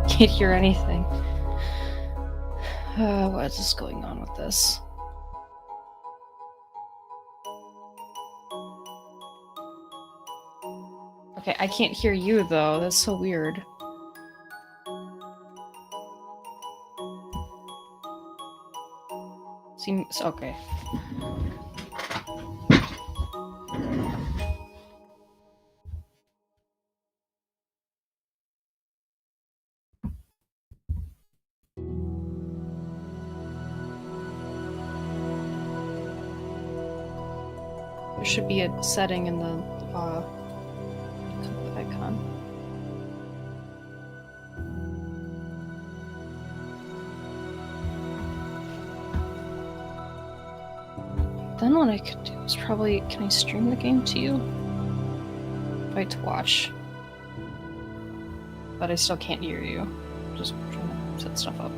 Can't hear anything. What is going on with this? Okay, I can't hear you though. That's so weird. Seems okay. There should be a setting in the icon. Then what I could do is probably, can I stream the game to you? Try to watch. But I still can't hear you. Just trying to set stuff up.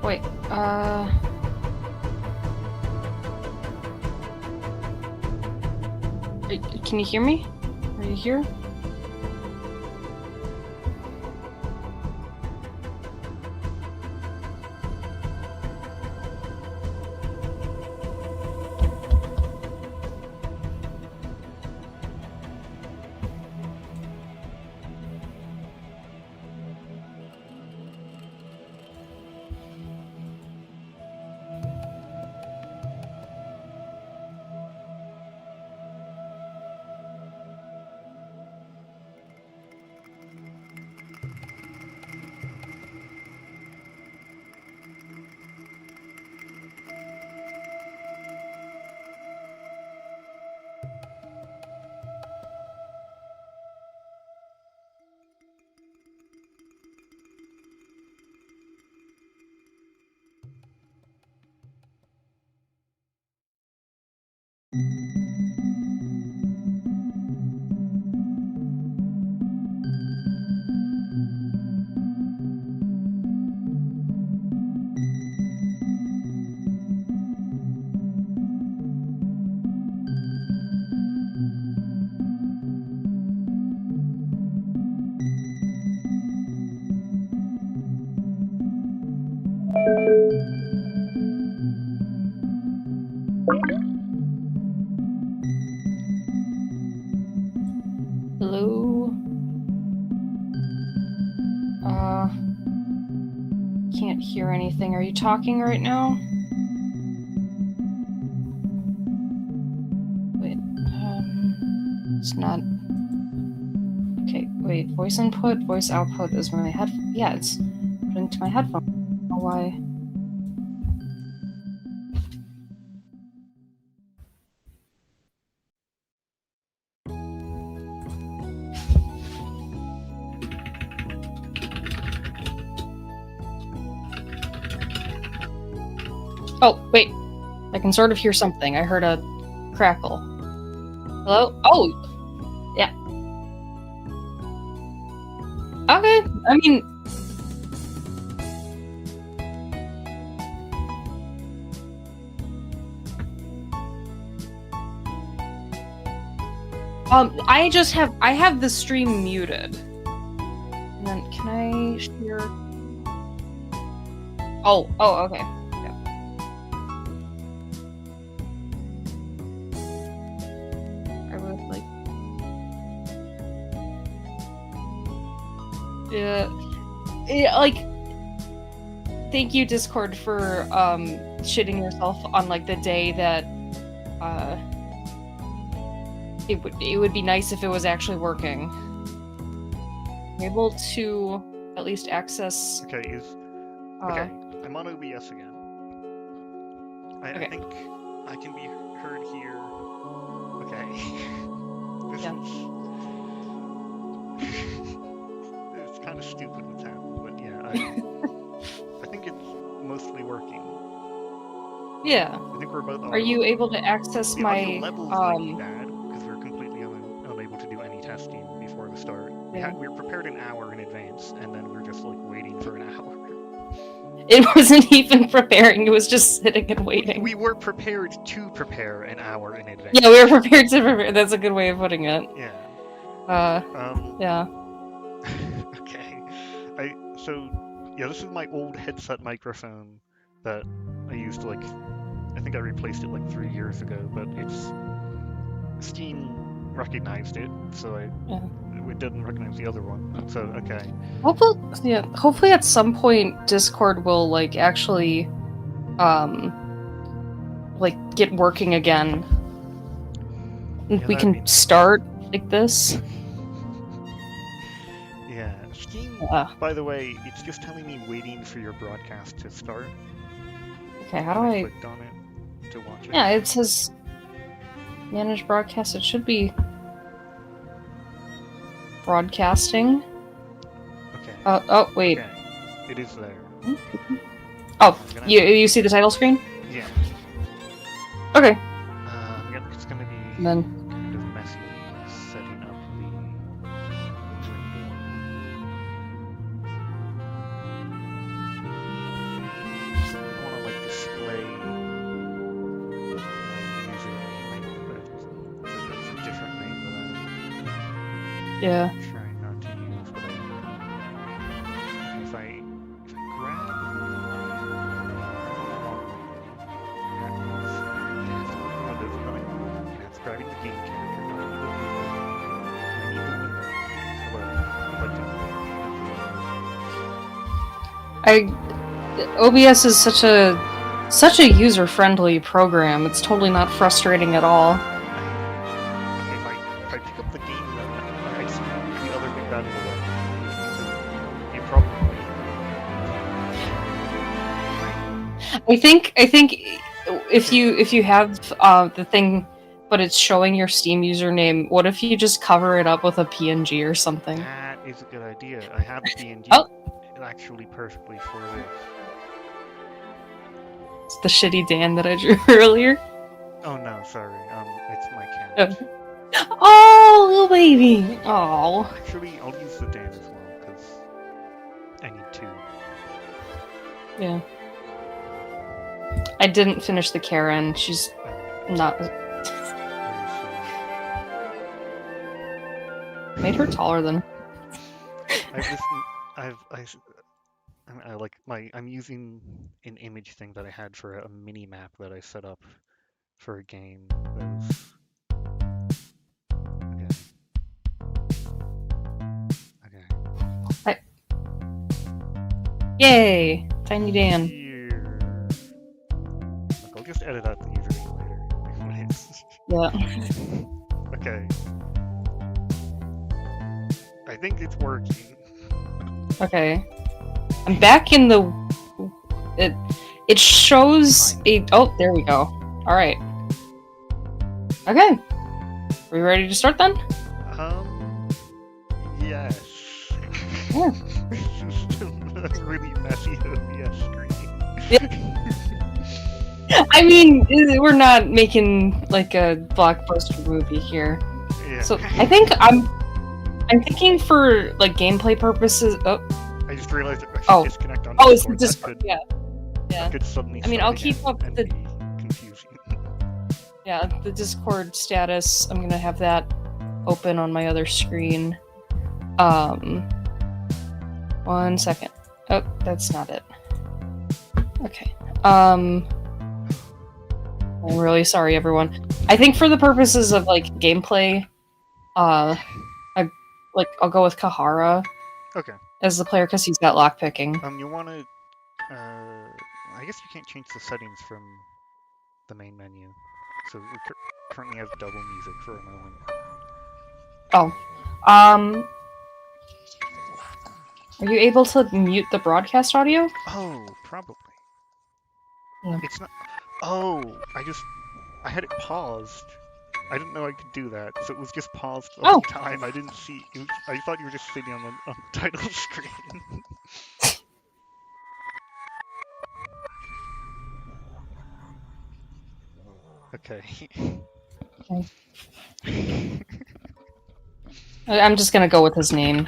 Wait, can you hear me? Are you here? Hello? Can't hear anything. Are you talking right now? Wait, it's not... Okay, wait, voice input, voice output is my head... Yeah, it's put into my headphone. I don't know why. Oh, wait. I can sort of hear something. I heard a crackle. Hello? Oh! Yeah. Okay, I mean... I have the stream muted. And then, can I share... Oh, okay. Yeah. I would like... Yeah, like... Thank you, Discord, for, shitting yourself on, like, the day that, it would be nice if it was actually working. I'm able to at least access... Okay, okay, I'm on OBS again. I think I can be heard here. Okay. It's kind of stupid what's happening, but yeah, I think it's mostly working. Yeah. I think we're about... Are you able to access the my... levels might be bad, because we're completely unable to do any testing before the start. Yeah. We were prepared an hour in advance, and then we're just, like, waiting for an hour. It wasn't even preparing, it was just sitting and waiting. We were prepared to prepare an hour in advance. Yeah, we were prepared to prepare. That's a good way of putting it. Yeah. Yeah. Okay. So, this is my old headset microphone that I used, like, I think I replaced it, like, 3 years ago, but Steam recognized it, so it didn't recognize the other one, so, okay. Hopefully at some point Discord will, like, actually, like, get working again. Yeah, we can start like this. Yeah, Steam, by the way, it's just telling me waiting for your broadcast to start. Okay, how do I... clicked on it to watch it. Yeah, it says manage broadcast. It should be broadcasting. Okay. Oh, wait. Okay. It is there. Oh, you see the title screen? Yeah. Okay. It's gonna be and then kind of messy setting up the window. I want to, like, display username, but it's a different name than yeah. I'm trying not to use, but if I grab that's grabbing the game character, not the OBS is such a user-friendly program. It's totally not frustrating at all. If I pick up the game, I see the other big bad in the way. So you probably... I think if you have the thing, but it's showing your Steam username, what if you just cover it up with a PNG or something? That is a good idea. I have a PNG actually perfectly for this. It's the shitty Dan that I drew earlier. Oh no, sorry. That's my cat. Oh, little baby! Oh. Actually, I'll use the Dan as well, because I need two. Yeah. I didn't finish the Karen. She's not... Made her taller than... I'm using an image thing that I had for a mini map that I set up for a game that was... Okay. Yay! Tiny Dan. Here. Look, I'll just edit out the username later. Yeah. Okay. I think it's working. Okay. I'm back in the... It shows a... Oh, there we go. Alright. Okay. Are we ready to start then? Yes. Yeah. This is a really messy OBS screen. I mean, we're not making like a blockbuster movie here. Yeah. So I think I'm thinking for like gameplay purposes. Oh, I just realized I should disconnect on it's Discord. Discord. Yeah. That could suddenly I mean, I'll keep start up and the be confusing. yeah the Discord status. I'm gonna have that open on my other screen. 1 second. Oh, that's not it. Okay. I'm really sorry, everyone. I think for the purposes of like gameplay, I'll go with Kahara. Okay. As the player because he's got lockpicking. You wanna I guess you can't change the settings from the main menu. So we currently have double music for a moment. Oh. Are you able to mute the broadcast audio? Oh, probably. Yeah. It's not... Oh, I had it paused. I didn't know I could do that, so it was just paused the whole time. I didn't see... I thought you were just sitting on the title screen. Okay. I'm just gonna go with his name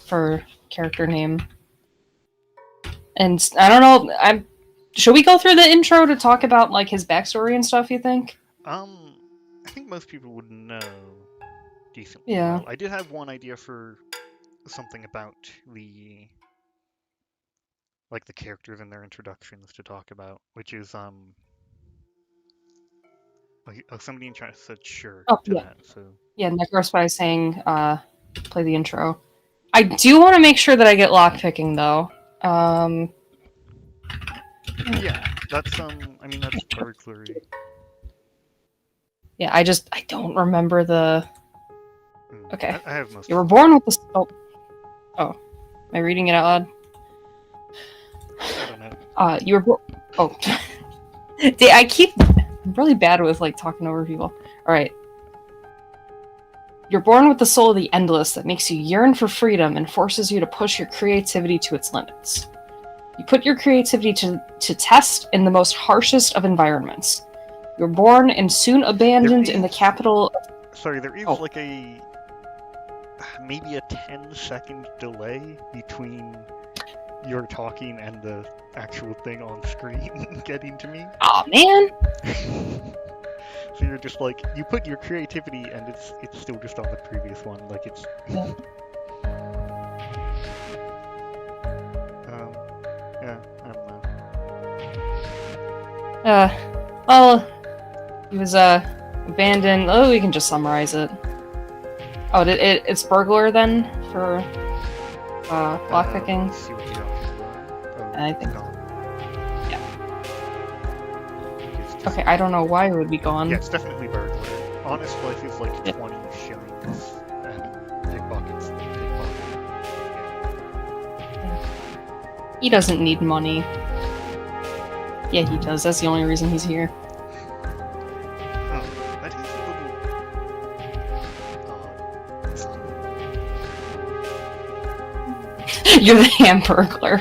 for character name. And I don't know, should we go through the intro to talk about like his backstory and stuff, you think? I think most people would know decently Yeah. well. I did have one idea for something about the characters and their introductions to talk about, which is somebody in chat said sure to that. So yeah, Necrospy saying play the intro. I do want to make sure that I get lockpicking though. Yeah, that's I mean that's burglary. Yeah, I don't remember the... Okay. I have most. You were born with the... Oh. Am I reading it out loud? I don't know. You were born... Oh. I'm really bad with, like, talking over people. Alright. You're born with the soul of the endless that makes you yearn for freedom and forces you to push your creativity to its limits. You put your creativity to test in the most harshest of environments. You're born and soon abandoned in the capital... Sorry, there is like a... maybe a 10-second delay between your talking and the actual thing on screen getting to me. Aw, man! So you're just like, you put your creativity and it's still just on the previous one, like it's... Yeah. Yeah, I don't know. Well, he was, abandoned... Oh, we can just summarize it. Oh, it's burglar then, for, lockpicking? Let's see what the options are. I think... Gone. Yeah. Just... Okay, I don't know why it would be gone. Yeah, it's definitely burglar. Honest life is like 20 shillings, and pickpocket's pickpocket. Yeah. He doesn't need money. Yeah, he does. That's the only reason he's here. Oh, that is a little... You're the Hamburglar.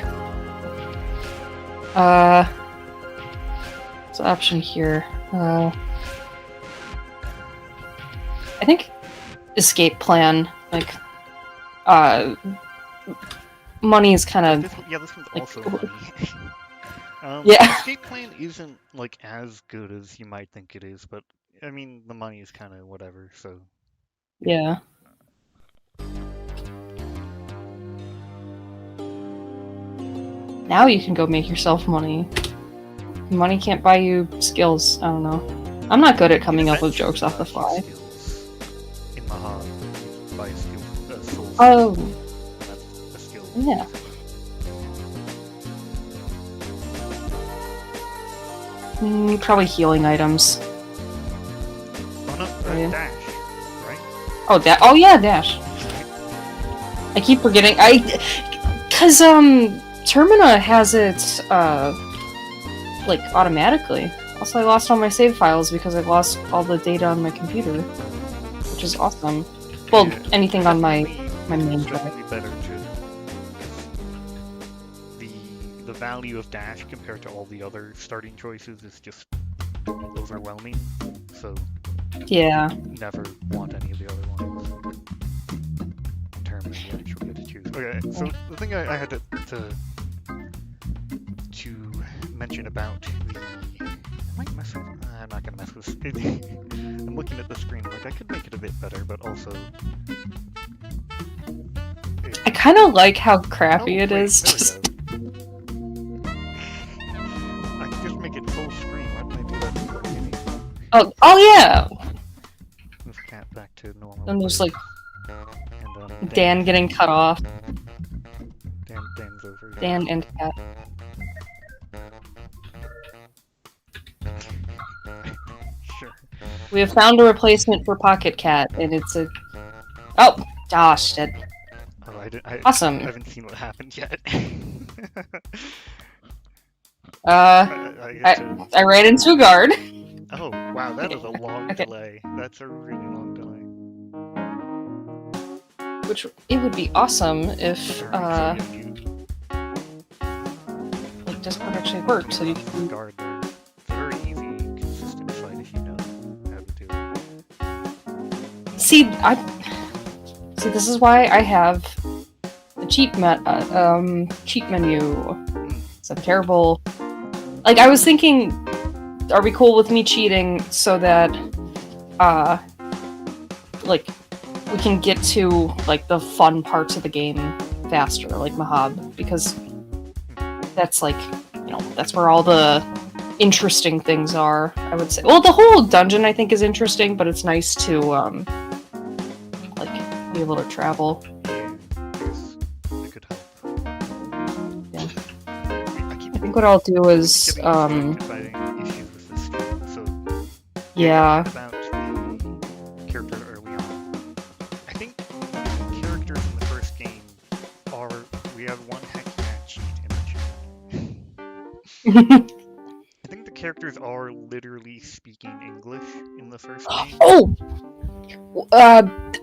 What's the option here? I think escape plan, like, money is kind of... This one's like, also money. yeah. Escape plan isn't, like, as good as you might think it is, but, I mean, the money is kind of whatever, so... Yeah. Now you can go make yourself money. Money can't buy you skills. I don't know. I'm not good at coming up with jokes off the fly. In Mahab, you buy a skill, soul. Oh. That's a skill. Yeah. Probably healing items. Oh no, Yeah. dash, right? Oh, oh yeah, dash. I keep forgetting. Cause Termina has it like automatically. Also, I lost all my save files because I lost all the data on my computer, which is awesome. Well, Yeah, anything on my main it's drive. definitely better to the value of dash compared to all the other starting choices is just overwhelming. So Yeah. never want any of the other ones. In terms of the actual get to choose. Okay, so the thing I had to mention about the... I might mess with... I'm not gonna mess with this. I'm looking at the screen like I could make it a bit better, but also... I kind of like how crappy it is. There we go. I can just make it full screen. Why didn't I do that before? Oh yeah! Move cat back to normal. And there's like And, Dan getting cut off. Dan's over. Dan and Cat. Sure. We have found a replacement for Pocket Cat, and it's a... Oh! Gosh, that... Oh, Awesome. I haven't seen what happened yet. I ran into a guard. Oh, wow, that is a long Okay. delay. That's a really long delay. Which, it would be awesome if, Alright, so like, Discord actually worked, so you can... guard there. It's a very easy, consistent fight if you know how to do it. See, this is why I have the cheat menu. It's a terrible... Like, I was thinking, are we cool with me cheating so that, like, we can get to, like, the fun parts of the game faster, like Mahab, because that's, like, you know, that's where all the interesting things are, I would say. Well, the whole dungeon, I think, is interesting, but it's nice to, like, be able to travel. It could help. Yeah. I think what I'll do is, issues with this stream, so yeah. about the character early on. I think the characters in the first game are... We have one Hexmat cheat in the chat. I think the characters are literally speaking English in the first game. Oh!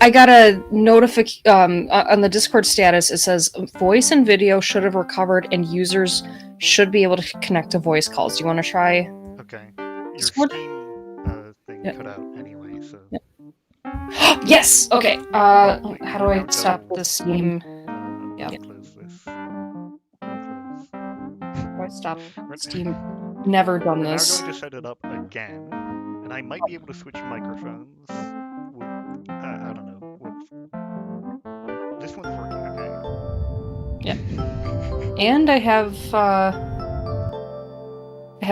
I got a notification on the Discord status. It says voice and video should have recovered, and users should be able to connect to voice calls. Do you want to try? Okay. Your Discord? Steam thing cut out anyway, so... Yes! Okay, how do I stop the Steam? Yeah. Close this. Close. How do I stop Steam? Never done We're this. now going to set it up again, and I might be able to switch microphones. I don't know. This one's working okay. Yeah. And I have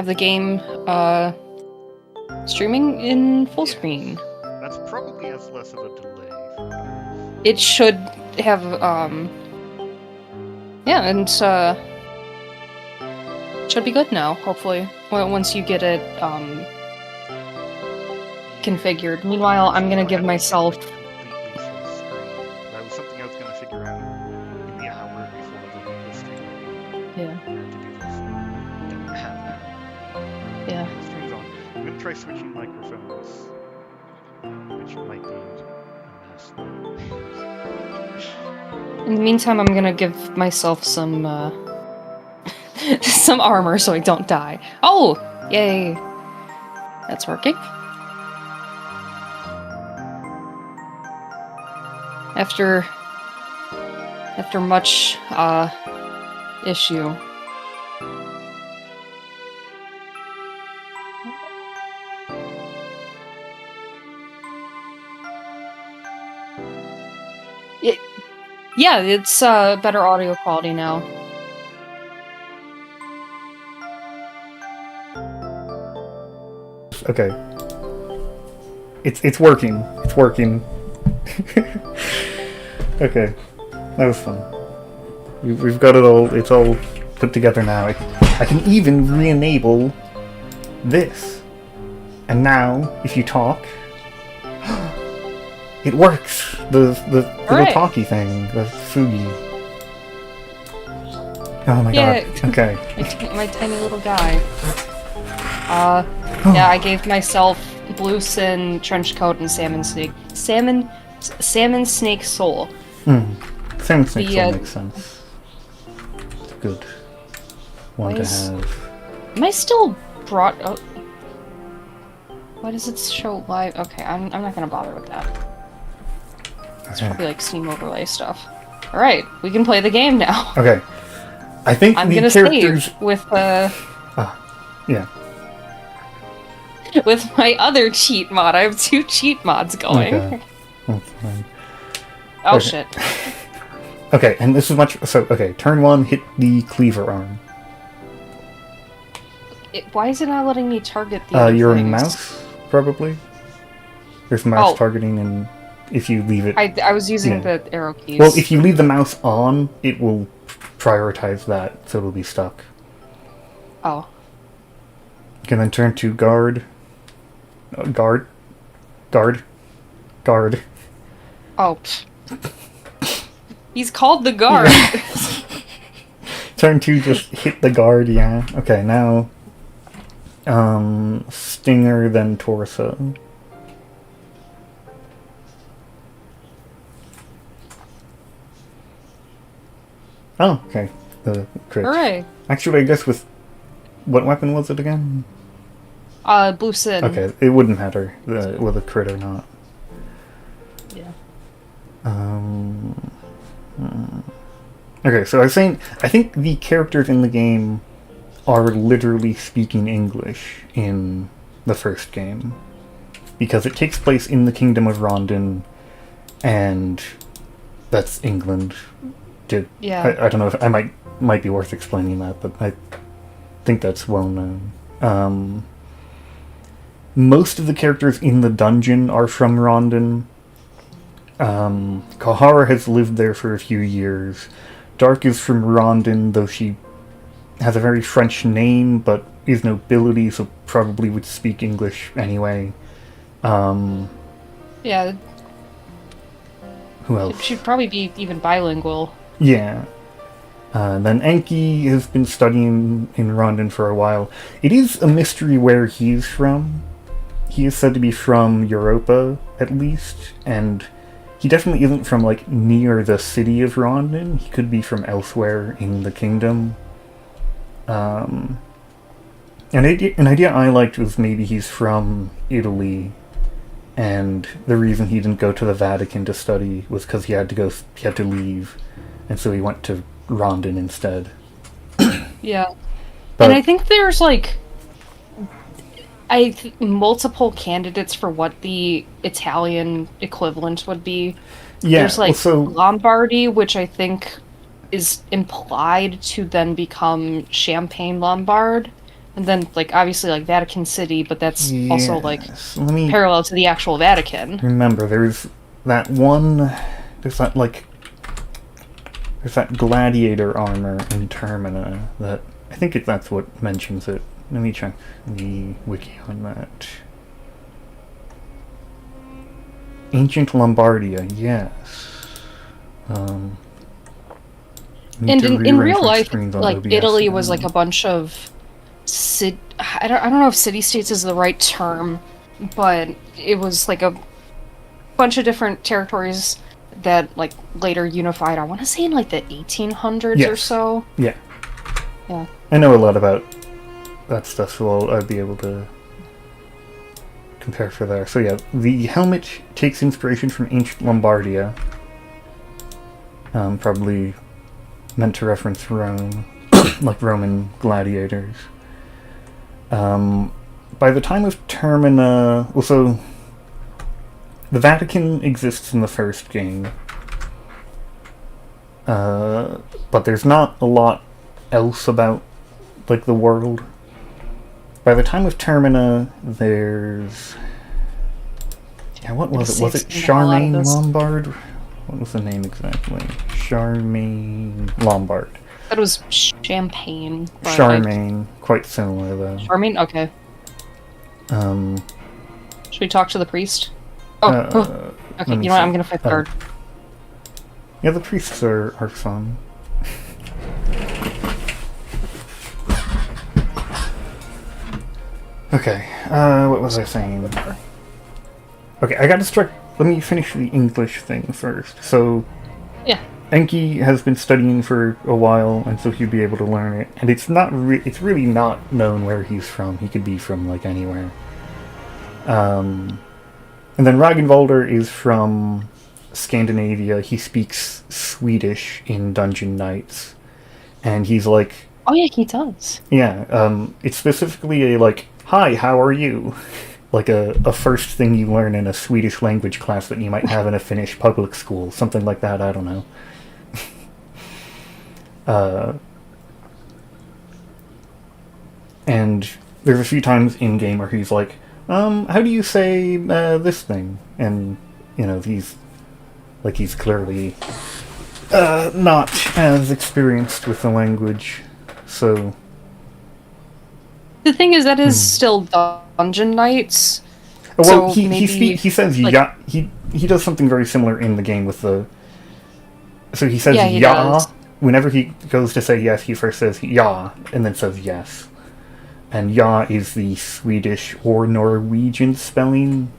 the game streaming in full screen. That's probably has less of a delay. It should have yeah, and should be good now, hopefully. Once you get it configured. Meanwhile, I'm gonna give myself... Completely full screen. That was something I was gonna figure out in the hour before the stream. Yeah. How to do this. Don't have that. Yeah. The stream's on. I'm gonna try switching microphones, which might be a mess. In the meantime, I'm gonna give myself some some armor so I don't die. Oh! Yay! That's working. After much issue. Yeah, it's better audio quality now. Okay. It's working. It's working. Okay. That was fun. We've got it all. It's all put together now. I can even re-enable this. And now, if you talk, it works. The little talkie thing, the Fugi. Oh my god. Okay. My tiny little guy. Yeah, I gave myself blue sin trench coat and salmon snake soul. Salmon snake soul makes sense. It's a good one to have. Am I still brought up? Why does it show live? Okay, I'm not gonna bother with that. It's probably like Steam overlay stuff. All right, we can play the game now. Okay, I think I'm the gonna characters save with yeah. with my other cheat mod. I have 2 cheat mods going. Okay. That's fine. Oh Okay. shit. Okay, and this is much so. Okay, turn 1, hit the cleaver arm. Why is it not letting me target the other Your things? mouse, probably. There's mouse targeting, and if you leave it, I was using the arrow keys. well, if you leave the mouse on, it will prioritize that, so it'll be stuck. Oh. You can then turn to guard. Guard. Oh. He's called the guard. Turn 2, just hit the guard, yeah. Okay, now... Stinger, then torso. Oh, okay. The crit. Hooray. Actually, I guess with... What weapon was it again? Blue Sin. Okay, it wouldn't matter with a crit or not. Yeah. Okay, so I was saying, I think the characters in the game are literally speaking English in the first game. Because it takes place in the Kingdom of Rondon, and that's England. Yeah. I don't know if I might be worth explaining that, but I think that's well known. Most of the characters in the dungeon are from Rondon. Kahara has lived there for a few years. Dark is from Rondon, though she has a very French name, but is nobility, so probably would speak English anyway. Yeah. Who else? She'd probably be even bilingual. Yeah. Then Enki has been studying in Rondon for a while. It is a mystery where he's from. He is said to be from Europa, at least, and he definitely isn't from, like, near the city of Rondon. He could be from elsewhere in the kingdom. An idea I liked was maybe he's from Italy, and the reason he didn't go to the Vatican to study was because he had to leave, and so he went to Rondon instead. Yeah. But, and I think there's, like, multiple candidates for what the Italian equivalent would be. yeah, There's, like, so Lombardy, which I think is implied to then become Champagne Lombard. And then, like, obviously, like, Vatican City, but that's also, like, parallel to the actual Vatican. Remember, there's that gladiator armor in Termina that... I think that's what mentions it. Let me check the wiki on that. Ancient Lombardia, yes. And in real life, like, OBS Italy was, like, a bunch of... I don't know if city-states is the right term, but it was, like, a bunch of different territories that, like, later unified, I want to say in, like, the 1800s or so. Yeah. Yeah. I know a lot about that stuff, so I'd be able to compare for there. So yeah, the helmet takes inspiration from ancient Lombardia, Probably meant to reference Rome, like Roman gladiators. By the time of Termina... Also, the Vatican exists in the first game. But there's not a lot else about, like, the world. By the time of Termina, there's... Yeah, what was it? Was it Charmaine Lombard? What was the name exactly? Charmaine Lombard. That was Champagne. Charmaine, quite similar though. Charmaine? Okay. Should we talk to the priest? Okay, you know what? I'm gonna fight the guard. Yeah, the priests are fun. Okay, what was I saying? Okay, I gotta start. Let me finish the English thing first. So, yeah, Enki has been studying for a while, and so he'd be able to learn it. And it's not. It's really not known where he's from. He could be from like anywhere. And then Ragnvaldr is from Scandinavia. He speaks Swedish in Dungeon Knights, and he's like. Oh yeah, he does. Yeah. It's specifically a like, "Hi, how are you?" Like a first thing you learn in a Swedish language class that you might have in a Finnish public school. Something like that, I don't know. And there's a few times in-game where he's like, how do you say this thing? And, you know, he's clearly not as experienced with the language, so... The thing is, that is still Dungeon Knights. Well, so he says like, ya. He does something very similar in the game with the. So he says he ya. does. Whenever he goes to say yes, he first says ya and then says yes. And ya is the Swedish or Norwegian spelling.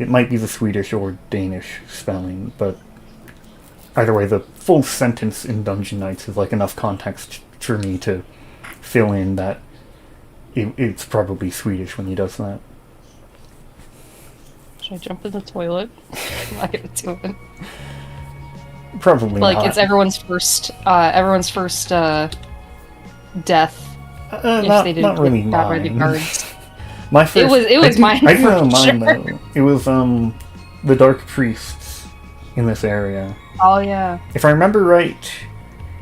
It might be the Swedish or Danish spelling, but either way, the full sentence in Dungeon Knights is like enough context for me to fill in that. It's probably Swedish when he does that. Should I jump in the toilet? I'm not gonna do it. Probably like not. It's everyone's first death. If they didn't really get by the guards. My first. It was mine. I didn't know mine sure. though. It was the Dark Priests in this area. Oh yeah. If I remember right,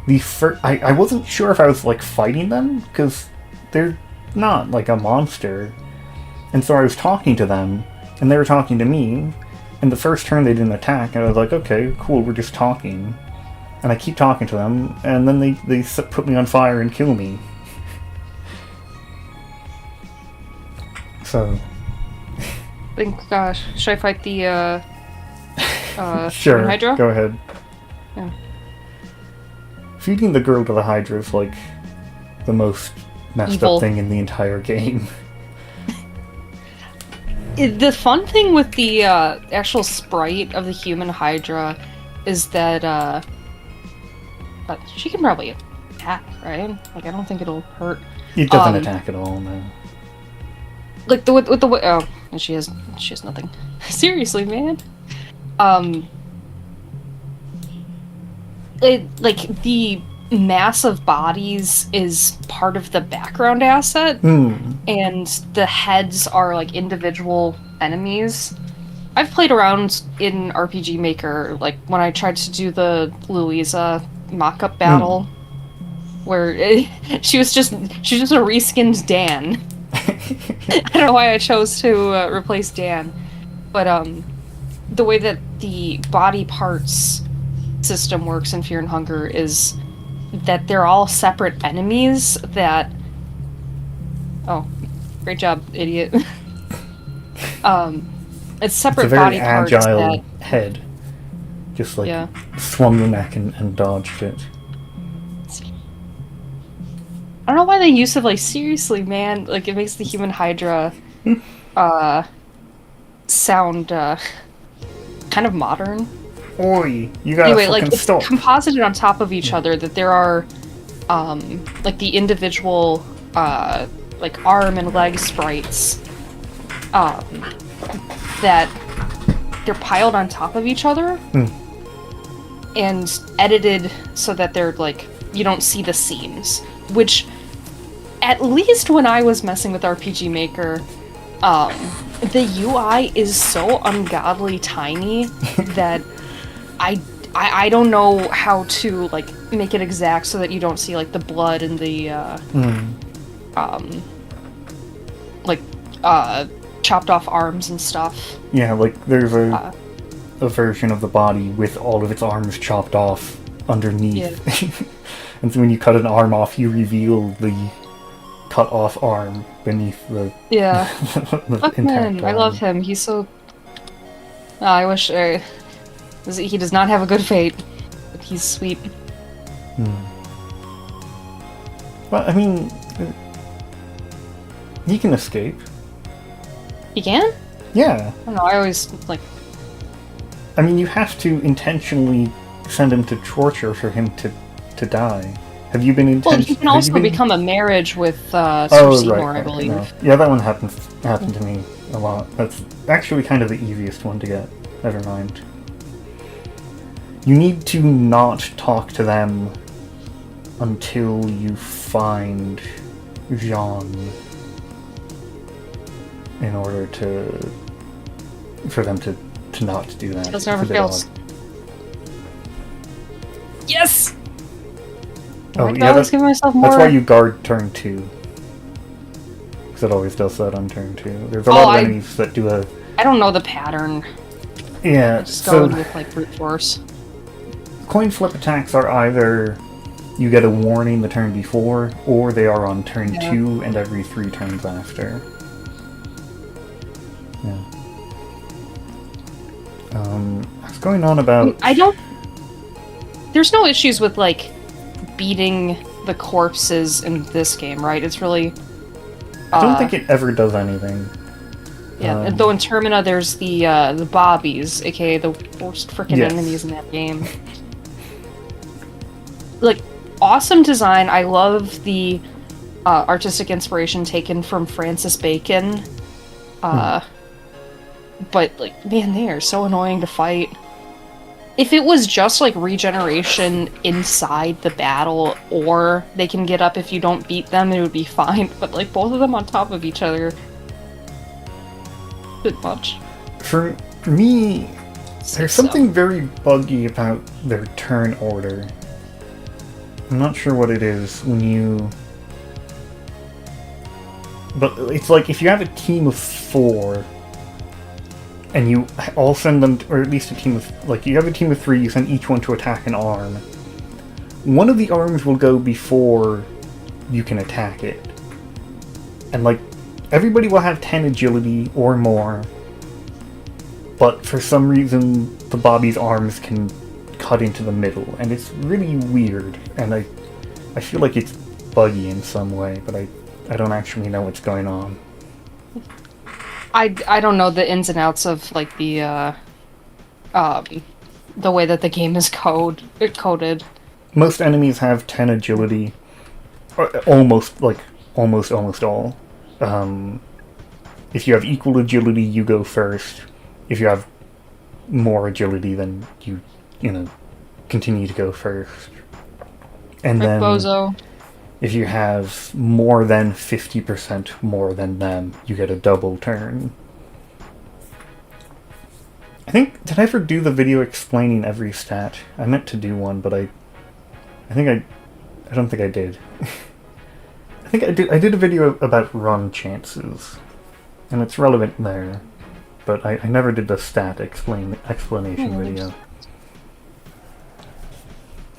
I wasn't sure if I was like fighting them because they're not like a monster, and so I was talking to them and they were talking to me, and the first turn they didn't attack, and I was like, okay, cool, we're just talking, and I keep talking to them, and then they put me on fire and kill me. So I think should I fight the sure, Hydra? go ahead. Yeah. Feeding the girl to the Hydra is like the most messed Evil. up thing in the entire game. The fun thing with the actual sprite of the human Hydra is that she can probably attack, right? Like, I don't think it'll hurt. It doesn't attack at all, no. Like with the oh, and she has nothing. Seriously, man. Like the mass of bodies is part of the background asset, and the heads are like individual enemies. I've played around in RPG Maker, like when I tried to do the Louisa mock-up battle, where she was just a reskinned Dan. I don't know why I chose to replace Dan, but the way that the body parts system works in Fear and Hunger is that they're all separate enemies that... Oh, great job, idiot. It's separate it's a very body parts agile that... head. Just like swung the neck and dodged it. I don't know why they use it, like, seriously, man. Like, it makes the human Hydra sound kind of modern. Oi, you gotta anyway, fucking like, it's stop. composited on top of each other, that there are, like, the individual, like, arm and leg sprites, that they're piled on top of each other. and edited so that they're like you don't see the seams, which at least when I was messing with RPG Maker, the UI is so ungodly tiny that I don't know how to like make it exact so that you don't see like the blood and the chopped off arms and stuff. Yeah, like there's a version of the body with all of its arms chopped off underneath. Yeah. And so when you cut an arm off, you reveal the cut off arm beneath the Fuck man, I love him. He's so... I wish... he does not have a good fate, but he's sweet. Well, I mean... he can escape. He can? Yeah. I don't know, I always, like... I mean, you have to intentionally send him to torture for him to die. Have you been intentional? Well, he can also become a marriage with Sir Seymour, I believe. No. Yeah, that one happened to me a lot. That's actually kind of the easiest one to get. Never mind. You need to not talk to them until you find Jean in order for them to not do that. That's never fails. Yes! Oh, yeah, that's why you guard turn 2. Because it always does that on turn 2. There's a lot of enemies that do a... I don't know the pattern. Yeah, I just go with, like, brute force. Coin flip attacks are either you get a warning the turn before, or they are on turn 2 and every 3 turns after. Yeah. What's going on about... There's no issues with, like, beating the corpses in this game, right? It's really... I don't think it ever does anything. Yeah, though in Termina there's the Bobbies, aka the worst frickin' enemies in that game. Like, awesome design. I love the artistic inspiration taken from Francis Bacon. But, like, man, they are so annoying to fight. If it was just, like, regeneration inside the battle, or they can get up if you don't beat them, it would be fine. But, like, both of them on top of each other... bit much. For me, there's something very buggy about their turn order. I'm not sure what it is when you... But it's like, if you have a team of 4... and you all send them, or at least a team of, like, you have a team of 3, you send each one to attack an arm. One of the arms will go before you can attack it. And, like, everybody will have 10 agility or more, but for some reason the Bobby's arms can cut into the middle, and it's really weird, and I feel like it's buggy in some way, but I don't actually know what's going on. I don't know the ins and outs of, like, the way that the game is coded. Most enemies have 10 agility, almost all. If you have equal agility, you go first. If you have more agility, then you continue to go first. And then, Bozo. If you have more than 50% more than them, you get a double turn. Did I ever do the video explaining every stat? I meant to do one, but I don't think I did. I think I did a video about run chances, and it's relevant there, but I never did the stat explanation video.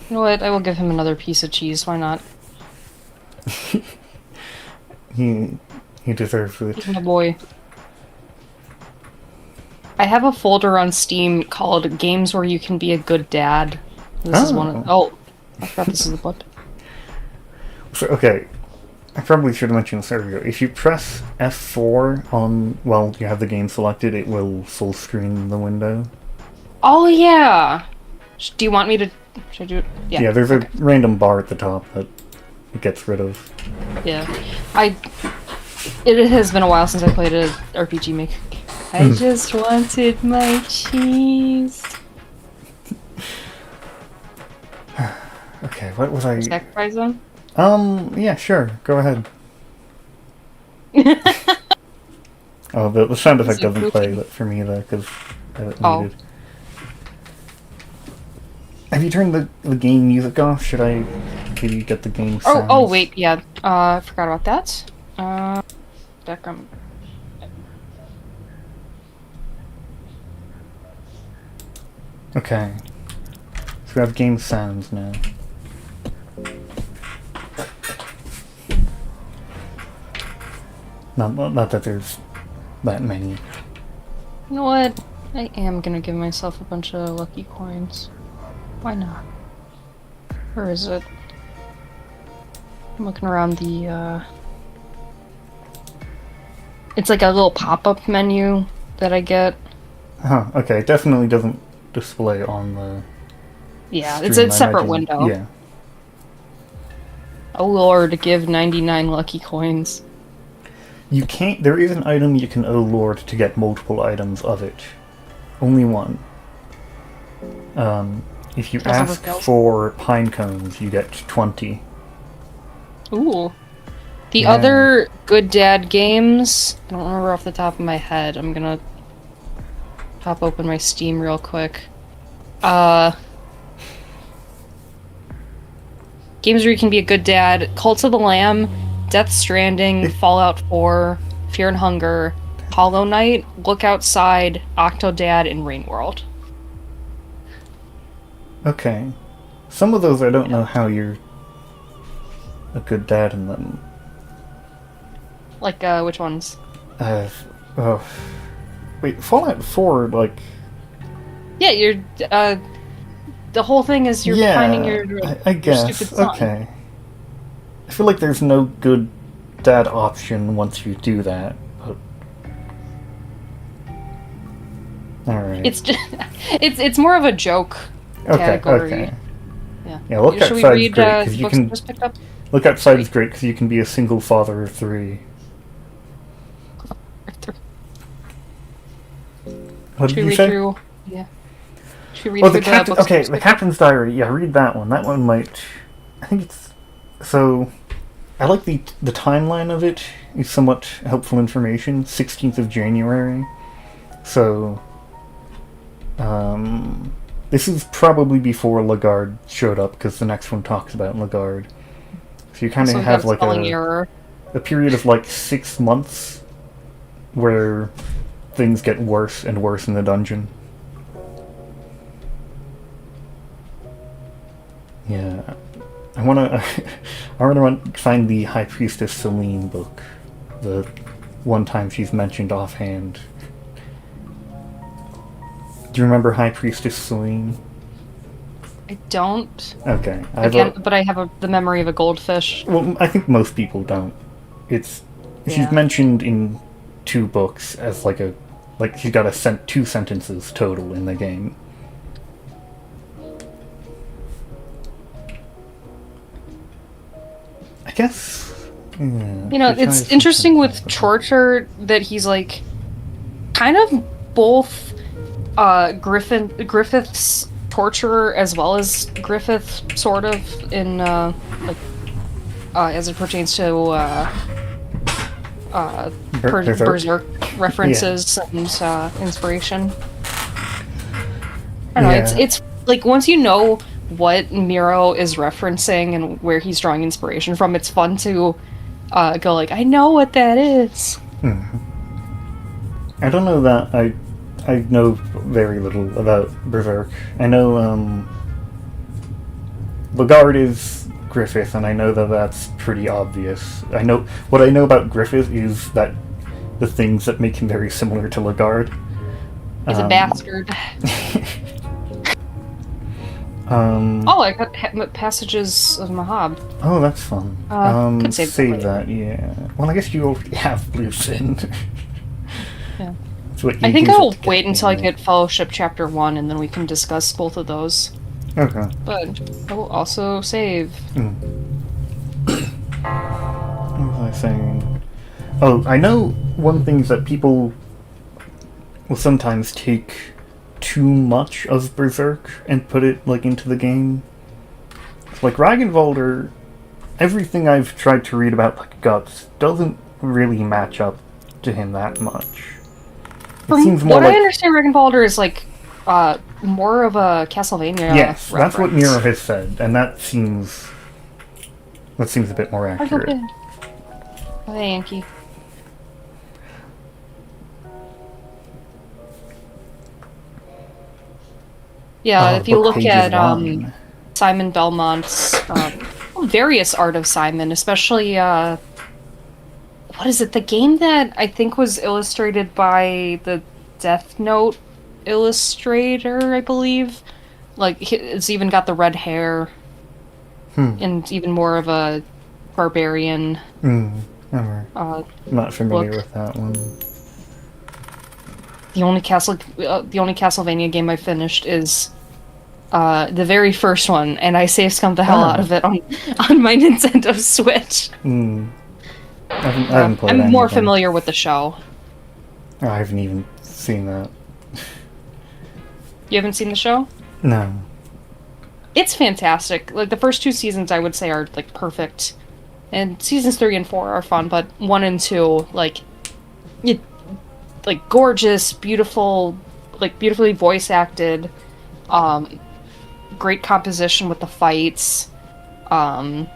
You know what? I will give him another piece of cheese. Why not? he deserves it. He's my boy. I have a folder on Steam called Games Where You Can Be a Good Dad. This is one of... Oh, I forgot this is the book. So, okay. I probably should have mentioned this earlier. If you press F4 on, while you have the game selected, it will full screen the window. Oh, yeah! Do you want me to... Should I do it? Yeah, there's a random bar at the top that it gets rid of. Yeah. It has been a while since I played an RPG Maker. I just wanted my cheese. Okay, what was I... Sacrifice them? Yeah, sure. Go ahead. Oh, the sound effect So doesn't play goofy. for me, though, because I have it Oh. muted. Have you turned the game music off? Should I maybe get the game sounds? Oh, wait, yeah. I forgot about that. Back on. Okay. So we have game sounds now. Not that there's that many. You know what? I am gonna give myself a bunch of lucky coins. Why not? Where is it? I'm looking around the, It's like a little pop-up menu that I get. Huh, okay. It definitely doesn't display on the Yeah, stream, it's a I separate imagine. window. Yeah. Oh lord, give 99 lucky coins. You can't... There is an item you can oh lord to get multiple items of it. Only one. If you Doesn't ask work out. for pine cones, you get 20. Ooh. The Yeah. other Good Dad games, I don't remember off the top of my head. I'm gonna pop open my Steam real quick. Games where you can be a good dad: Cult of the Lamb, Death Stranding, Fallout 4, Fear and Hunger, Hollow Knight, Look Outside, Octodad, and Rain World. Okay. Some of those I don't know how you're a good dad in them. Like, which ones? Oh. Wait, Fallout 4, like... Yeah, you're, the whole thing is you're yeah, finding your I guess. stupid son. Okay. I feel like there's no good dad option once you do that. But... Alright. It's just, it's more of a joke category. Okay. Yeah. Yeah, Look Should we Outside's read great, the 'cause you books can... I just picked up? Look Outside is great because you can be a single father of 3. What Should did we you read say? through? Yeah. Should we read Oh, through the books? okay, the Captain's Diary. Yeah, read that one. That one might... I think it's... So... I like the timeline of it. It's somewhat helpful information. 16th of January. So... This is probably before Lagarde showed up, because the next one talks about Lagarde. So you kind of So we have got like spelling error. a period of like 6 months where things get worse and worse in the dungeon. Yeah, I wanna find the High Priestess Selene book. The one time she's mentioned offhand. Do you remember High Priestess Selene? I don't. Okay. But I have the memory of a goldfish. Well, I think most people don't. She's Yeah. mentioned in 2 books as like she's got 2 sentences total in the game. I guess. Yeah, You know, she it's tries interesting something with like that. Chorcher that he's like kind of both Griffith's torturer as well as Griffith sort of in as it pertains to Berserk? Berserk references and inspiration. I don't know, Yeah. it's like once you know what Miro is referencing and where he's drawing inspiration from, it's fun to go like, I know what that is. I don't know that I know very little about Berserk. I know Lagarde is Griffith, and I know that that's pretty obvious. What I know about Griffith is that the things that make him very similar to Lagarde. He's a bastard. Oh, I got Passages of Mahab. Oh, that's fun. Could save that later. that, yeah. Well, I guess you already have Blue Sin. Yeah. That's what you I think use it I'll to wait until I anyway. get Fellowship Chapter 1, and then we can discuss both of those. Okay. But I will also save. What was I saying? Oh, I know one thing is that people will sometimes take too much of Berserk and put it like into the game. Like, Ragnvalder, everything I've tried to read about, like, Guts doesn't really match up to him that much. From seems more what like... I understand, Ragnvalder is, like, more of a Castlevania Yes, that's what reference. Miro has said, and that seems a bit more accurate. Hey, Yankee. Yeah, if you book look pages at one. Simon Belmont's various art of Simon, especially what is it? The game that I think was illustrated by the Death Note illustrator, I believe. Like, it's even got the red hair and even more of a barbarian. I'm not familiar with that one. The only Castlevania game I finished is the very first one, and I save scummed the hell out of it on my Nintendo Switch. I haven't played I'm any more of them. familiar with the show. I haven't even seen that. You haven't seen the show? No. It's fantastic. Like, the first 2 seasons, I would say, are, like, perfect. And seasons 3 and 4 are fun, but 1 and 2, like, gorgeous, beautiful, like, beautifully voice acted, great composition with the fights. The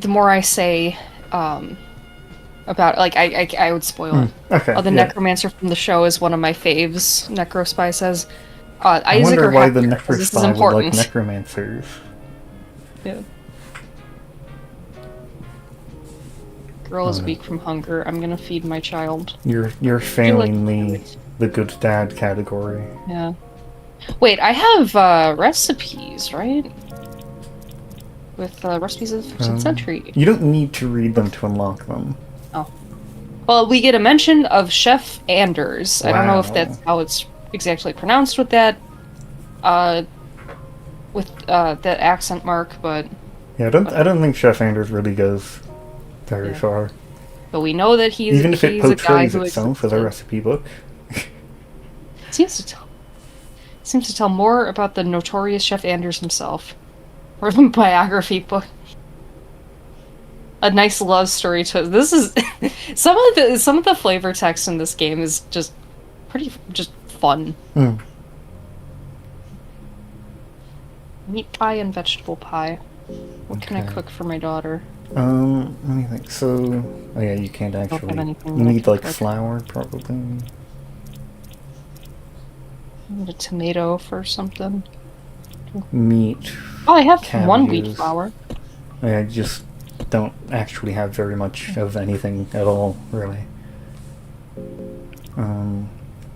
more I say, about, like, I would spoil it. Okay. The necromancer from the show is one of my faves, Necrospy says. I Isaac wonder or why Hector, the 'cause this is Necrospy would like important. necromancers. Yeah. Girl is weak from hunger. I'm gonna feed my child. You're failing the good dad category. Yeah. Wait, I have recipes, right? With recipes of the 15th century. You don't need to read them to unlock them. Oh. Well, we get a mention of Chef Anders. I don't know if that's how it's exactly pronounced with that that accent mark, but yeah, I don't think Chef Anders really goes very far. But we know that he's even if it a guy portrays who itself as a recipe book. seems to tell more about the notorious Chef Anders himself, or the biography book. A nice love story to this is some of the flavor text in this game is just fun. Meat pie and vegetable pie. What can I cook for my daughter? Let me think. So, oh yeah, you can't actually. You need like flour, probably. Need a tomato for something. Meat. Oh, I have cabbages. 1 wheat flour. I just don't actually have very much of anything at all, really.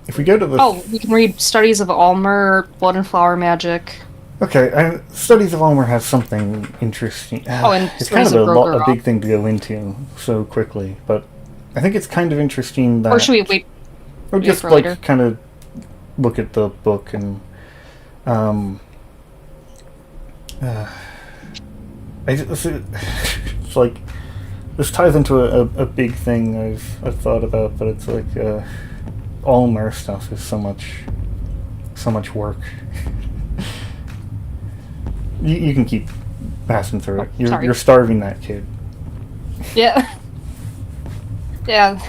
If we go to the... Oh, we can read Studies of Almer, Blood and Flower Magic. Okay, Studies of Almer has something interesting. And it's kind of a big thing to go into so quickly, but I think it's kind of interesting that... Or should we wait? Or just, like, later? Kind of look at the book and... it's like... This ties into a big thing I've thought about, but it's like... Almer stuff is so much work. You can keep passing through it. You're starving that kid. Yeah. Yeah.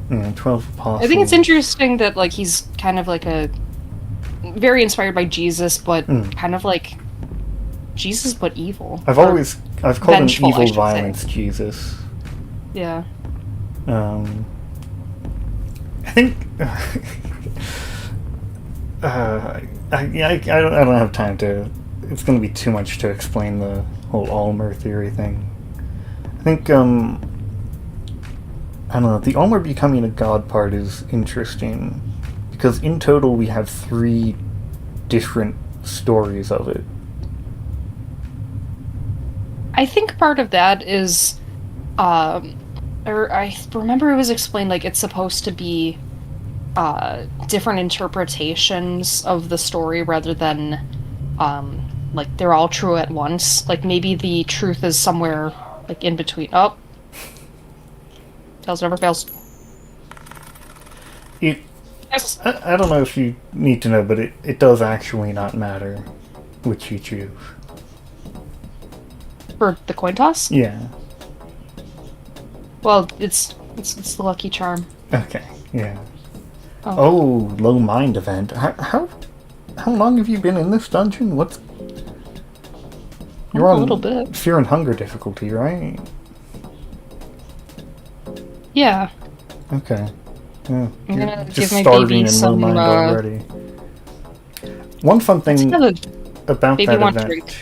12 apostles. I think it's interesting that, like, he's kind of like a very inspired by Jesus, but kind of like Jesus but evil. I've called him evil violence Jesus. Yeah. I think I don't have time to. It's going to be too much to explain the whole Almer theory thing. I think I don't know. The Almer becoming a god part is interesting because in total we have 3 different stories of it. I think part of that is, or I remember it was explained like it's supposed to be different interpretations of the story rather than like they're all true at once. Like maybe the truth is somewhere like in between. Oh, Tails never fails. Yes. I don't know if you need to know, but it does actually not matter which you choose. For the coin toss? Yeah. Well, it's the lucky charm. Okay. Yeah. Oh. Low mind event. How long have you been in this dungeon? You're A on little bit. Fear and Hunger difficulty, right? Yeah. Okay. Yeah. I'm You're gonna just give my starving baby in some, low mind already. One fun thing Let's about baby that want event. drink.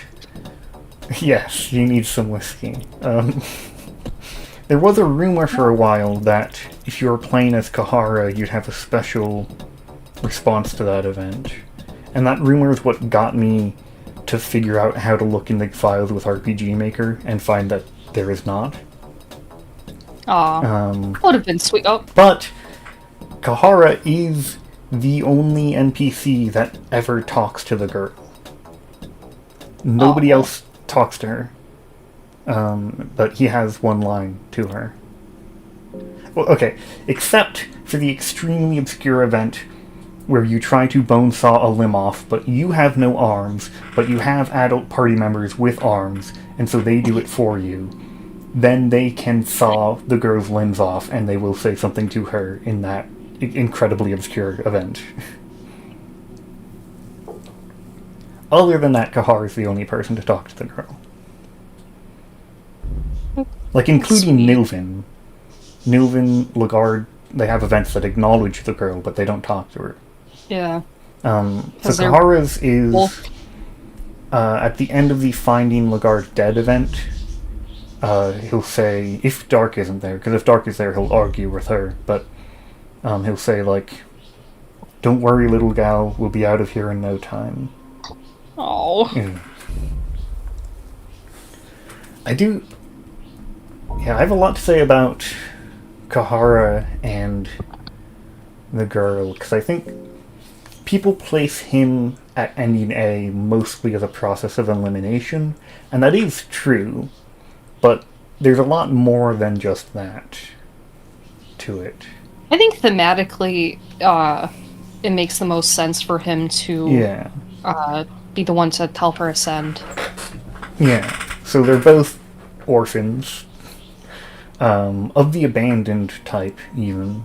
Yes, you need some whiskey. There was a rumor for a while that if you were playing as Kahara, you'd have a special response to that event. And that rumor is what got me to figure out how to look in the files with RPG Maker and find that there is not. Aw. Would have been sweet. Oh, But Kahara is the only NPC that ever talks to the girl. Nobody else talks to her. But he has one line to her. Well, okay, except for the extremely obscure event where you try to bone saw a limb off, but you have no arms, but you have adult party members with arms, and so they do it for you. Then they can saw the girl's limbs off, and they will say something to her in that incredibly obscure event. Other than that, Kahar is the only person to talk to the girl. Like, including Sweet. Nilvin. Nilvin, Lagarde, they have events that acknowledge the girl, but they don't talk to her. yeah. So 'Cause they're Kahara's is both- at the end of the Finding Lagarde Dead event. He'll say, if Dark isn't there, because if Dark is there, he'll argue with her, but he'll say, like, "Don't worry, little gal, we'll be out of here in no time." Oh. Yeah. I have a lot to say about Kahara and the girl, because I think people place him at ending A mostly as a process of elimination, and that is true, but there's a lot more than just that to it. I think thematically, it makes the most sense for him to Yeah. be the one to help her ascend. Yeah. So they're both orphans. Of the abandoned type, even.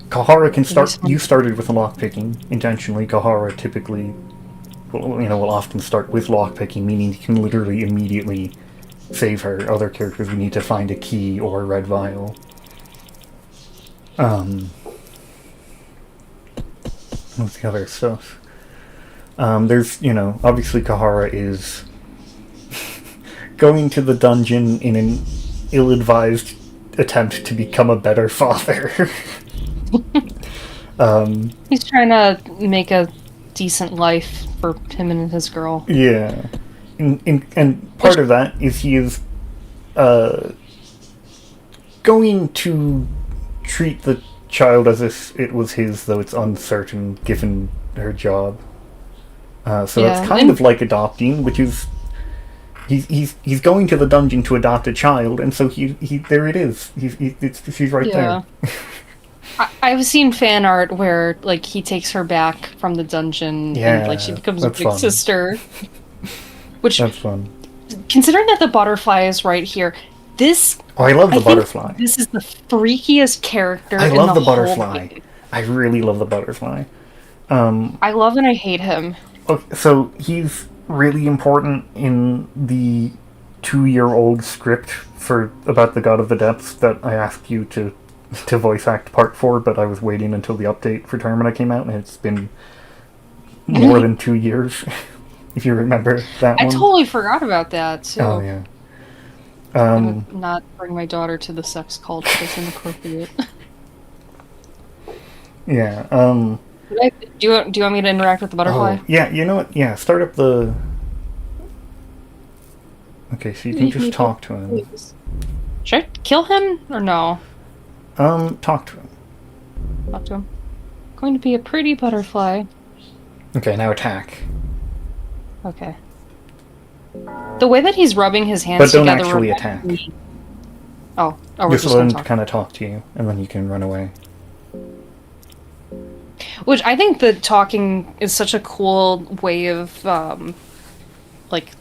Kahara can start. You started with lockpicking intentionally. Kahara typically, will often start with lockpicking, meaning he can literally immediately save her. Other characters we need to find a key or a red vial. What's the other stuff? There's, obviously Kahara is going to the dungeon in an ill-advised attempt to become a better father. He's trying to make a decent life for him and his girl. Yeah. And part of that is he is going to treat the child as if it was his, though it's uncertain given her job. So it's kind of like adopting, which is he's going to the dungeon to adopt a child, and so he there it is. She's right there. I've seen fan art where like he takes her back from the dungeon and like she becomes a big sister. Which that's fun. Considering that the butterfly is right here, I love the butterfly. This is the freakiest character. I love the butterfly. Whole game. I really love the butterfly. I love and I hate him. Okay, so he's really important in the 2-year-old script about the God of the Depths that I asked you to voice act part 4, but I was waiting until the update for Termina came out, and it's been more than 2 years, if you remember that one. I totally forgot about that, too. Oh, yeah. I would not bring my daughter to the sex cult. It's inappropriate. Yeah, Do you want me to interact with the butterfly? Oh, yeah, you know what? Yeah, start up the... Okay, so you can just talk to him. Please. Should I kill him, or no? Talk to him. Talk to him. Going to be a pretty butterfly. Okay, now attack. Okay. The way that he's rubbing his hands But don't together... actually attack. Oh, we're Just just let gonna him talk. kind of talk to you, and then you can run away. Which I think that talking is such a cool way of, like,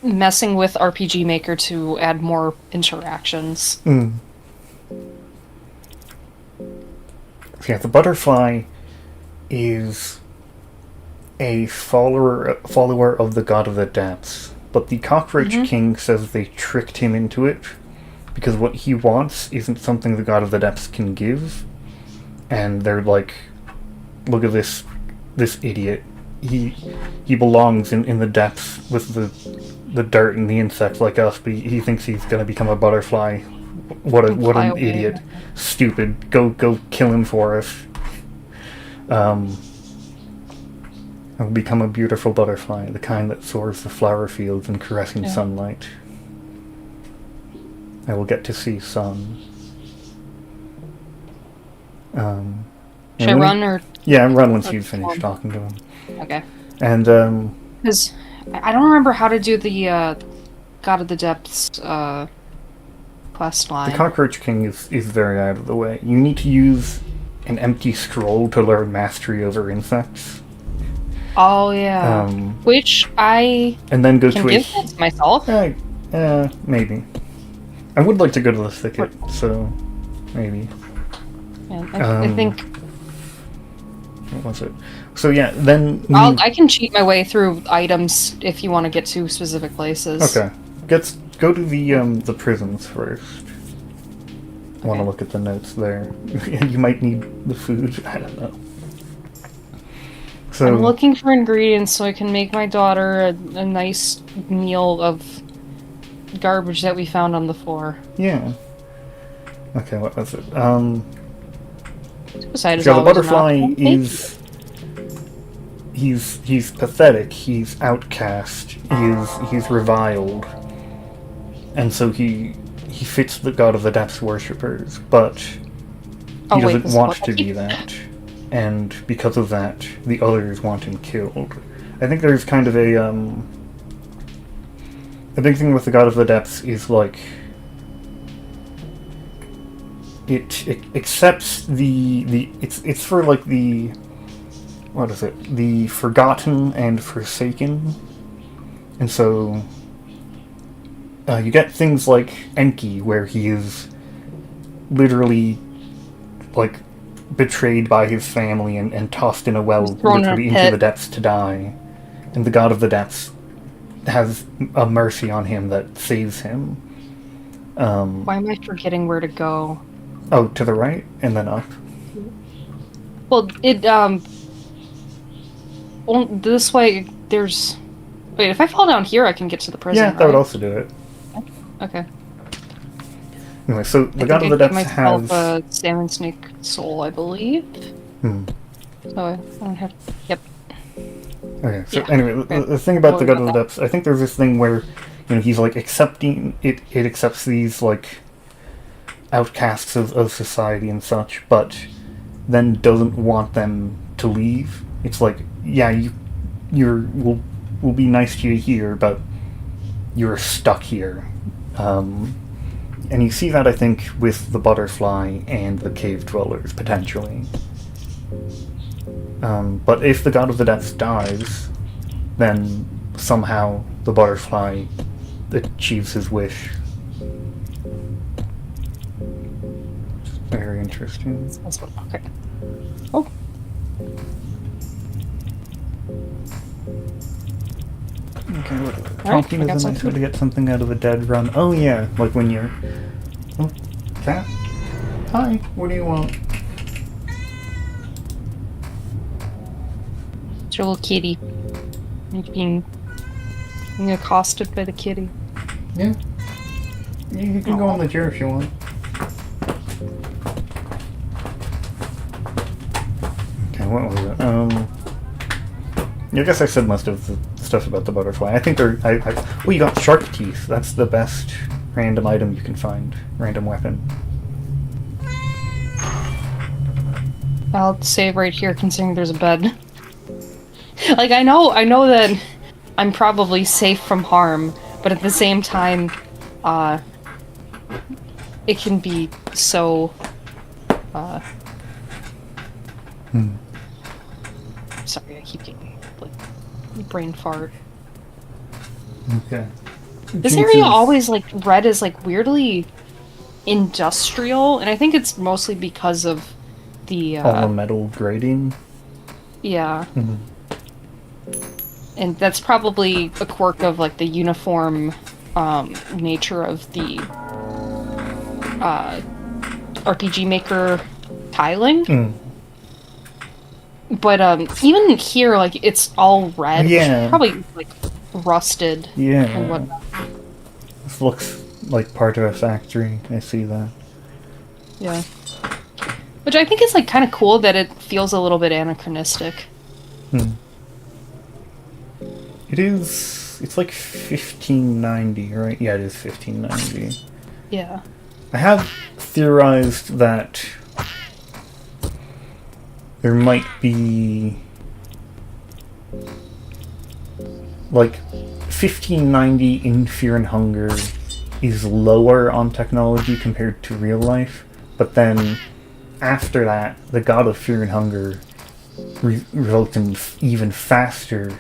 messing with RPG Maker to add more interactions. Mm. So yeah, the butterfly is a follower of the God of the Depths, but the Cockroach King says they tricked him into it because what he wants isn't something the God of the Depths can give, and they're like, look at this idiot. He belongs in the depths with the dirt and the insects like us, but he thinks he's gonna become a butterfly. What Fly an away. idiot. Stupid. Go kill him for us. I'll become a beautiful butterfly, the kind that soars the flower fields in caressing sunlight. I will get to see sun. Should I run or... Yeah, run once you've finished talking to him. Okay. And, Because I don't remember how to do the, God of the Depths, quest line. the Cockroach King is very out of the way. You need to use an empty scroll to learn mastery over insects. Oh, yeah. Which I and then go can to give that to myself. Maybe. I would like to go to the thicket, so maybe. Yeah, I think What was it? So yeah, then I can cheat my way through items if you want to get to specific places. okay. Go to the prisons first. I want to look at the notes there. You might need the food. I don't know. So I'm looking for ingredients so I can make my daughter a nice meal of garbage that we found on the floor. yeah. Okay, what was it? Suicide is So the always an butterfly option. he's pathetic, he's outcast, he's reviled. And so he fits the God of the Depths worshippers, but he doesn't want to be that. And because of that, the others want him killed. I think there's kind of a big thing with the God of the Depths is like it accepts it's for like the what is it? The forgotten and forsaken. And so you get things like Enki, where he is literally like betrayed by his family and tossed in a well literally into the depths to die. And the God of the Depths has a mercy on him that saves him. Why am I forgetting where to go? Oh, to the right and then up. Well, this way there's... Wait, if I fall down here, I can get to the prison, Yeah, that would also do it. Okay. Anyway, so the God of the Depths has a salmon snake soul, I believe. So I don't have... Yep. Okay, so anyway, the thing about the God of the Depths, I think there's this thing where, he's like accepting, it accepts these, like, outcasts of society and such, but then doesn't want them to leave. It's like, yeah, we'll be nice to you here, but you're stuck here. And you see that, I think, with the butterfly and the cave dwellers, potentially. But if the God of the Depths dies, then somehow the butterfly achieves his wish. Very interesting. Okay. Oh. Okay, what? Prompting is a nice way to get something out of a dead run. Oh yeah, like when you're... Oh, cat? Hi, what do you want? It's your little kitty. You're being accosted by the kitty. Yeah. You can go on the chair if you want. Okay, what was it? I guess I said most of the stuff about the butterfly. I think oh, you got shark teeth. That's the best random item you can find. Random weapon. I'll save right here, considering there's a bed. Like, I know that I'm probably safe from harm, but at the same time, it can be so sorry, I keep getting like brain fart. Okay. This area always like read as like weirdly industrial, and I think it's mostly because of the all the metal grading. Yeah. And that's probably a quirk of like the uniform nature of the RPG Maker tiling. But even here, like, it's all red, Yeah. which probably like rusted. Yeah. And whatnot. This looks like part of a factory. I see that. Yeah. Which I think is like kind of cool that it feels a little bit anachronistic. It is. It's like 1590, right? Yeah, it is 1590. Yeah. I have theorized that there might be like 1590 in Fear and Hunger is lower on technology compared to real life, but then after that, the God of Fear and Hunger results in even faster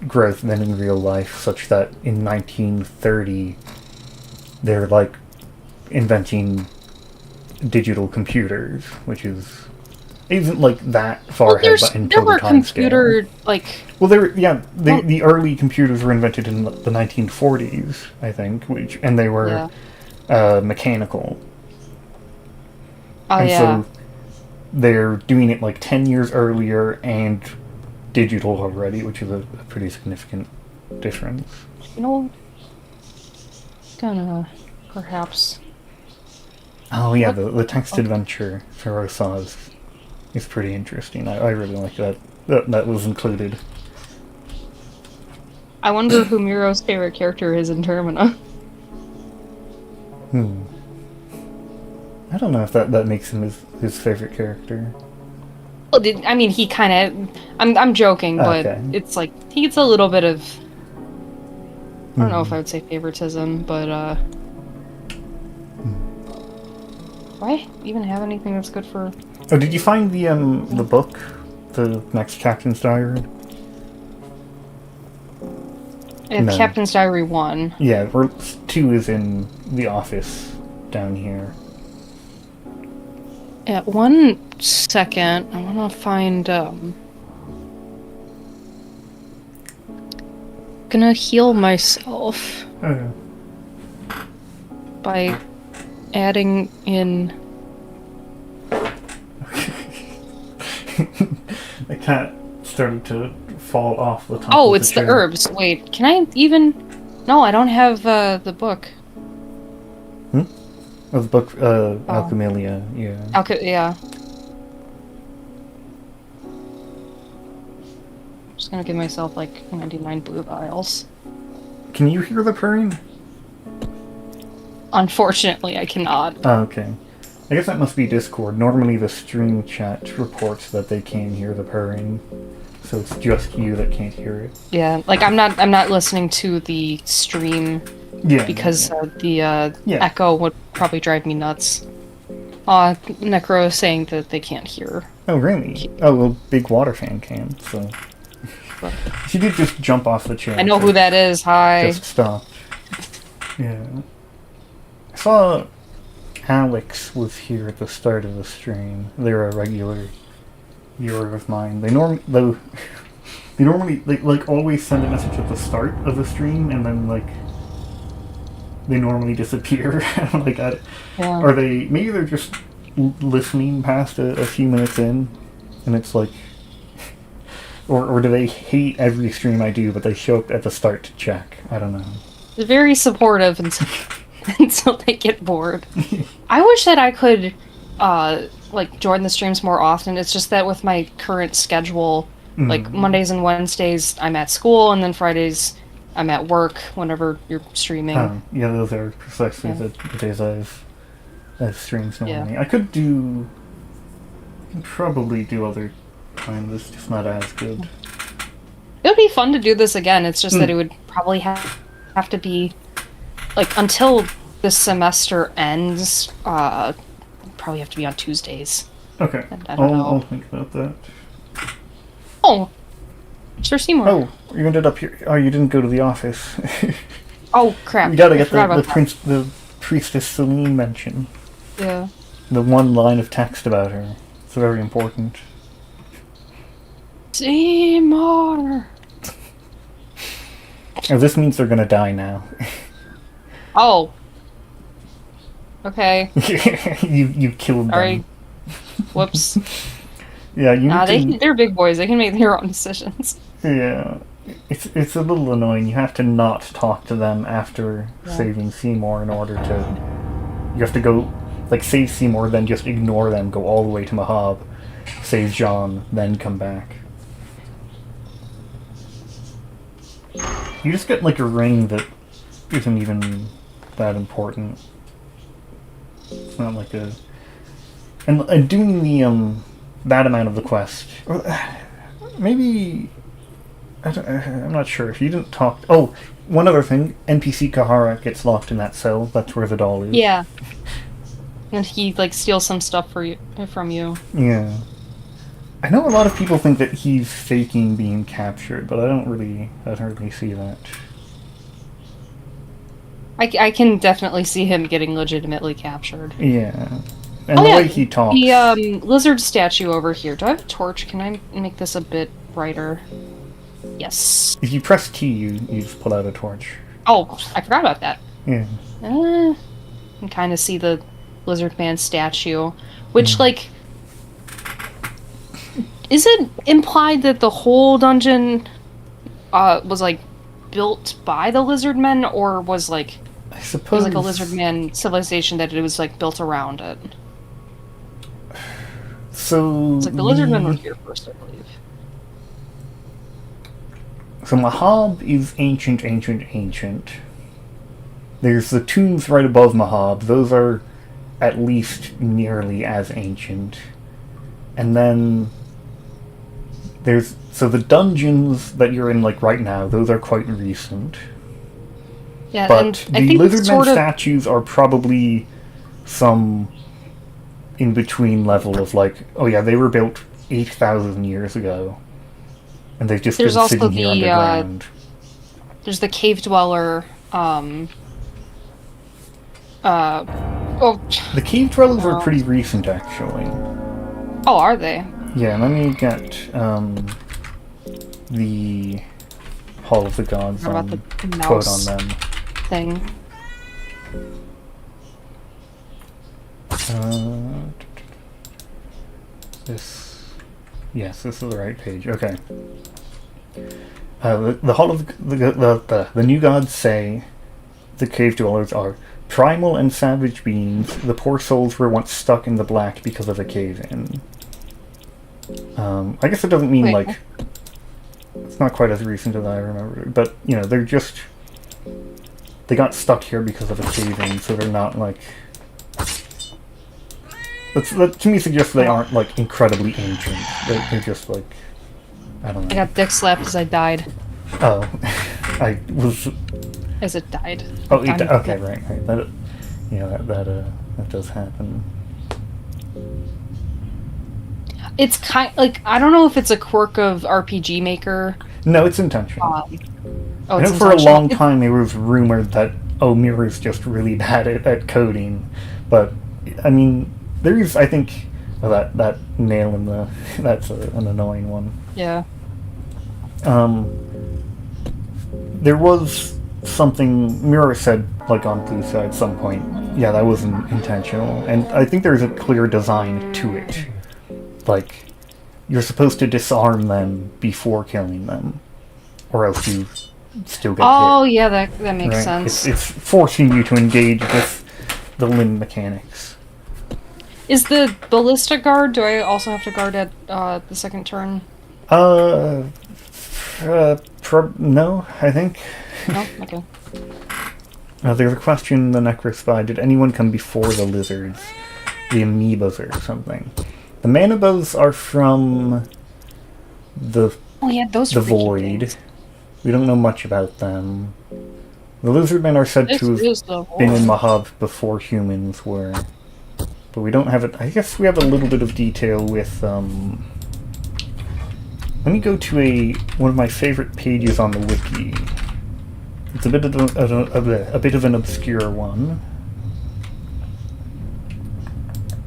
growth than in real life, such that in 1930 they're like inventing digital computers, which isn't like that far ahead, but in there total were time computer scale. like Well, the early computers were invented in the 1940s, I think, and they were mechanical. Oh, and yeah. so they're doing it like 10 years earlier and digital already, which is a pretty significant difference. You know, gonna perhaps. Oh yeah, the text adventure Pharaoh saw is pretty interesting. I really like that. That was included. I wonder who Miro's favorite character is in Termina. I don't know if that makes him his favorite character. Well, I mean, he kind of. I'm joking, but Okay. it's like he gets a little bit of. I don't know if I would say favoritism, but do I even have anything that's good for? Oh, did you find the book, the next Captain's Diary? No. Captain's Diary 1. Yeah, 2 is in the office down here. Yeah, 1 second. I want to find. Gonna heal myself Okay. by adding in. The cat started to fall off the top Oh, of it's the the chair. herbs. Wait, can I even? No, I don't have the book. Oh, the book, Alchemilia, yeah. Yeah. Just gonna give myself like 99 blue vials. Can you hear the purring? Unfortunately, I cannot. Oh, okay. I guess that must be Discord. Normally the stream chat reports that they can hear the purring, so it's just you that can't hear it. Yeah, like I'm not listening to the stream because the echo would probably drive me nuts. Necro is saying that they can't hear. Oh, really? Oh, well, Big Water Fan can, so... She did just jump off the chair. I know who that is, hi. Just stopped. Yeah. I saw Alex was here at the start of the stream. They're a regular viewer of mine. They normally like always send a message at the start of the stream, and then like they normally disappear. Like, are they? Maybe they're just listening past a few minutes in, and it's like, or do they hate every stream I do, but they show up at the start to check? I don't know. They're very supportive until they get bored. I wish that I could like join the streams more often. It's just that with my current schedule, like Mondays and Wednesdays I'm at school, and then Fridays I'm at work whenever you're streaming. Yeah, those are precisely the days I've streams normally. Yeah. I can probably do other times, it's just not as good. It would be fun to do this again. It's just that it would probably have to be like until the semester ends, probably have to be on Tuesdays. Okay. I don't know. I'll think about that. Oh, Sir Seymour. Oh, you ended up here. Oh, you didn't go to the office. Oh crap! You gotta I get forgot about the priestess Celine mention. Yeah. The one line of text about her. It's very important. Seymour. Oh, this means they're gonna die now. Oh. Okay. you killed them. Sorry. Whoops. Yeah, you need to... They're big boys. They can make their own decisions. Yeah. It's a little annoying. You have to not talk to them after saving Seymour in order to... You have to go, like, save Seymour, then just ignore them, go all the way to Mahab, save Jean, then come back. You just get, like, a ring that isn't even that important. It's not like a... And doing the, that amount of the quest... Maybe... I'm not sure. If you didn't talk... Oh, one other thing. NPC Kahara gets locked in that cell. That's where the doll is. Yeah. And he, like, steals some stuff from you. Yeah. I know a lot of people think that he's faking being captured, but I don't really see that. I can definitely see him getting legitimately captured. Yeah. And the way he talks... The, lizard statue over here. Do I have a torch? Can I make this a bit brighter? Yes. If you press T, you just pull out a torch. Oh, I forgot about that. Yeah. You can kind of see the lizard man statue, which, like... Is it implied that the whole dungeon was, like, built by the lizard men, or was, like... I suppose... It was, like, a lizard man civilization that it was, like, built around it? So... It's like the lizard men were here first, I believe. So Mahab is ancient. There's the tombs right above Mahab. Those are at least nearly as ancient. And then there's... So the dungeons that you're in, like, right now, those are quite recent. Yeah, but and the I think Lizardmen statues are probably some in-between level of, like, oh yeah, they were built 8,000 years ago. And they've just been sitting here underground. There's the cave dweller, The cave dwellers are pretty recent, actually. Oh, are they? Yeah, let me get, the Hall of the Gods What about the quote mouse on them. thing? Yes, this is the right page. Okay. The Hall of the new gods say the cave dwellers are primal and savage beings. The poor souls were once stuck in the black because of a cave-in. I guess it doesn't mean like it's not quite as recent as I remember, but you know they got stuck here because of a cave-in, so they're not like. That to me suggests they aren't, like, incredibly ancient. They're just, like, I don't know. I got dick slapped as I died. Oh. I was... As it died. Oh, okay, right. That, that does happen. It's like, I don't know if it's a quirk of RPG Maker. No, it's intentional. I know for a long time it was rumored that, Mirror's just really bad at coding. But, I mean... There is, I think, that nail in the... That's an annoying one. Yeah. There was something... Mirror said, like, on Blue Side at some point, yeah, that wasn't intentional. And I think there's a clear design to it. Like, you're supposed to disarm them before killing them. Or else you still get hit. Oh, yeah, that makes sense. It's forcing you to engage with the limb mechanics. Is the ballista guard? Do I also have to guard at the second turn? No, I think. No? Okay. There's a question in the Necrospy. Did anyone come before the lizards? The amoebas or something? The manabas are from the those Void. We don't know much about them. The lizardmen are said This to have is the been in war. Mahab before humans were. But we don't have it. I guess we have a little bit of detail with, Let me go to one of my favorite pages on the wiki. It's a bit of an obscure one.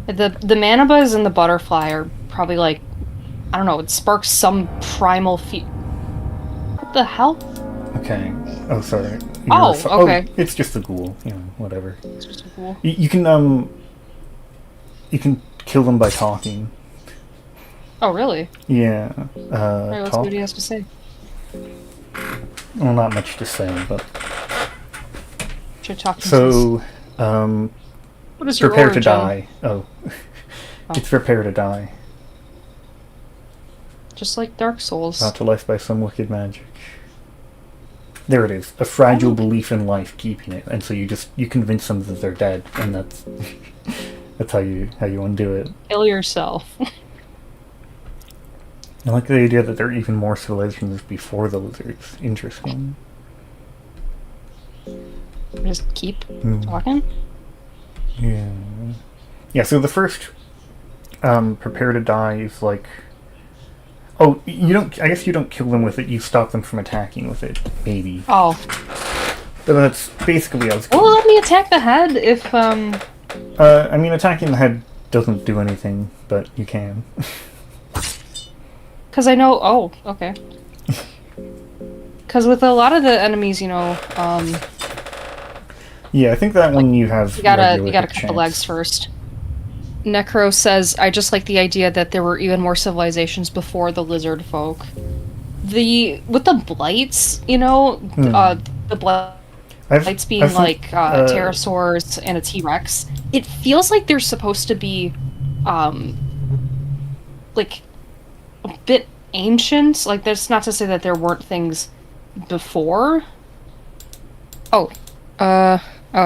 The manibas and the butterfly are probably like, I don't know, it sparks some primal What the hell? Okay. Oh, sorry. Okay. It's just a ghoul. You know, whatever. It's just a ghoul. You can kill them by talking. Oh, really? Yeah. Alright, let's see Talk. what he has to say. Well, not much to say, but Should talk to so What is your prepare origin? to die. Oh, it's prepare to die. Just like Dark Souls. Brought to life by some wicked magic. There it is. A fragile belief in life keeping it, and so you convince them that they're dead, and that's that's how you undo it. Kill yourself. I like the idea that there are even more civilizations before the lizards. Interesting. Just keep talking. Yeah. Yeah. So the first prepare to die is like. Oh, you don't. I guess you don't kill them with it. You stop them from attacking with it. Maybe. Oh. But that's basically how it's. Will it let me attack the head if I mean, attacking the head doesn't do anything, but you can. Because I know. Oh, okay. Because with a lot of the enemies, you know, Yeah, I think that one you have. you gotta regular hit cut the chance. legs first. Necro says, "I just like the idea that there were even more civilizations before the lizard folk. With the blights, you know, the blights being I've like think, pterosaurs and a T-Rex. It feels like they're supposed to be, like, a bit ancient. Like, that's not to say that there weren't things before. I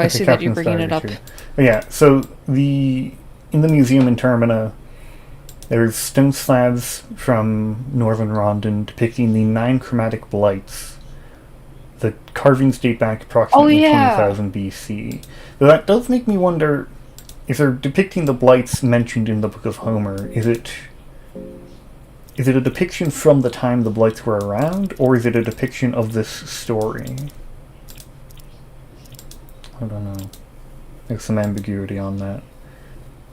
see that you're bringing it up. But yeah, so in the museum in Termina, there's stone slabs from northern Rondon depicting the 9 chromatic blights. The carvings date back approximately 20,000 BC. Though that does make me wonder, if they're depicting the blights mentioned in the Book of Homer, is it a depiction from the time the blights were around, or is it a depiction of this story? I don't know. There's some ambiguity on that.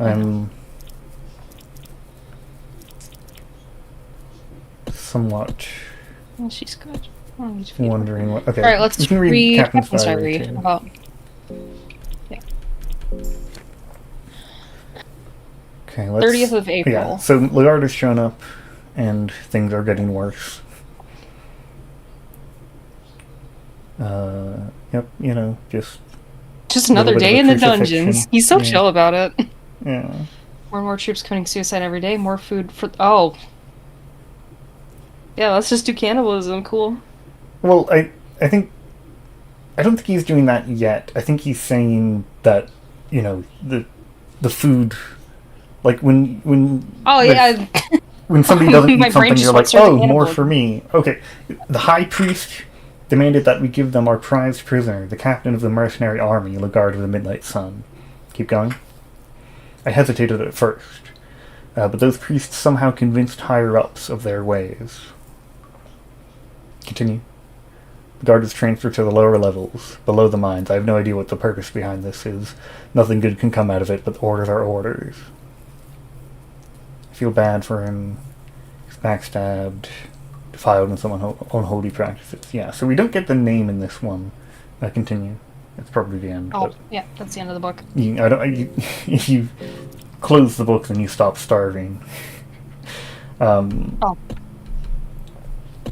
I'm somewhat She's good. wondering what. Okay, Alright, let's you can read Captain's Captain's Diary, Diary. too. About... Yeah. Okay, let's. 30th of April. Yeah, so Lagarde has shown up, and things are getting worse. Yep, you know, just another bit of day a in the crucifixion. dungeons. He's so Yeah. chill about it. Yeah. More and more troops committing suicide every day. More food for... Oh. Yeah, let's just do cannibalism. Cool. Well, I don't think he's doing that yet. I think he's saying that, you know, the food, like when Oh, like, yeah. when somebody doesn't My eat brain something, just you're went like, straight to oh, more cannibalism. for me. Okay, the high priest demanded that we give them our prized prisoner, the captain of the mercenary army, Lagarde of the Midnight Sun. Keep going. I hesitated at first, but those priests somehow convinced higher-ups of their ways. Continue. The guard is transferred to the lower levels, below the mines. I have no idea what the purpose behind this is. Nothing good can come out of it, but orders are orders. I feel bad for him. He's backstabbed, defiled in some unholy practices. Yeah, so we don't get the name in this one. Continue. It's probably the end. Oh, but yeah, that's the end of the book. if you close the book, then you stop starving. Oh.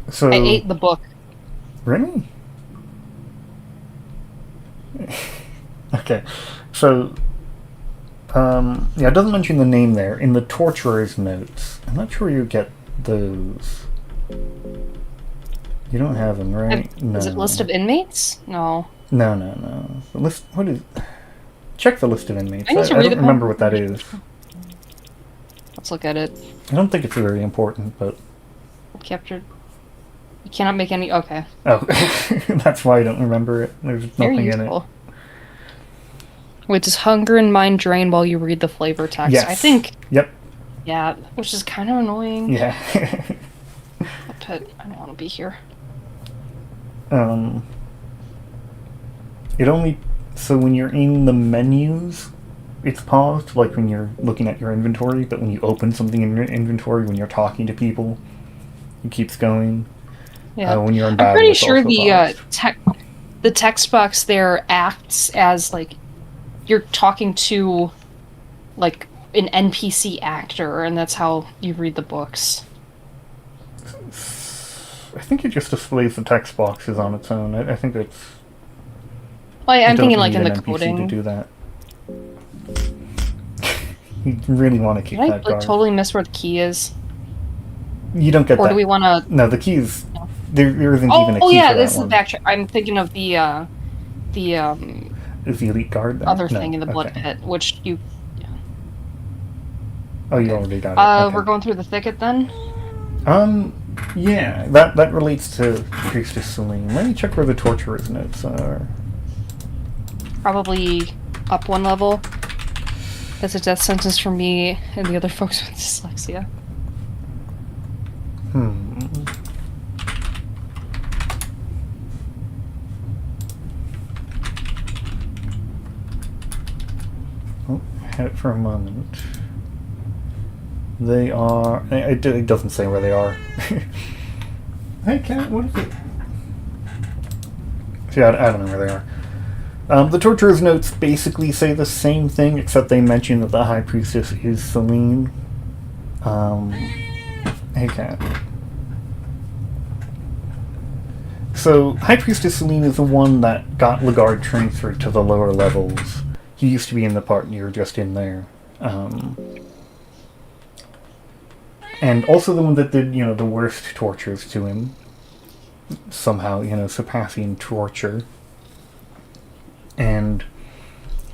So I ate the book. Really? Okay, so yeah, it doesn't mention the name there in the torturer's notes. I'm not sure you get those. You don't have them, right? No. Is it list of inmates? No. No. The list. What is? Check the list of inmates. I need to I read don't it remember back. what that is. Let's look at it. I don't think it's very important, but Captured. You cannot make any... Okay. Oh, that's why I don't remember it. There's Very nothing in it. useful. Wait, does hunger and mind drain while you read the flavor text? Yes. I think... Yep. Yeah, which is kind of annoying. Yeah. But I don't want to be here. It only... So when you're in the menus, it's paused, like when you're looking at your inventory, but when you open something in your inventory, when you're talking to people, it keeps going. Yeah. When you're in battle, I'm pretty it's sure also the text box there acts as, like, you're talking to, like, an NPC actor, and that's how you read the books. I think it just displays the text boxes on its own. I think it's... Well, I'm thinking, like, need in the an NPC coding. to do that. You really want to keep Did I that guard. totally miss where the key is? You don't get Or that. do we want to... No, the keys... There isn't even a key Oh, yeah, for this that is one. backtrack. I'm thinking of the Is the elite guard there? other No, thing in the blood okay. pit, which you... Oh, you already got it. Okay. We're going through the thicket then? Yeah, that relates to Priestess Celine. Let me check where the torturer's notes are. Probably up one level. That's a death sentence for me and the other folks with dyslexia. Oh, I had it for a moment. They are... It doesn't say where they are. Hey, cat, what is it? See, I don't know where they are. The Torturer's notes basically say the same thing, except they mention that the High Priestess is Celine. Hey, cat. So, High Priestess Celine is the one that got Lagarde transferred to the lower levels. He used to be in the part, and you're just in there. And also the one that did, the worst tortures to him. Somehow, surpassing torture. And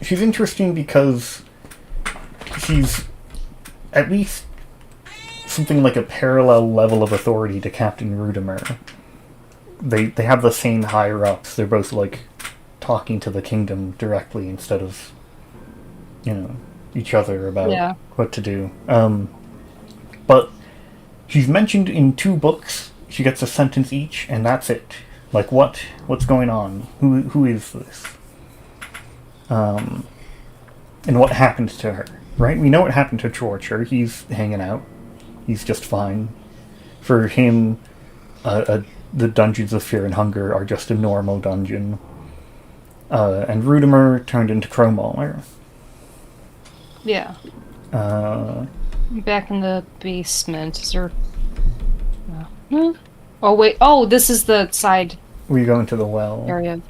she's interesting because she's at least something like a parallel level of authority to Captain Rudimer. They have the same higher-ups. They're both, like, talking to the kingdom directly instead of, each other about what to do. But she's mentioned in 2 books. She gets a sentence each, and that's it. Like, what's going on? Who is this? And what happened to her, right? We know what happened to Torture. He's hanging out. He's just fine. For him, the dungeons of fear and hunger are just a normal dungeon. And Rudimer turned into Crowmauler. Yeah. Back in the basement. Is there... No. Oh, wait. Oh, this is the side We go into the well. area.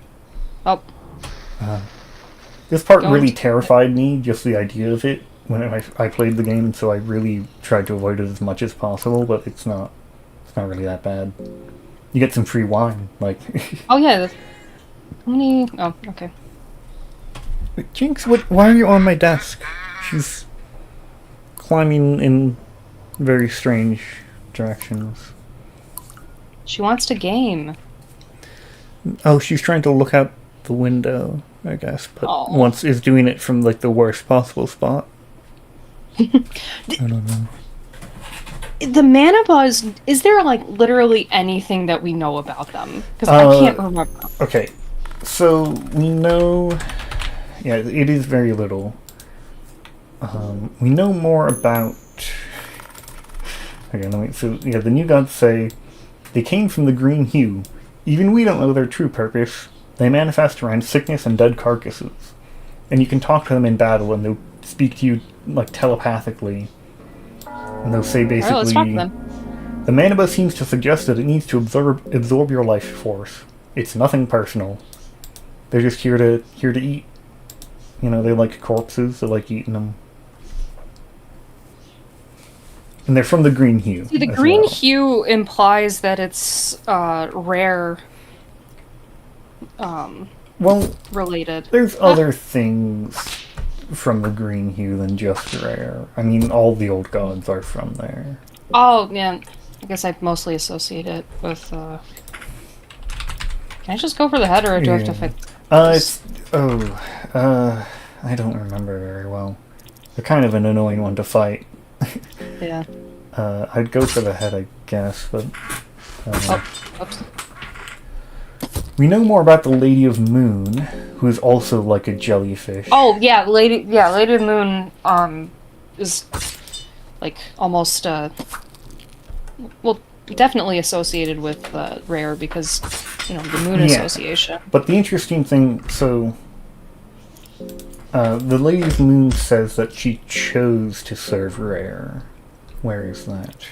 Oh. This part Don't- really terrified me, just the idea of it, when I played the game, so I really tried to avoid it as much as possible, but it's not really that bad. You get some free wine, like... Oh, yeah. How many... Oh, okay. Wait, Jinx, why are you on my desk? She's climbing in very strange directions. She wants to game. Oh, she's trying to look out the window, I guess, but Aw. once is doing it from, like, the worst possible spot. I don't know. The mana buzz, is there, like, literally anything that we know about them? Because I can't remember. Okay, so we know... Yeah, it is very little. We know more about... Okay, so, yeah, the new gods say, they came from the green hue. Even we don't know their true purpose. They manifest around sickness and dead carcasses. And you can talk to them in battle, and they'll speak to you, like, telepathically. And they'll say basically... Alright, let's talk to them. The Manaba seems to suggest that it needs to absorb your life force. It's nothing personal. They're just here to eat. They like corpses, they like eating them. And they're from the green hue. See, the as green well. hue implies that it's rare Well, related. there's other things from the green hue than just rare. I mean, all the old gods are from there. Oh, yeah. I guess I mostly associate it with Can I just go for the head, or do I have to fight? I don't remember very well. They're kind of an annoying one to fight. Yeah. I'd go for the head, I guess, but... Oops. We know more about the Lady of Moon, who is also like a jellyfish. Oh, yeah, Lady of the Moon, is, like, almost, well, definitely associated with, Rare, because, you know, the Moon Association. But the interesting thing, so... the Lady of the Moon says that she chose to serve Rare. Where is that?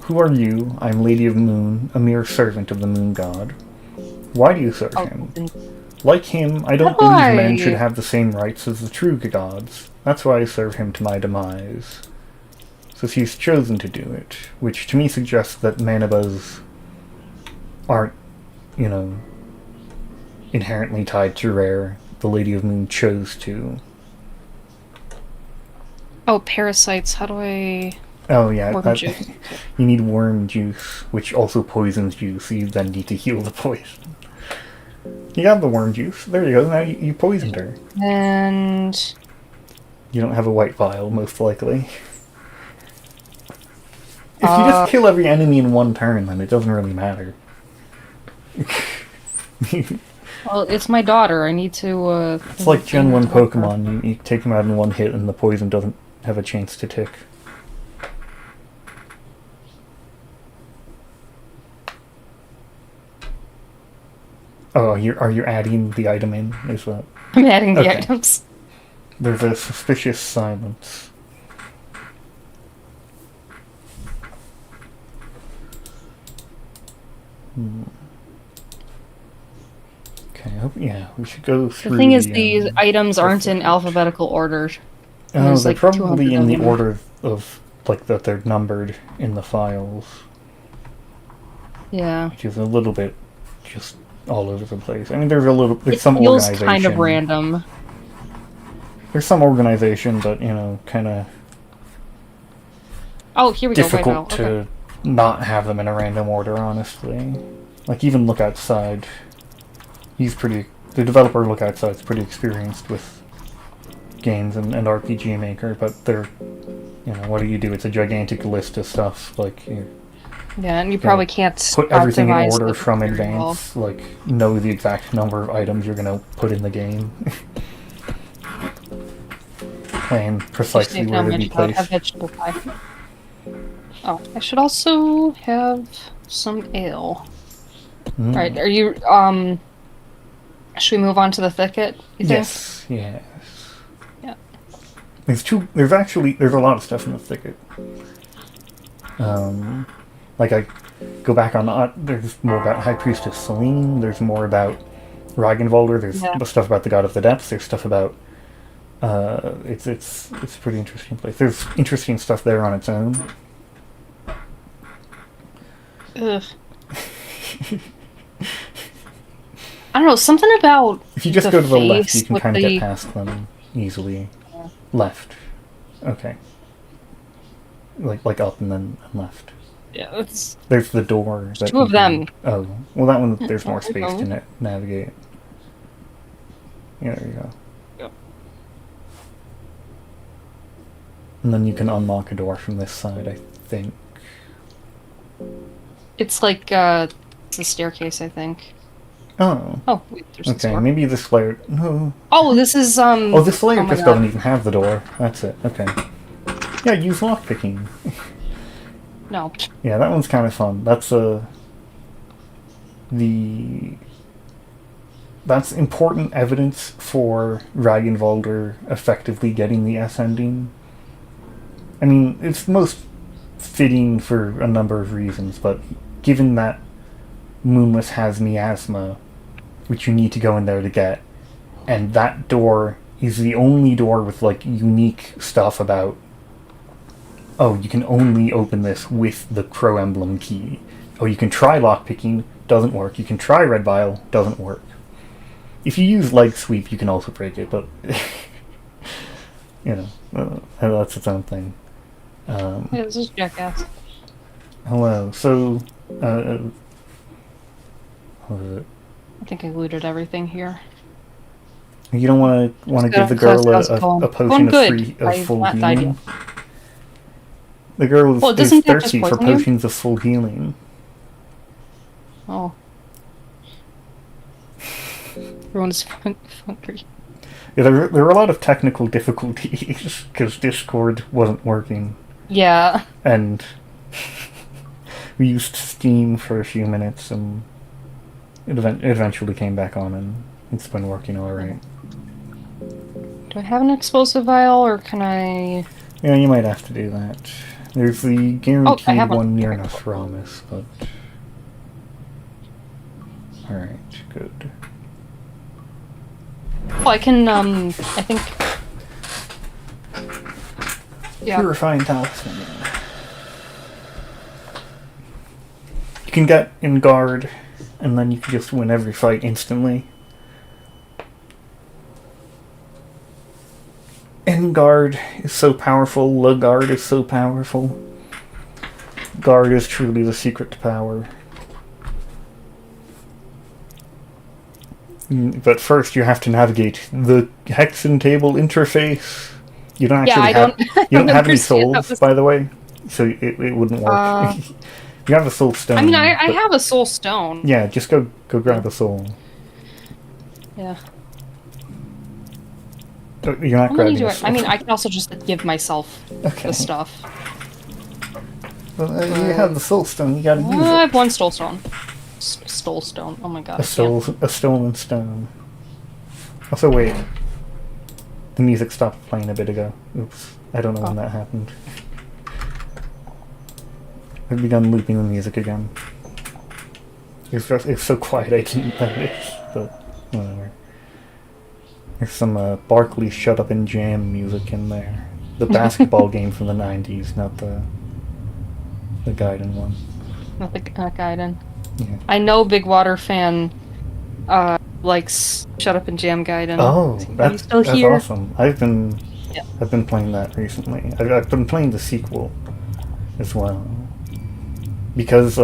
Who are you? I'm Lady of the Moon, a mere servant of the Moon God. Why do you serve him? Like him, I don't believe men should have the same rights as the true gods. That's why I serve him to my demise. So she's chosen to do it, which to me suggests that Manabas aren't, you know, inherently tied to Rare. The Lady of the Moon chose to. Oh, parasites, how do I... Oh yeah, worm juice. You need worm juice, which also poisons you, so you then need to heal the poison. You got the worm juice. There you go, now you poisoned her. And... You don't have a white vial, most likely. If you just kill every enemy in one turn, then it doesn't really matter. Well, it's my daughter, I need to, It's like Gen 1 Pokemon, you take them out in one hit and the poison doesn't have a chance to tick. Oh, are you adding the item in? Is that... I'm adding the items. There's a suspicious silence. Okay, yeah, we should go through The thing is, these items aren't in alphabetical order. Oh, they're like probably in the 200 order of, like, that they're numbered in the files. Yeah. Which is a little bit just all over the place. I mean, there's some feels organization. kind of random. There's some organization, but, you know, kind of Oh, here we difficult go. to not have them in a random order, honestly. Like, even Look Outside. The developer Look Outside's pretty experienced with games and RPG Maker, but they're, you know, what do? It's a gigantic list of stuff, like, yeah, and you probably can't put everything in order from very advance, like, know the exact number of items you're gonna put in the game. And precisely where they be placed. Have vegetable pie. Oh, I should also have some ale. Alright, are you, should we move on to the thicket, you think? Yes, yes. Yeah. There's a lot of stuff in the thicket. Like, I go back on, there's more about High Priestess Selene, there's more about Ragnvalder, there's stuff about the God of the Depths, there's stuff about, it's a pretty interesting place. There's interesting stuff there on its own. Ugh. I don't know, something about if you just go to the left, you can kind of get past them easily. Yeah. Left. Okay. Like up and then left. Yeah, it's... There's the door. There's two of them. Oh, well, that one, there's more space to navigate. Yeah, there you go. Yep. And then you can unlock a door from this side, I think. It's like, it's a staircase, I think. Oh. Oh, wait, there's okay, maybe this layer... No. Oh, this is, Oh, this layer just doesn't even have the door. That's it, okay. Yeah, use lockpicking. No. Yeah, that one's kind of fun. That's that's important evidence for Ragnvalder effectively getting the S ending. I mean, it's most fitting for a number of reasons, but given that Moonless has miasma, which you need to go in there to get, and that door is the only door with, like, unique stuff about, oh, you can only open this with the Crow Emblem key. Oh, you can try lockpicking, doesn't work. You can try Red Vial, doesn't work. If you use Leg Sweep, you can also break it, but, you know, that's its own thing. Yeah, this is Jackass. Hello. So, What was it? I think I looted everything here. You don't want to give the girl a potion of full healing? The girl is thirsty for potions of full healing. Oh. Everyone's hungry. Yeah, there were a lot of technical difficulties because Discord wasn't working. Yeah. And we used Steam for a few minutes, and it eventually came back on, and it's been working alright. Do I have an explosive vial, or can I... Yeah, you might have to do that. There's the guaranteed one near Nostramus, but... Alright, good. Oh, I can, I think... Yeah. Purifying talisman. You can get in guard, and then you can just win every fight instantly. In guard is so powerful, the guard is so powerful. Guard is truly the secret to power. But first you have to navigate the hexen table interface. You don't actually you don't have any souls, by the way, so it wouldn't work. You have a soul stone. I mean, I have a soul stone. Yeah, just go grab a soul. Yeah. You're not grabbing a soul. I mean, I can also just give myself the stuff. Well, you have the soul stone, you gotta use it. I have one soul stone. Stole stone. Oh my god. A stolen stone. Also, wait. The music stopped playing a bit ago. Oops. I don't know when that happened. I've begun looping the music again. It's so quiet I didn't notice, but whatever. There's some Barkley Shut Up and Jam music in there. The basketball game from the 90s, not the Gaiden one. Not the Gaiden. Yeah. I know Big Water fan likes Shut Up and Jam Gaiden. Oh, that's here? Awesome. I've been playing that recently. I've been playing the sequel as well. Because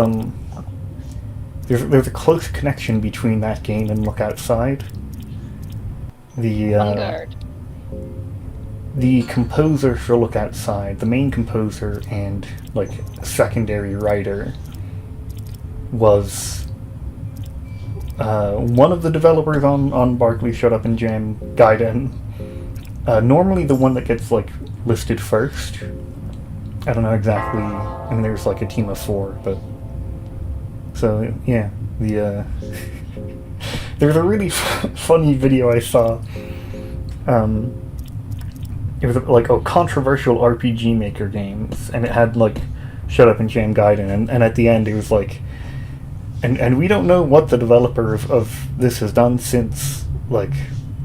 there's a close connection between that game and Look Outside. The composer for Look Outside, the main composer and like secondary writer, was one of the developers on Barkley Shut Up and Jam Gaiden. Normally the one that gets like listed first. I don't know exactly. I mean, there's like a team of 4, but so yeah, there's a really funny video I saw. It was like controversial RPG Maker games, and it had like Shut Up and Jam Gaiden, and at the end it was like, and we don't know what the developer of this has done since, like,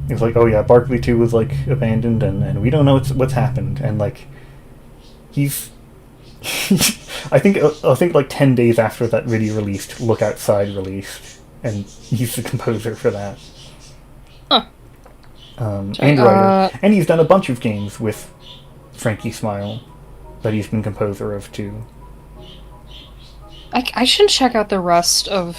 it was like, oh yeah, Barkley 2 was like abandoned, and we don't know what's happened, and like he's I think like 10 days after that video released, Look Outside released, and he's the composer for that. Huh. And writer. And he's done a bunch of games with Frankie Smile that he's been composer of too. I should check out the rest of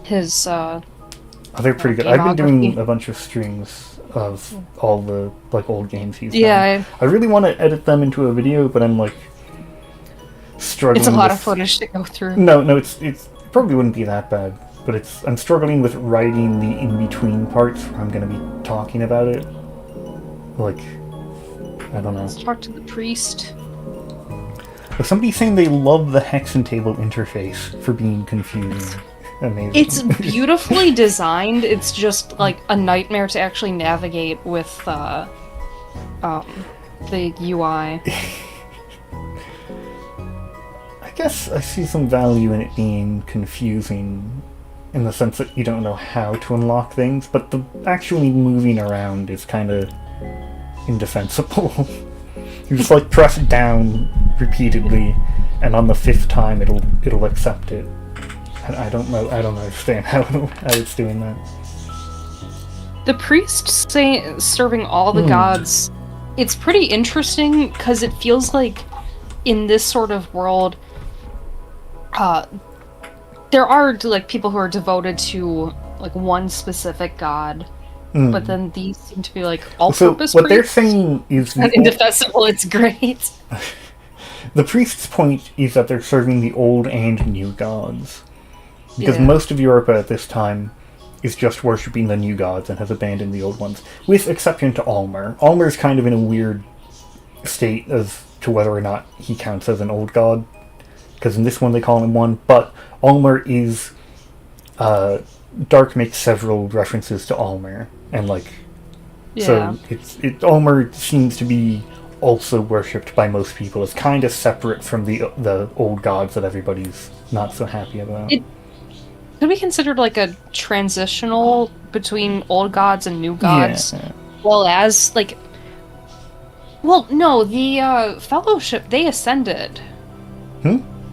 his they're pretty good. I've been doing a bunch of streams of all the like old games he's done. I really want to edit them into a video, but I'm like struggling. It's a lot of footage to go through. No, it probably wouldn't be that bad, but I'm struggling with writing the in-between parts where I'm going to be talking about it. Like, I don't know. Let's talk to the priest. But somebody's saying they love the hexen table interface for being confusing. Amazing. It's beautifully designed. It's just like a nightmare to actually navigate with the UI. I guess I see some value in it being confusing, in the sense that you don't know how to unlock things, but the actually moving around is kind of indefensible. You just like press down repeatedly, and on the 5th time it'll accept it. I don't understand how it's doing that. The priest serving all the gods, it's pretty interesting because it feels like in this sort of world, there are like people who are devoted to like one specific god, but then these seem to be like all-purpose So what they're priests. saying is And indefensible, it's great. the priest's point is that they're serving the old and new gods. Because Yeah. most of Europa at this time is just worshipping the new gods and has abandoned the old ones, with exception to Almer. Almer's kind of in a weird state as to whether or not he counts as an old god, because in this one they call him one, but Almer is... Dark makes several references to Almer, and like... Yeah. So Almer seems to be also worshipped by most people. It's kind of separate from the old gods that everybody's not so happy about. It could be considered like a transitional between old gods and new gods, Yeah. well as like. Well, no, the Fellowship, they ascended.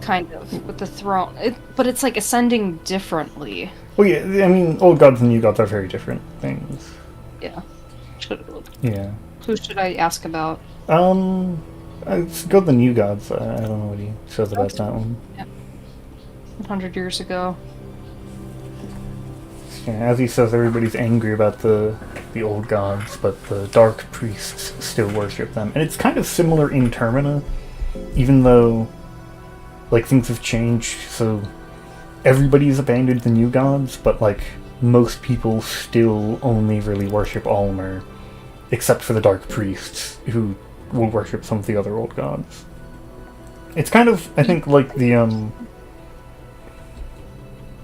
Kind of with the throne, but it's like ascending differently. Well, yeah, I mean, old gods and new gods are very different things. Yeah. Yeah. Who should I ask about? Let's go with the new gods. I don't know what he says about that one. 100 years ago. Yeah, as he says, everybody's angry about the old gods, but the dark priests still worship them. And it's kind of similar in Termina, even though, like, things have changed, so everybody's abandoned the new gods, but, like, most people still only really worship Almer, except for the dark priests, who will worship some of the other old gods. It's kind of, I think, like the,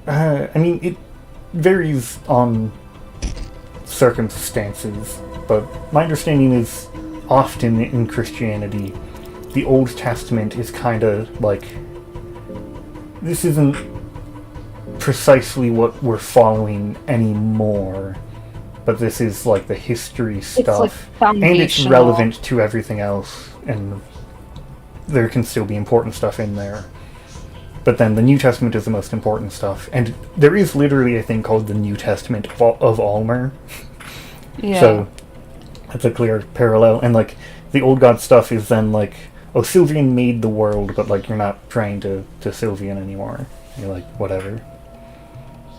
I mean, it varies on circumstances, but my understanding is often in Christianity, the Old Testament is kind of like, this isn't precisely what we're following anymore, but this is like the history stuff, like and it's foundational. relevant to everything else, and there can still be important stuff in there. But then the New Testament is the most important stuff, and there is literally a thing called the New Testament of Almer. Yeah. So that's a clear parallel, and like the old god stuff is then like, oh, Sylvian made the world, but like you're not praying to Sylvian anymore. You're like, whatever.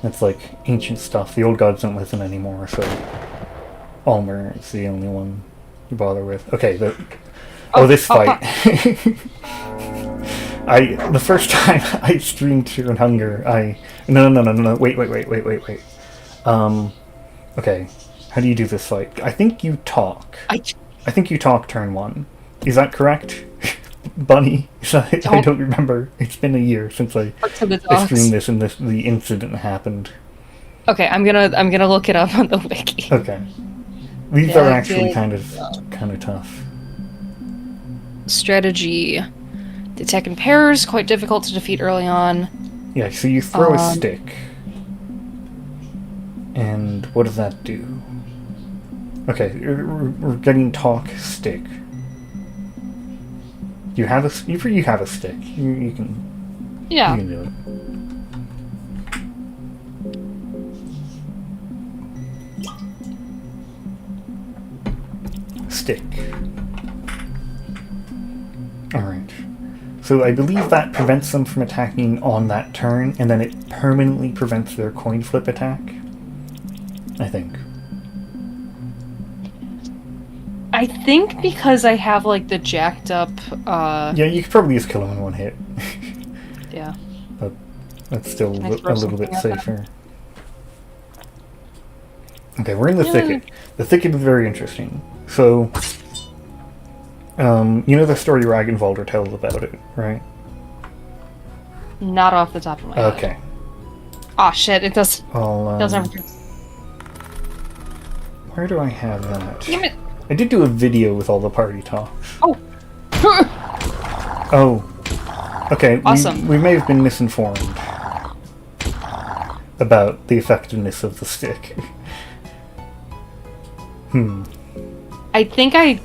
That's like ancient stuff. The old gods don't listen anymore, so Almer is the only one you bother with. Okay, this fight. The first time I streamed Fear and Hunger, No, wait. Okay, how do you do this fight? I think you talk. I think you talk turn one. Is that correct? Bunny? I don't remember. It's been a year since I streamed this and the incident happened. Okay, I'm gonna look it up on the wiki. Okay. These are actually kind of tough. Strategy. The attack in pairs, quite difficult to defeat early on. Yeah, so you throw a stick. And what does that do? Okay, we're getting talk stick. You have a stick. You can. Yeah. You can do it. Stick. Alright. So I believe that prevents them from attacking on that turn, and then it permanently prevents their coin flip attack. I think. I think because I have like the jacked up Yeah, you could probably just kill him in one hit. Yeah. But that's still Can I a throw little bit something at safer. Okay, we're in the thicket. The thicket is very interesting. So, you know the story Ragnvaldr tells about it, right? Not off the top of my head. Okay. Aw, shit, it does. I'll, Doesn't have. where do I have that? Damn it. I did do a video with all the party talks. Oh. Oh. Okay, Awesome. we may have been misinformed about the effectiveness of the stick. I think I.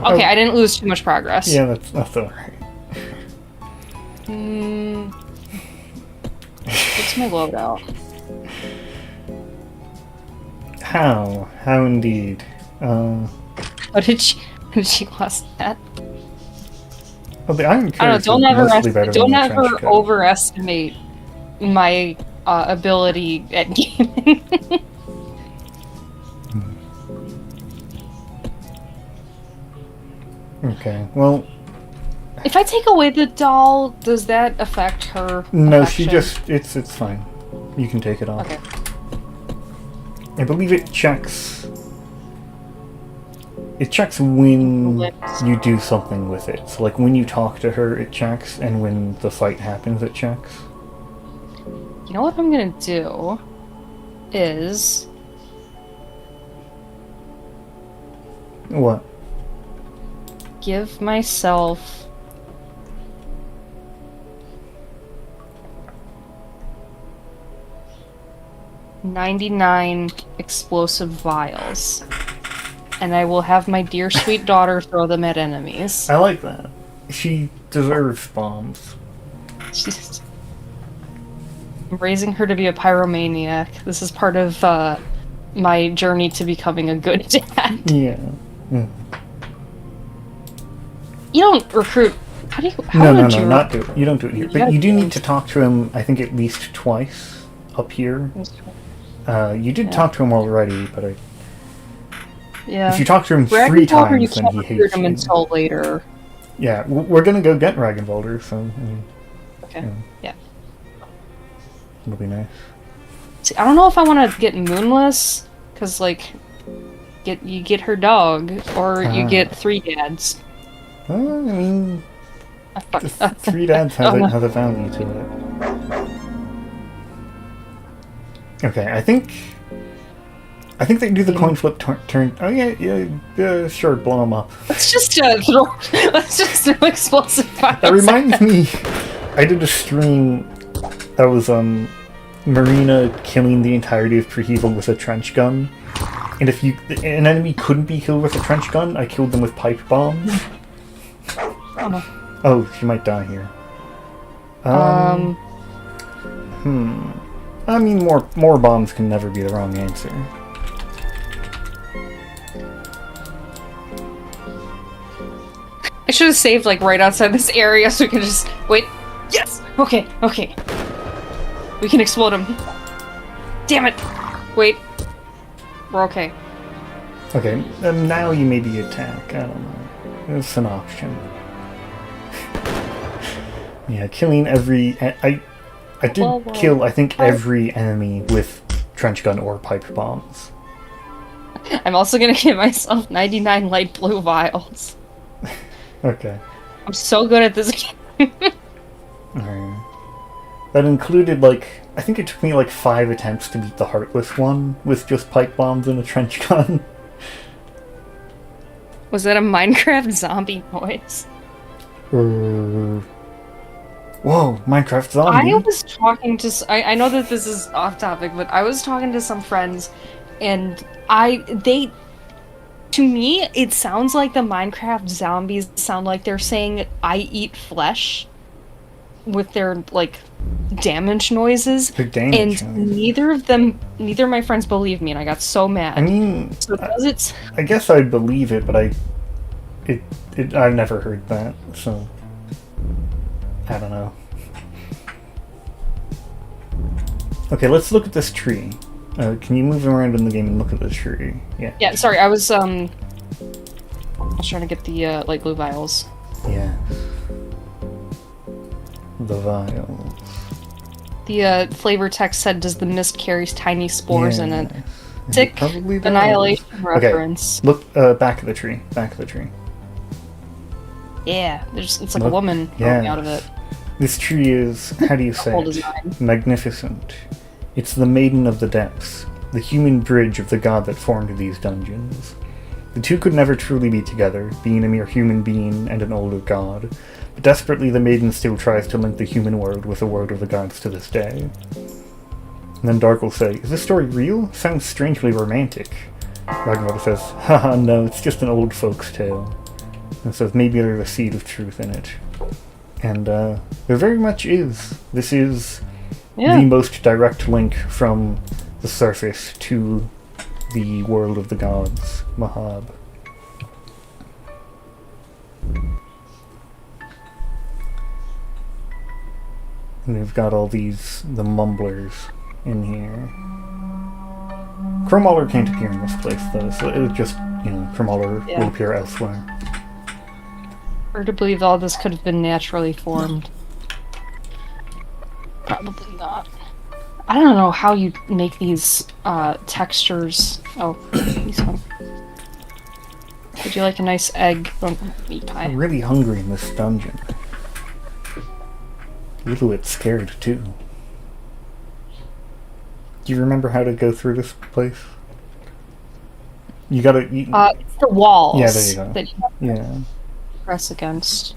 Okay, Oh. I didn't lose too much progress. Yeah, that's alright. What's my loadout? How? How indeed. What did she lost that? Well, the iron I carrots don't are know. mostly better than Don't the ever trench coat. overestimate my ability at gaming. Okay, well, If I take away the doll, does that affect her? no, affection? she just, it's fine. You can take it off. Okay. I believe it checks when you do something with it. So like when you talk to her, it checks, and when the fight happens, it checks. You know what I'm gonna do is What? give myself 99 explosive vials. And I will have my dear sweet daughter throw them at enemies. I like that. She deserves bombs. She's... I'm raising her to be a pyromaniac. This is part of my journey to becoming a good dad. Yeah. Mm. You don't recruit. How do you? How No, would no, you no, not do it. You don't do it here. You But gotta you do do need it. to talk to him, I think, at least twice up here. You did Yeah. talk to him already, but Yeah. if you talk to him Dragon 3 Bolter, you times, then can't he recruit hates him you. until later. Yeah, we're gonna go get Dragon Bolter, so I mean, Okay. Yeah. it'll be nice. See, I don't know if I want to get Moonless, because like, you get her dog, or you Ah. get 3 dads. Well, I mean, Ah, fuck. the 3 dads has, Oh, no. has a value to it. Okay, I think they do the coin flip turn. Oh yeah, sure, blow them up. Let's just throw explosive files. That reminds me, I did a stream that was Marina killing the entirety of Preheval with a trench gun, and if an enemy couldn't be killed with a trench gun, I killed them with pipe bombs. Oh, no. Oh, she might die here. I mean, more bombs can never be the wrong answer. I should have saved like right outside this area so we can just wait. Yes. Okay. Okay. We can explode him. Damn it. Wait. We're okay. Okay, now you maybe attack. I don't know. It's an option. Yeah, killing every... I did Whoa. kill, I think, every enemy with trench gun or pipe bombs. I'm also gonna give myself 99 light blue vials. Okay. I'm so good at this game. Alright. That included, like... I think it took me, like, 5 attempts to beat the Heartless one with just pipe bombs and a trench gun. Was that a Minecraft zombie noise? Whoa, Minecraft zombie. I was talking to... I know that this is off topic, but I was talking to some friends, and they... To me, it sounds like the Minecraft zombies sound like they're saying, I eat flesh, with their, like, damage noises. They're damage And noises. neither of my friends believed me, and I got so mad. I mean, So does it... I guess I'd believe it, but I've never heard that, so I don't know. Okay, let's look at this tree. Can you move around in the game and look at this tree? Yeah. Yeah, sorry, I was trying to get the, light blue vials. Yeah. The vials. The, flavor text said, does the mist carries tiny spores in it? Sick Probably does. Annihilation Okay, reference. look, back of the tree. Back of the tree. Yeah, it's like Look, a woman growing out of it. This tree is, how do you say Whole it? design. Magnificent. It's the Maiden of the Depths, the human bridge of the god that formed these dungeons. The two could never truly be together, being a mere human being and an older god, but desperately the Maiden still tries to link the human world with the world of the gods to this day. And then Dark will say, is this story real? Sounds strangely romantic. Ragnarok says, haha, no, it's just an old folks' tale. And says, maybe there's a seed of truth in it. And, there very much is. This is Yeah. the most direct link from the surface to the world of the gods, Mahab. And we've got all the mumblers in here. Chromaller can't appear in this place, though, so it would just, Chromaller will appear elsewhere. Hard to believe all this could have been naturally formed. Probably not. I don't know how you make these textures. Oh, these one. Would you like a nice egg meat pie? I'm really hungry in this dungeon. A little bit scared, too. Do you remember how to go through this place? You gotta... It's the walls. Yeah, there you go. That you have to Yeah. press against.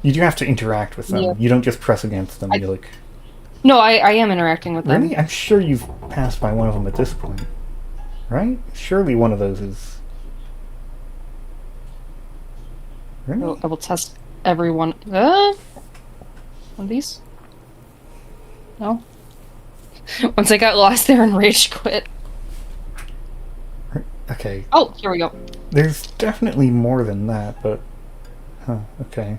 You do have to interact with them. Yeah. You don't just press against them. You're like... No, I am interacting with them. Really? I'm sure you've passed by one of them at this point. Right? Surely one of those is... Really? I will test every one. One of these? No? Once I got lost there and rage quit. Okay. Oh, here we go. There's definitely more than that, but... Huh, okay.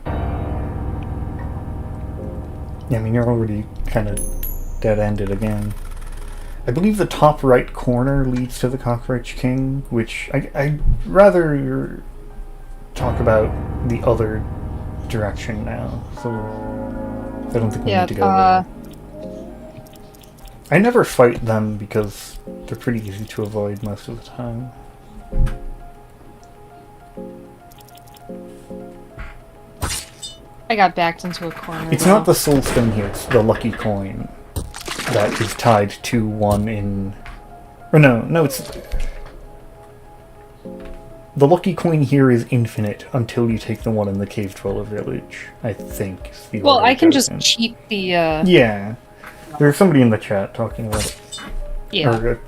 Yeah, I mean, you're already kind of dead-ended again. I believe the top right corner leads to the Cockroach King, which I'd rather talk about the other direction now, so I don't think we need to go there. I never fight them because they're pretty easy to avoid most of the time. I got backed into a corner. It's not the soul stone here, it's the lucky coin that is tied to one in... Or no, it's... The lucky coin here is infinite until you take the one in the Cave Dweller village, I think. Is the Well, order I can it goes just in. cheat the, Yeah. There's somebody in the chat talking about it. Yeah. Or,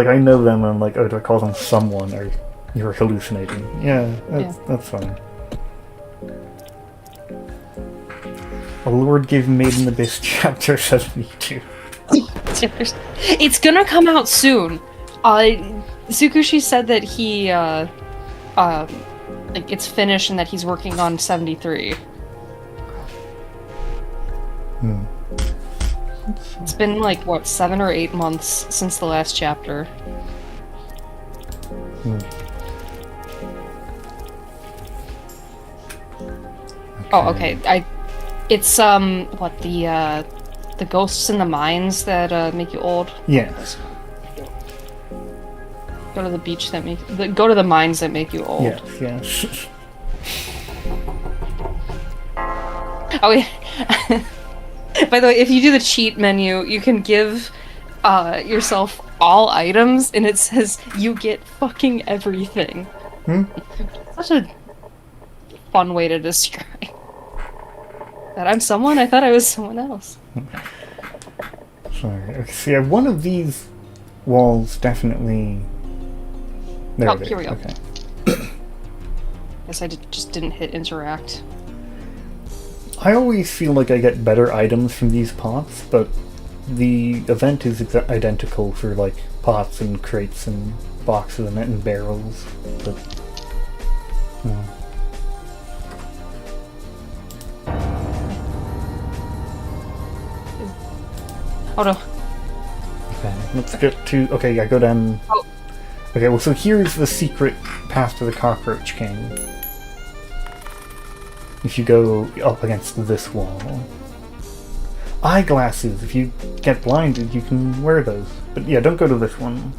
I know them and I'm like, oh, do I call them someone? Or you're hallucinating. Yeah, that's fine. A Lord gave Maiden Abyss chapter 72. It's gonna come out soon. Tsukushi said that he, like, it's finished and that he's working on 73. It's been, like, what, 7 or 8 months since the last chapter. Oh, okay. It's, what, the ghosts in the mines that, make you old? Yes. Go to the beach that go to the mines that make you old. Yes. Oh, yeah. By the way, if you do the cheat menu, you can give yourself all items, and it says you get fucking everything. Such a fun way to describe that I'm someone. I thought I was someone else. Sorry. Okay, so yeah, one of these walls definitely... There Oh, it is. here we go. Okay. Guess I just didn't hit interact. I always feel like I get better items from these pots, but the event is identical for like pots and crates and boxes and barrels. But Oh no. okay, let's get to. Okay, I go down. Oh. Okay, well, so here's the secret path to the Cockroach King. If you go up against this wall. Eyeglasses! If you get blinded, you can wear those. But yeah, don't go to this one.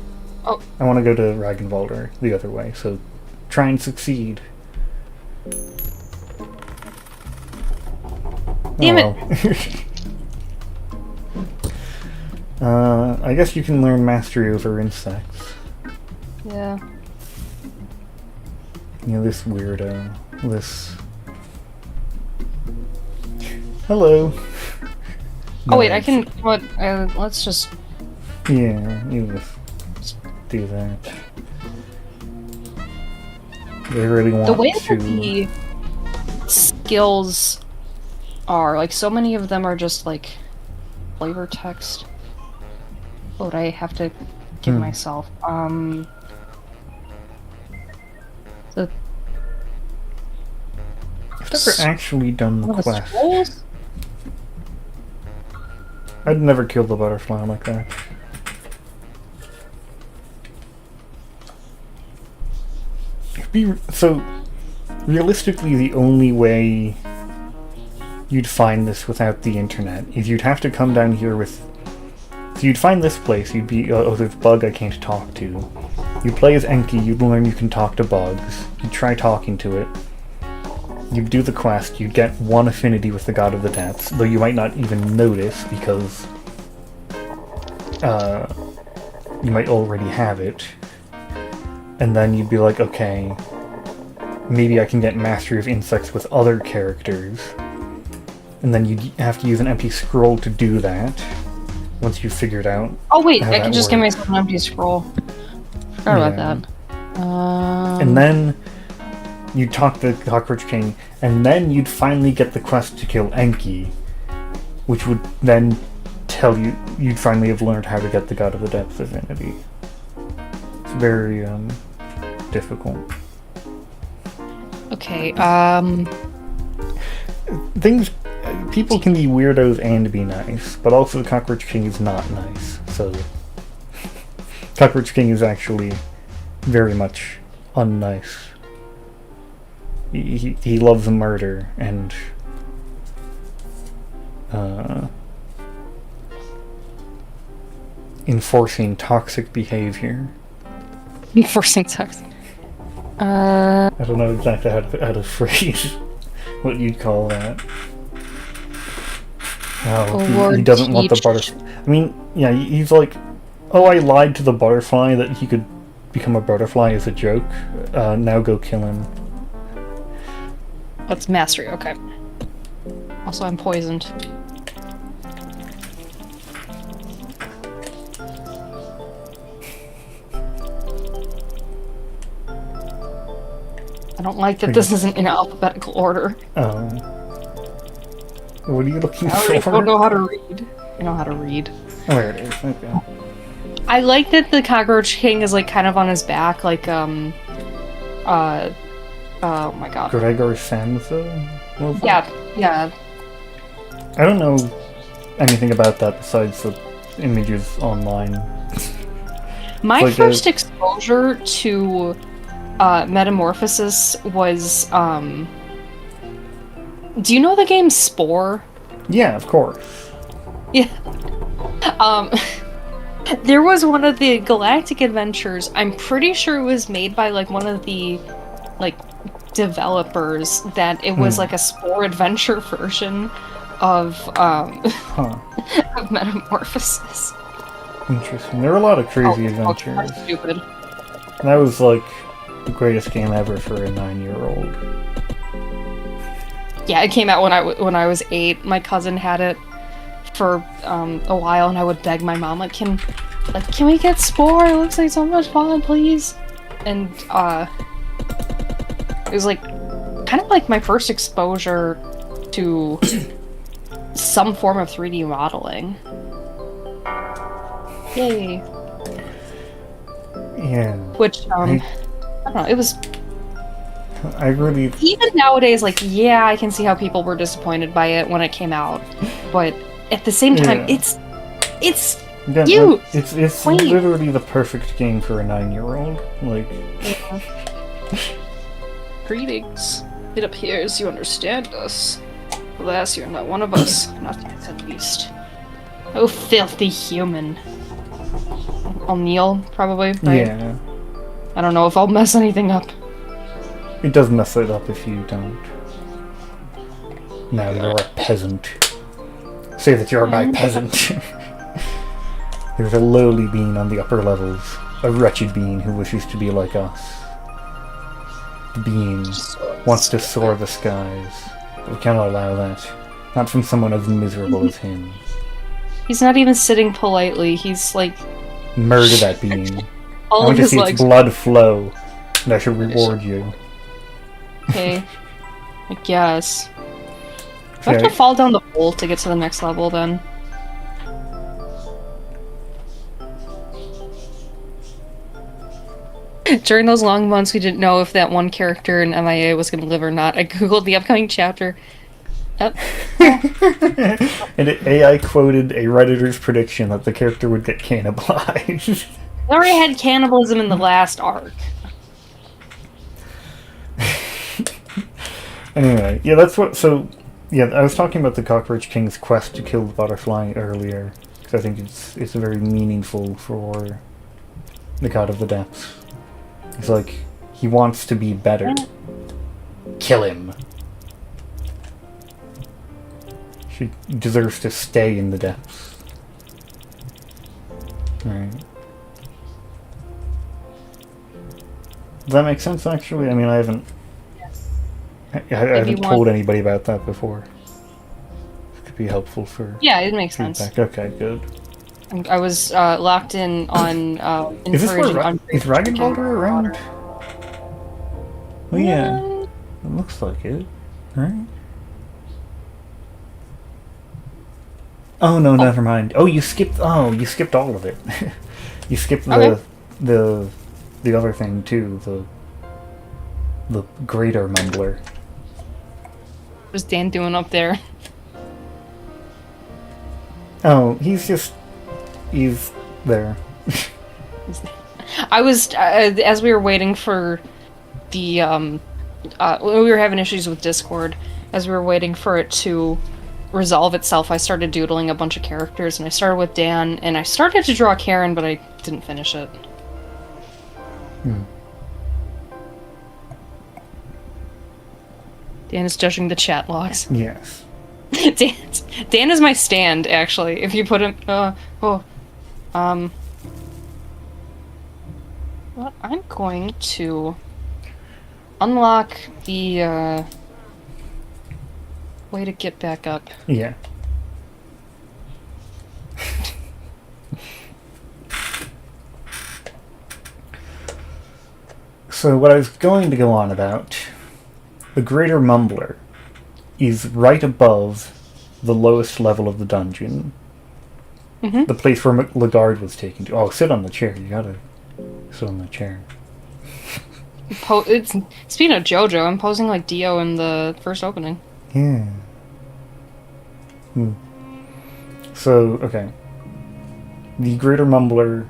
Oh. I want to go to Ragnvaldr the other way, so try and succeed. Damn it! I guess you can learn mastery over insects. Yeah. You know, this weirdo. This... Hello! Oh wait, I Nice. can. What? Let's just. Yeah, you just do that. They really want The way to... that the skills are, like, so many of them are just like flavor text. What would I have to give myself? The never actually done the One of the quest. scrolls? I'd never kill the butterfly like that. So, realistically, the only way you'd find this without the internet is you'd have to come down here with... So you'd find this place, you'd be, oh, there's a bug I can't talk to. You'd play as Enki, you'd learn you can talk to bugs. You'd try talking to it. You'd do the quest, you'd get one affinity with the God of the Depths, though you might not even notice because... you might already have it. And then you'd be like, okay, maybe I can get Mastery of Insects with other characters. And then you'd have to use an empty scroll to do that, once you figured out. Oh wait, how I that can just give works. myself an empty scroll. Forgot about that. And then you'd talk to the Cockroach King, and then you'd finally get the quest to kill Enki, which would then tell you you'd finally have learned how to get the God of the Depths affinity. It's very difficult. Okay, Things, people can be weirdos and be nice, but also the Cockroach King is not nice, so... Cockroach King is actually very much unnice. He loves murder and enforcing toxic behavior. enforcing toxic. I don't know exactly how to phrase what you'd call that. Oh, he doesn't want the butterfly. I mean, yeah, he's like, oh, I lied to the butterfly that he could become a butterfly as a joke. Now go kill him. That's mastery, okay. Also, I'm poisoned. I don't like that this isn't in alphabetical order. What are you looking I for? don't know how to read. I know how to read. Oh, there it is. Okay. I like that the Cockroach King is like kind of on his back, like oh my god. Gregor Samsa? Yeah. I don't know anything about that besides the images online. My like first exposure to Metamorphosis was do you know the game Spore? Yeah, of course. Yeah. There was one of the Galactic Adventures. I'm pretty sure it was made by like one of the like developers that it was like a Spore adventure version of of Metamorphosis. Interesting. There were a lot of crazy adventures. That's stupid. That was like the greatest game ever for a 9-year-old. Yeah, it came out when I was 8. My cousin had it for a while, and I would beg my mom, can we get Spore? It looks like so much fun, please. And it was like kind of like my first exposure to some form of 3D modeling. Yay! Yeah. Which I don't know. It was. I really. Even nowadays, like, yeah, I can see how people were disappointed by it when it came out, but at the same time, it's Yeah, you. It's literally the perfect game for a 9-year-old. Like. Yeah. Greetings. It appears you understand us. Alas, you're not one of us. Not yet, at least. Oh, filthy human. I'll kneel, probably, right? Yeah. I don't know if I'll mess anything up. It does mess it up if you don't. Now you're a peasant. Say that you're my peasant. There's a lowly being on the upper levels. A wretched being who wishes to be like us. The being wants to soar the skies. We cannot allow that. Not from someone as miserable as him. He's not even sitting politely. He's like... Murder that being. I All want of to his see legs... its blood flow. And I should reward you. Okay. I guess. Do I have to fall down the hole to get to the next level, then? During those long months, we didn't know if that one character in MIA was going to live or not. I googled the upcoming chapter. Yep. And AI quoted a Redditor's prediction that the character would get cannibalized. We already had cannibalism in the last arc. Anyway, yeah, that's what. So, yeah, I was talking about the Cockroach King's quest to kill the butterfly earlier, because I think it's very meaningful for the God of the Depths. It's like he wants to be better. Kill him. She deserves to stay in the depths. Right. Does that make sense, actually? I mean, I haven't... I haven't told anybody about that before. It could be helpful for... Yeah, it makes feedback. sense. Okay, good. I was locked in on Is this where encouraging is Ragnvalder around? Well, yeah. What? It looks like it, right? Oh no, never mind. Oh, you skipped all of it. You skipped the other thing too, the greater mumbler. What's Dan doing up there? Oh, he's there. I was as we were waiting for the we were having issues with Discord. As we were waiting for it to resolve itself, I started doodling a bunch of characters, and I started with Dan, and I started to draw Karen, but I didn't finish it. Dan is judging the chat logs. Yes. Dan is my stand, actually. If you put him, well, I'm going to unlock the way to get back up. Yeah. So what I was going to go on about, the Greater Mumbler is right above the lowest level of the dungeon. Mm-hmm. The place where Lagarde was taken to. Oh, sit on the chair. You gotta sit on the chair. Speaking of JoJo, I'm posing like Dio in the first opening. Yeah. So, okay. The Greater Mumbler,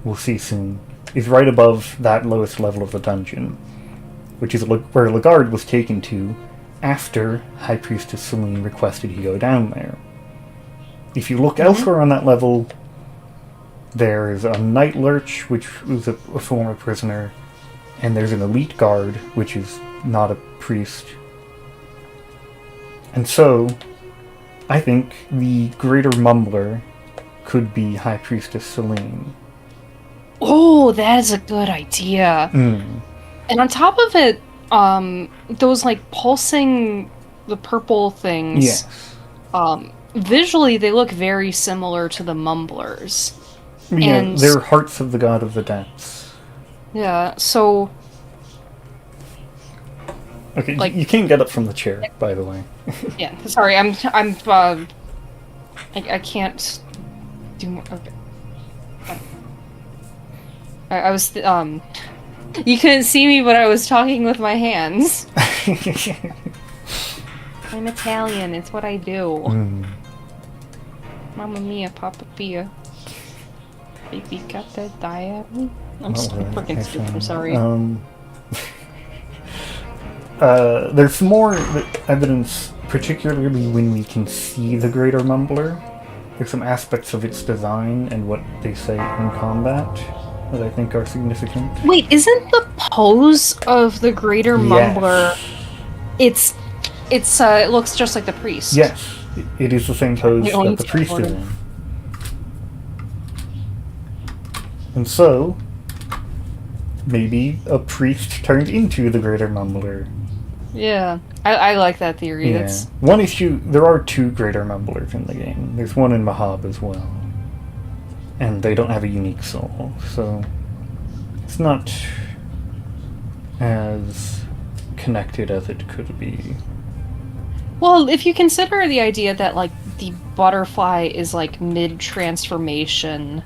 we'll see soon, is right above that lowest level of the dungeon, which is where Lagarde was taken to after High Priestess Celine requested he go down there. If you look elsewhere on that level, there's a Night Lurch, which was a former prisoner, and there's an Elite Guard, which is not a priest. And so, I think the Greater Mumbler could be High Priestess Celine. Oh, that is a good idea. And on top of it, those like pulsing, the purple things. Yes. Visually, they look very similar to the Mumblers. Yeah, And they're Hearts of the God of the Depths. yeah, so Okay, like- you can't get up from the chair, by the way. yeah. Sorry, I can't do more. Okay. I was you couldn't see me, but I was talking with my hands. I'm Italian. It's what I do. Mamma mia, Papa Pia. Baby got that diary. I'm freaking stupid. I'm sorry. There's some more evidence, particularly when we can see the Greater Mumbler. There's some aspects of its design and what they say in combat that I think are significant. Wait, isn't the pose of the Greater Mumbler? Yes. It looks just like the priest. Yes, it is the same pose that the priest is in. And so, maybe a priest turned into the Greater Mumbler. Yeah, I like that theory. Yeah. That's One issue, there are two Greater Mumblers in the game. There's one in Mahab as well. And they don't have a unique soul, so it's not as connected as it could be. well, if you consider the idea that like the butterfly is like mid-transformation,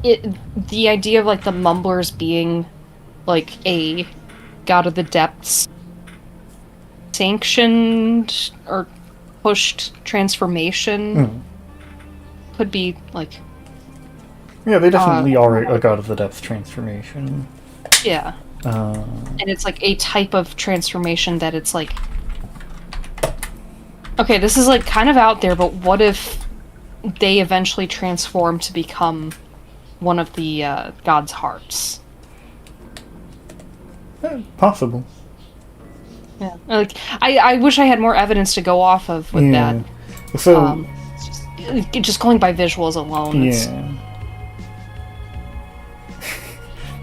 the idea of like the Mumblers being like a god of the depths sanctioned or pushed transformation could be like. Yeah, they definitely are a god of the depths transformation. Yeah. And it's like a type of transformation that it's like. Okay, this is like kind of out there, but what if they eventually transform to become one of the god's hearts? Possible. Yeah, like I wish I had more evidence to go off of with that. So just going by visuals alone. Yeah.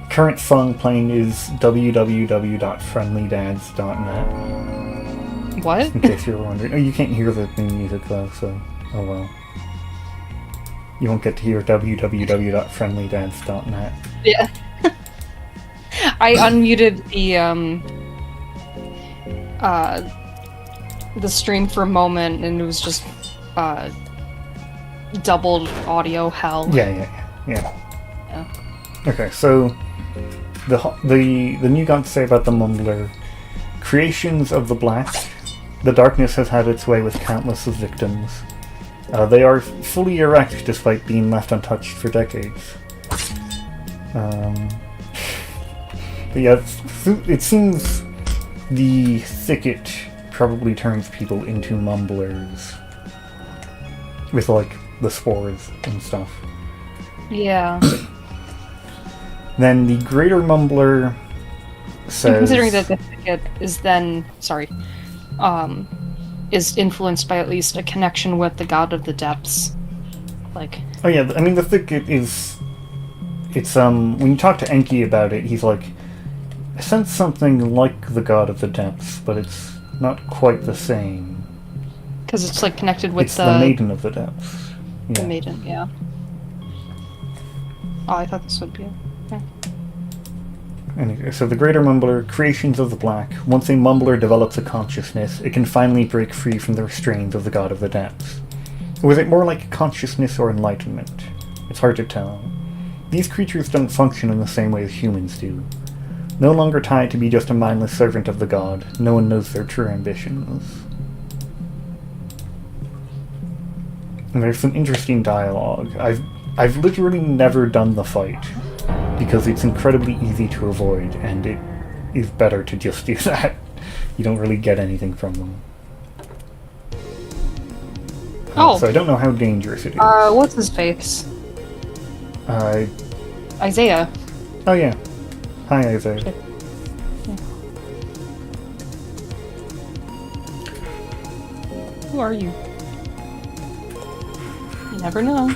Current song playing is www.friendlydads.net. What? In case you were wondering. Oh, you can't hear the theme music though, so oh well. You won't get to hear www.friendlydads.net. Yeah. I unmuted the stream for a moment, and it was just doubled audio hell. Yeah. Okay, so the new god to say about the Mumbler: creations of the black, the darkness has had its way with countless of victims. They are fully erect despite being left untouched for decades. But yeah, it seems the thicket probably turns people into Mumblers. With, like, the spores and stuff. Yeah. Then the Greater Mumbler says... Considering that the thicket is then... is influenced by at least a connection with the god of the depths. Like... Oh yeah, I mean, the thicket is... It's, when you talk to Enki about it, he's like... I sense something like the god of the depths, but it's not quite the same. Because it's, like, connected with it's the maiden of the depths. Yeah. The maiden, yeah. Oh, I thought this would be... Okay. Anyway, so the Greater Mumbler, creations of the black. Once a Mumbler develops a consciousness, it can finally break free from the restraints of the god of the depths. Or was it more like consciousness or enlightenment? It's hard to tell. These creatures don't function in the same way as humans do. No longer tied to be just a mindless servant of the god, no one knows their true ambitions. And there's some interesting dialogue. I've literally never done the fight, because it's incredibly easy to avoid, and it is better to just do that. You don't really get anything from them. So I don't know how dangerous it is. What's his face? Isaiah. Oh yeah. Hi, Isaiah. Yeah. Who are you? You never know.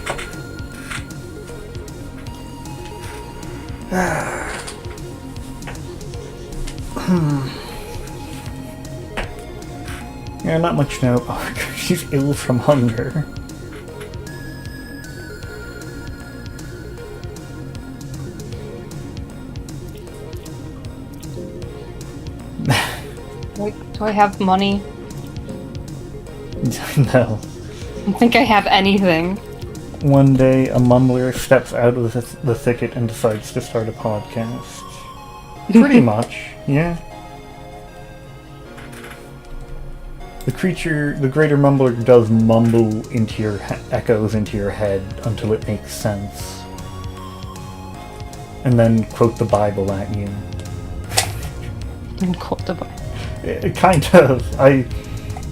Yeah, not much now. Oh, she's ill from hunger. Do I have money? No. I don't think I have anything. One day, a Mumbler steps out of the thicket and decides to start a podcast. Pretty much, yeah. The Greater Mumbler does mumble into your echoes into your head until it makes sense. And then quote the Bible at you. And quote the Bible. Kind of. I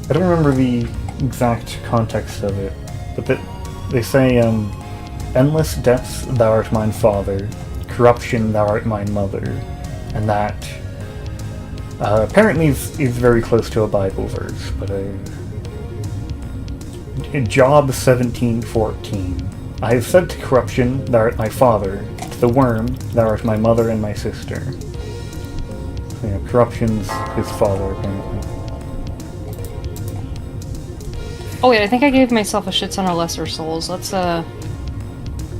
don't remember the exact context of it, but they say, endless depths thou art mine father, corruption thou art mine mother, and that apparently is very close to a Bible verse, but Job 17:14. I have said to corruption, thou art my father, to the worm, thou art my mother and my sister. So, yeah, corruption's his father, apparently. Oh wait, I think I gave myself a shit ton of lesser souls. Let's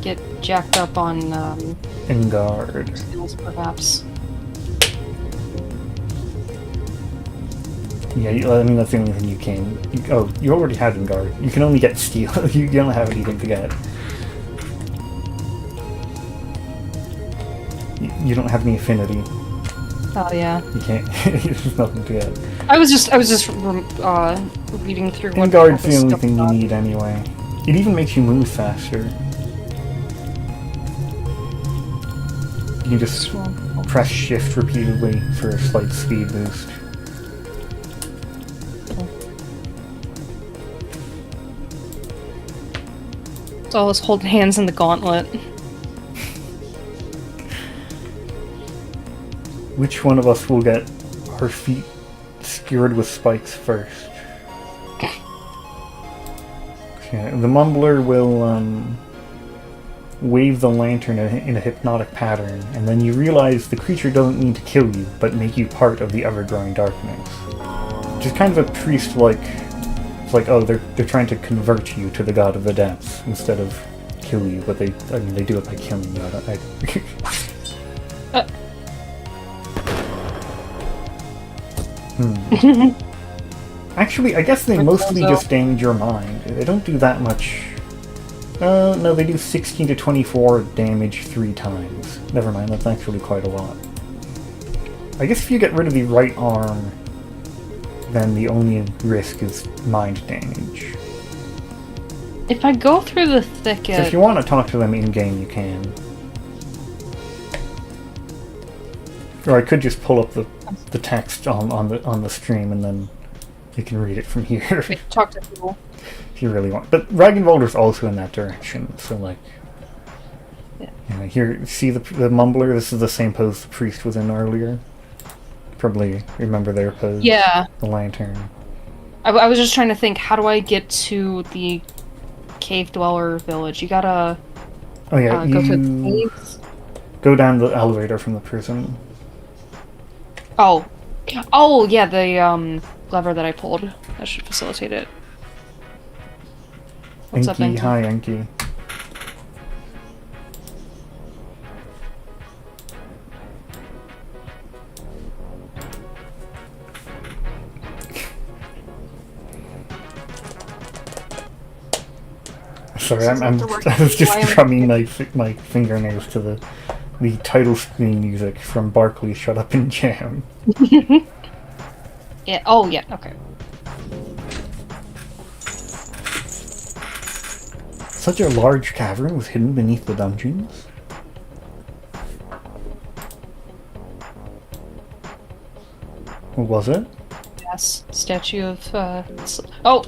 get jacked up on Engard. skills, perhaps. Yeah, I mean that's the only thing you can. You already had Engard. You can only get steel. You don't have anything to get. you don't have any affinity. Oh yeah. You can't. There's nothing to get. I was just reading through what Guard's all the this only stuff thing you got. need anyway. It even makes you move faster. You can just press shift repeatedly for a slight speed boost. So I was holding hands in the gauntlet. Which one of us will get our feet skewered with spikes first? Okay, the Mumbler will wave the lantern in a hypnotic pattern, and then you realize the creature doesn't need to kill you, but make you part of the ever-growing darkness. Which is kind of a priest-like... It's like, oh, they're trying to convert you to the god of the depths instead of kill you, but they do it by killing you. Actually, I guess they mostly just damage your mind. They don't do that much. No, they do 16 to 24 damage 3 times. Never mind, that's actually quite a lot. I guess if you get rid of the right arm, then the only risk is mind damage. If I go through the thicket... So if you want to talk to them in-game, you can. Or I could just pull up the text on the stream and then you can read it from here. Talk to people. If you really want. But Ragnvaldr's also in that direction, so like... Yeah. You know, here, see the Mumbler? This is the same pose the priest was in earlier. Probably remember their pose. Yeah. The lantern. I was just trying to think, how do I get to the cave dweller village? You gotta Oh yeah, go through the caves. go down the elevator from the prison. Oh. Oh, yeah, the lever that I pulled. That should facilitate it. What's up, Enki, Enki? hi Enki. Sorry, I was just drumming my fingernails to the title screen music from Barkley's Shut Up and Jam. Yeah. Oh, yeah. Okay. Such a large cavern was hidden beneath the dungeons. What was it? Yes. Statue of. Oh,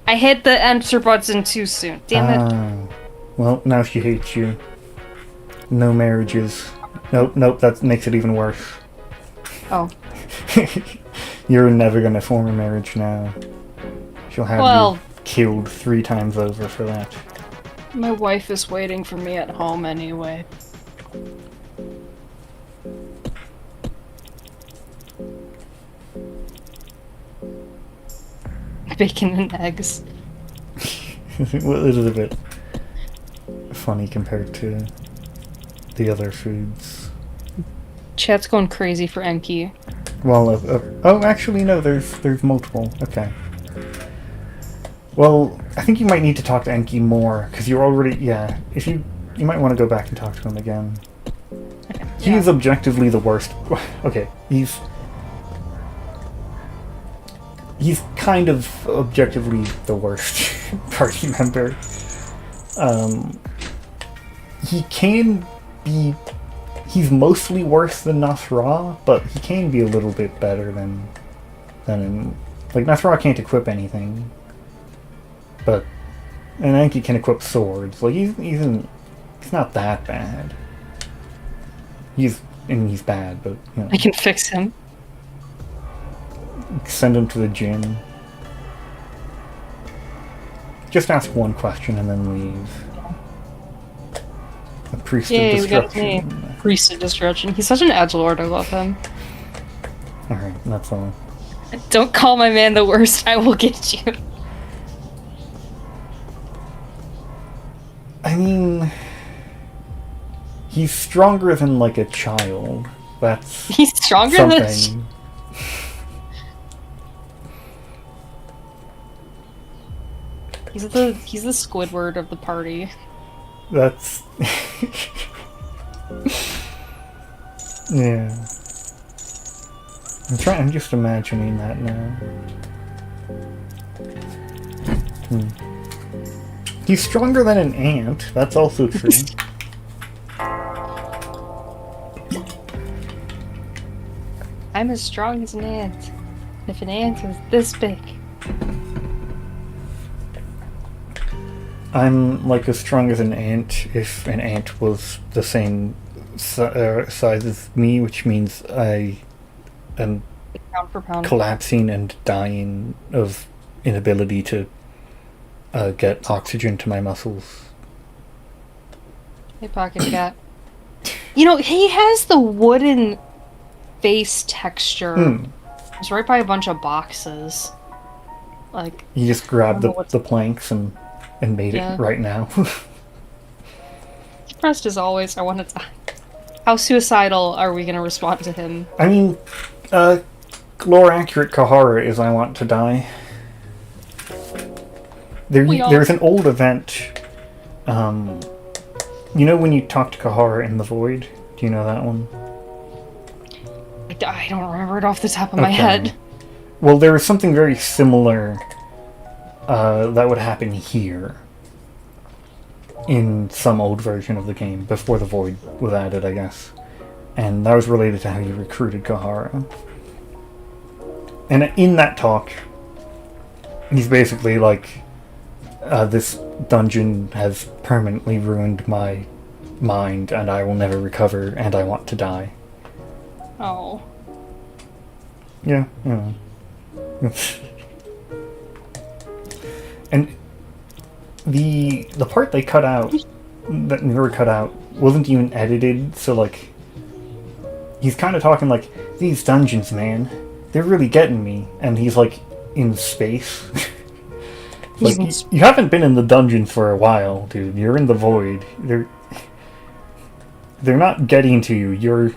I hit the enter button too soon. Damn it. Well, now she hates you. No marriages. Nope, that makes it even worse. Oh. You're never gonna form a marriage now. She'll have you killed 3 times over for that. My wife is waiting for me at home anyway. Bacon and eggs. Well, it is a bit funny compared to the other foods. Chat's going crazy for Enki. Well, oh, actually, no. There's multiple. Okay. Well, I think you might need to talk to Enki more because you're already. Yeah. If you might want to go back and talk to him again. Okay, He is objectively the worst. Okay, he's kind of objectively the worst party member. He can be... He's mostly worse than Nasra, but he can be a little bit better than like, Nasra can't equip anything. But... And Enki can equip swords. Like, he's not that bad. He's bad, but, you know. I can fix him. Send him to the gym. Just ask one question and then leave. A priest of Yay, we got his destruction. name. Priest of Destruction. He's such an edgelord, I love him. Alright, that's all. Don't call my man the worst, I will get you. I mean... He's stronger than, like, a child. That's He's stronger something. than He's the Squidward of the party. That's... Yeah. I'm just imagining that now. He's stronger than an ant. That's also true. I'm as strong as an ant. If an ant is this big. I'm like as strong as an ant if an ant was the same size as me, which means I am Pound for pound. collapsing and dying of inability to get oxygen to my muscles. Hey, Pocket Cat. You know, he has the wooden face texture. He's right by a bunch of boxes. Like, You just grabbed the planks and made Yeah. it right now. depressed as always. I want to die. How suicidal are we going to respond to him? I mean, lore accurate Kahara is I want to die. There's an old event. You know when you talk to Kahara in the Void? Do you know that one? I don't remember it off the top of my head. Well, there was something very similar that would happen here in some old version of the game before the Void was added, I guess. And that was related to how you recruited Kahara. And in that talk, he's basically like, this dungeon has permanently ruined my mind and I will never recover and I want to die. Oh. Yeah, And the part they cut out, that never cut out, wasn't even edited, so like, he's kind of talking like, these dungeons, man, they're really getting me, and he's like, in space. Like, you haven't been in the dungeon for a while, dude, you're in the void, they're not getting to you,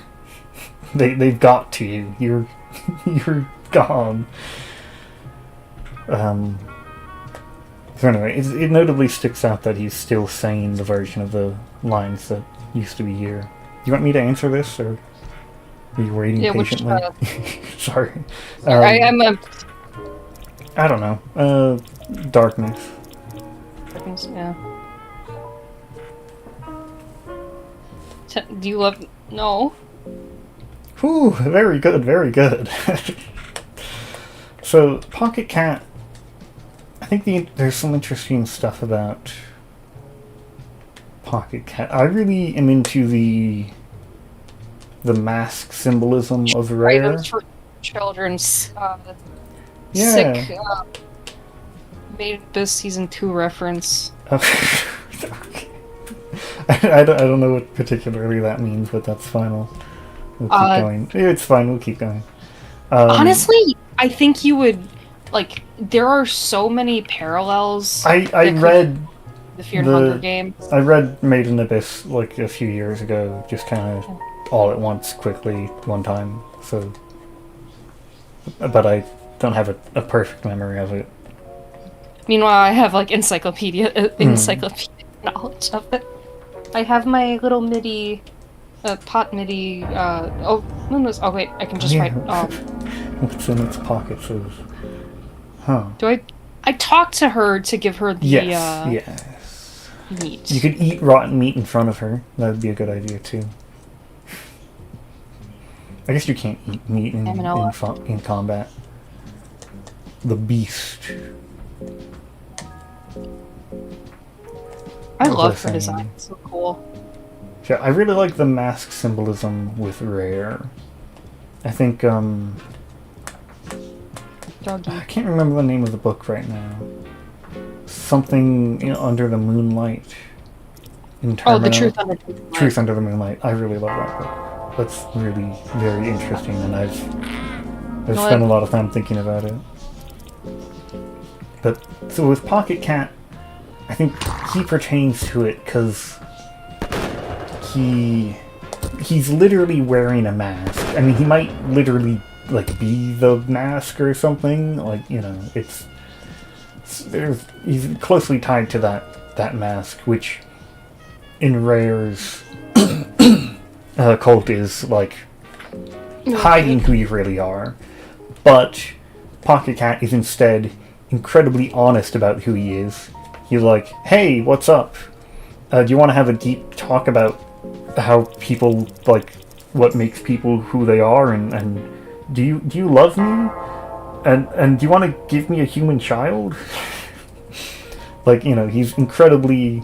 they've got to you, you're gone. So anyway, it notably sticks out that he's still saying the version of the lines that used to be here. You want me to answer this, or are you waiting patiently? Sorry. I'm a... I don't know. Darkness. Yeah. Do you love... No. Whew, very good, very good. So, Pocket Cat, I think there's some interesting stuff about Pocket Cat. I really am into the mask symbolism of Rare. Items for children's Yeah. sick made this season 2 reference. Okay. I don't know what particularly that means, but that's fine. We'll keep going. It's fine, we'll keep going. Honestly, I think you would, like, there are so many parallels. I read the Fear and Hunger games. I read Made in Abyss like a few years ago, just kind of all at once, quickly, one time. So, but I don't have a perfect memory of it. Meanwhile, I have like encyclopedia knowledge of it. I have my little MIDI, pot MIDI. Oh wait, I can just write. What's in its pockets is, huh? Do I talked to her to give her the yes. meat. You could eat rotten meat in front of her. That would be a good idea too. I guess you can't eat meat in combat. The beast. I love her design. It's so cool. Yeah, I really like the mask symbolism with Rare. I think Doggy. I can't remember the name of the book right now. Something Under the Moonlight. The Truth Under the Moonlight. Truth Under the Moonlight. I really love that book. That's really very interesting, and I've spent a lot of time thinking about it. But so with Pocket Cat, I think he pertains to it because he's literally wearing a mask. I mean, he might literally like be the mask or something. Like he's closely tied to that mask, which in Rare's cult is like hiding who you really are. But Pocket Cat is instead incredibly honest about who he is. He's like, hey, what's up? Do you want to have a deep talk about how people, like, what makes people who they are, and do you love me? And do you want to give me a human child? Like, you know, he's incredibly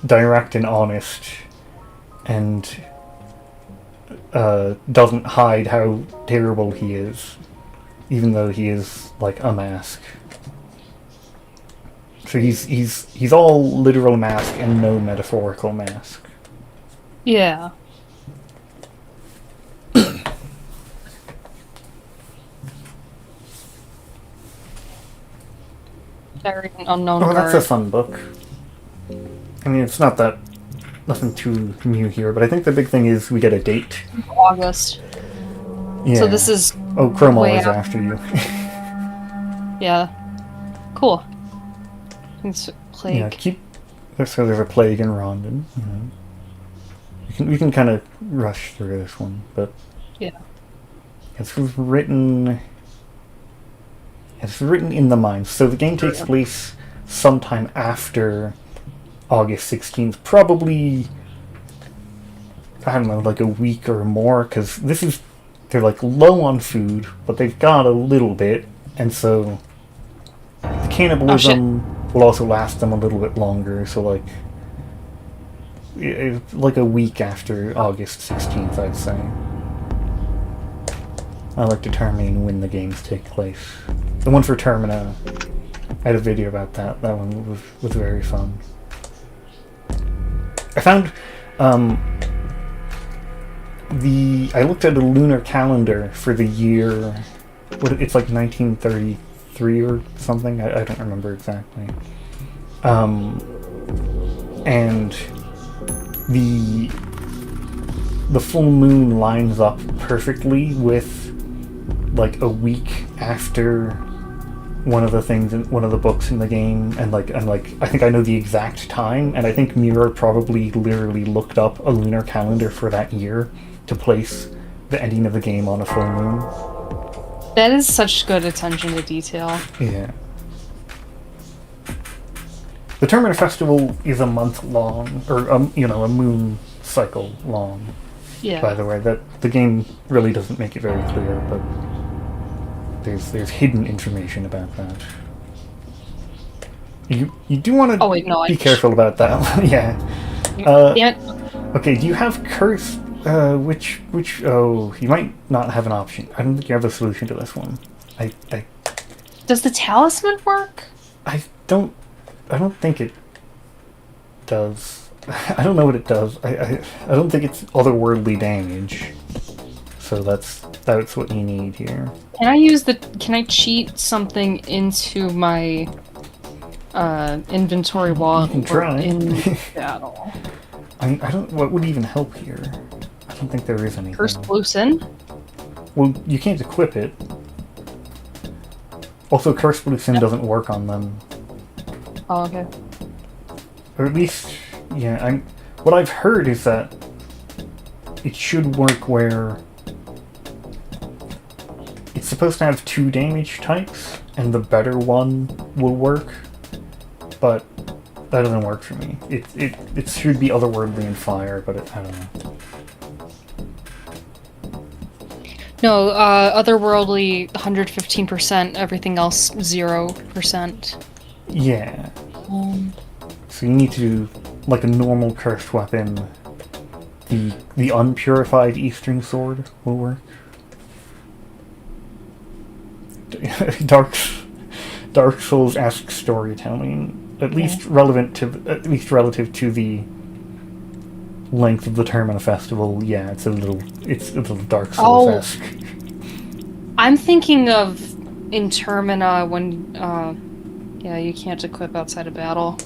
direct and honest, and doesn't hide how terrible he is, even though he is like a mask. So he's all literal mask and no metaphorical mask. Yeah. Very unknown. Oh, that's a fun book. I mean, it's not that nothing too new here, but I think the big thing is we get a date. August. Yeah. So this is Oh, Chroma way is out. after you. Yeah. Cool. It's plague. Yeah, so there's a plague in Rondon. We can kind of rush through this one, but Yeah. This was written. It's written in the mines, so the game takes place sometime after August 16th, probably, I don't know, like a week or more, because they're like low on food, but they've got a little bit, and so the cannibalism will also last them a little bit longer, so like a week after August 16th, I'd say. I like determining when the games take place. The one for Termina, I had a video about that. That one was very fun. I found I looked at a lunar calendar for the year. It's like 1933 or something. I don't remember exactly. And the full moon lines up perfectly with like a week after one of the things in one of the books in the game, and I think I know the exact time, and I think Mirror probably literally looked up a lunar calendar for that year to place the ending of the game on a full moon. That is such good attention to detail. Yeah. The Termina Festival is a month long, or a moon cycle long. Yeah. By the way, that the game really doesn't make it very clear, but there's hidden information about that. You do want to be careful about that one. Yeah. Damn it. Okay, do you have curse? Which? Oh, you might not have an option. I don't think you have a solution to this one. Does the talisman work? I don't think it does. I don't know what it does. I don't think it's otherworldly damage. So that's what you need here. Can I cheat something into my inventory while You can try. in battle? I don't. What would even help here? I don't think there is anything. First Bluesin? Well, you can't equip it. Also, Curse Bluesin doesn't work on them. Oh, okay. Or at least, yeah. What I've heard is that it should work where it's supposed to have 2 damage types, and the better one will work. But that doesn't work for me. It should be otherworldly in fire, but I don't know. No, otherworldly 115%, everything else 0%. Yeah. So you need to, like a normal cursed weapon, the unpurified Eastern Sword will work. Dark Souls-esque storytelling, at least relative to the length of the Termina Festival. Yeah, it's a little Dark Souls-esque. I'm thinking of in Termina when you can't equip outside of battle.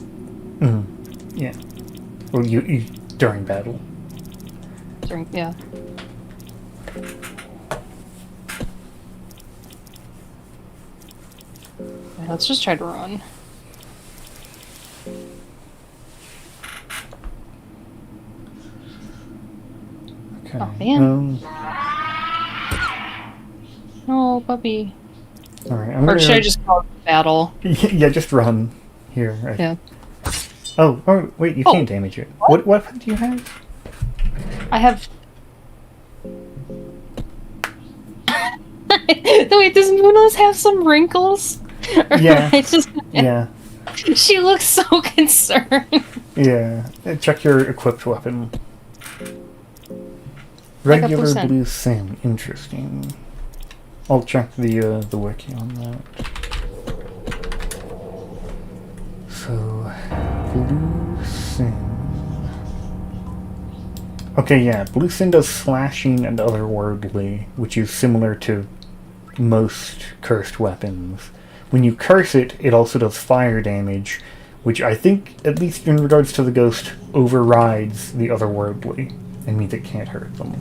Yeah. Well, you during battle. Yeah. Let's just try to run. Okay. Oh, man. puppy. Alright, Or should I just call it battle? Yeah, just run. Here. Yeah. Oh, wait, you can't damage it. What weapon do you have? I have... Wait, does Moonless have some wrinkles? Yeah. Just... Yeah. She looks so concerned. Yeah. Check your equipped weapon. Like a Regular blue sin. Interesting. I'll check the wiki on that. So, blue sin. Okay, yeah, blue sin does slashing and otherworldly, which is similar to most cursed weapons. When you curse it, it also does fire damage, which I think, at least in regards to the ghost, overrides the otherworldly, and means it can't hurt them.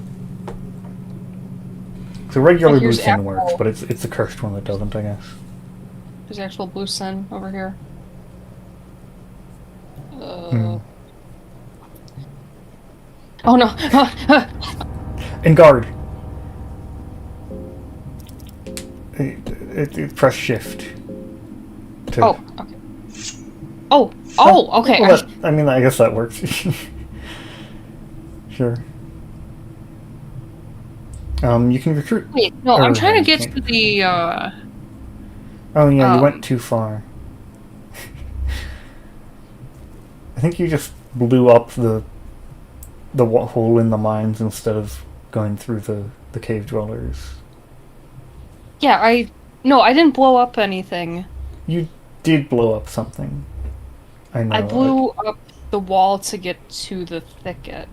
So regular blue sin works, but it's the cursed one that doesn't, I guess. There's actual blue sin over here. Oh no! And guard! Press shift. Oh, okay. Oh, okay. Well, I mean, I guess that works. Sure. You can recruit... Wait, no, I'm trying to get to the, Oh yeah, you went too far. I think you just blew up the hole in the mines instead of going through the cave dwellers. Yeah, No, I didn't blow up anything. You did blow up something. I know. I blew up the wall to get to the thicket.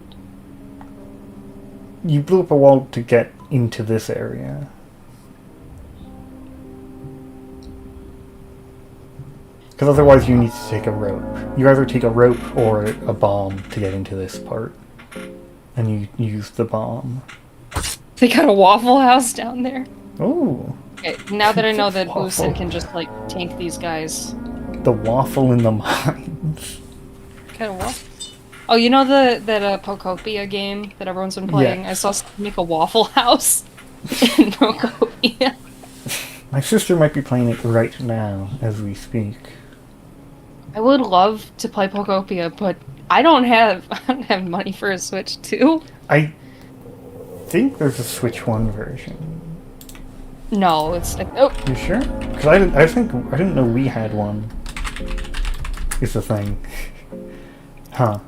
You blew up a wall to get into this area. Because otherwise you need to take a rope. You either take a rope or a bomb to get into this part. And you use the bomb. They got a Waffle House down there. Oh. Okay, now that I know that Boosin can just, like, tank these guys. The waffle in the mines. Kind of waffle? Oh, you know that Pokopia game that everyone's been playing? Yeah. I saw someone make a Waffle House in Pokopia. My sister might be playing it right now, as we speak. I would love to play Pokopia, but I don't have money for a Switch 2. I think there's a Switch 1 version. No, it's like, oh. You sure? Because I didn't know we had one. Is the thing. Huh.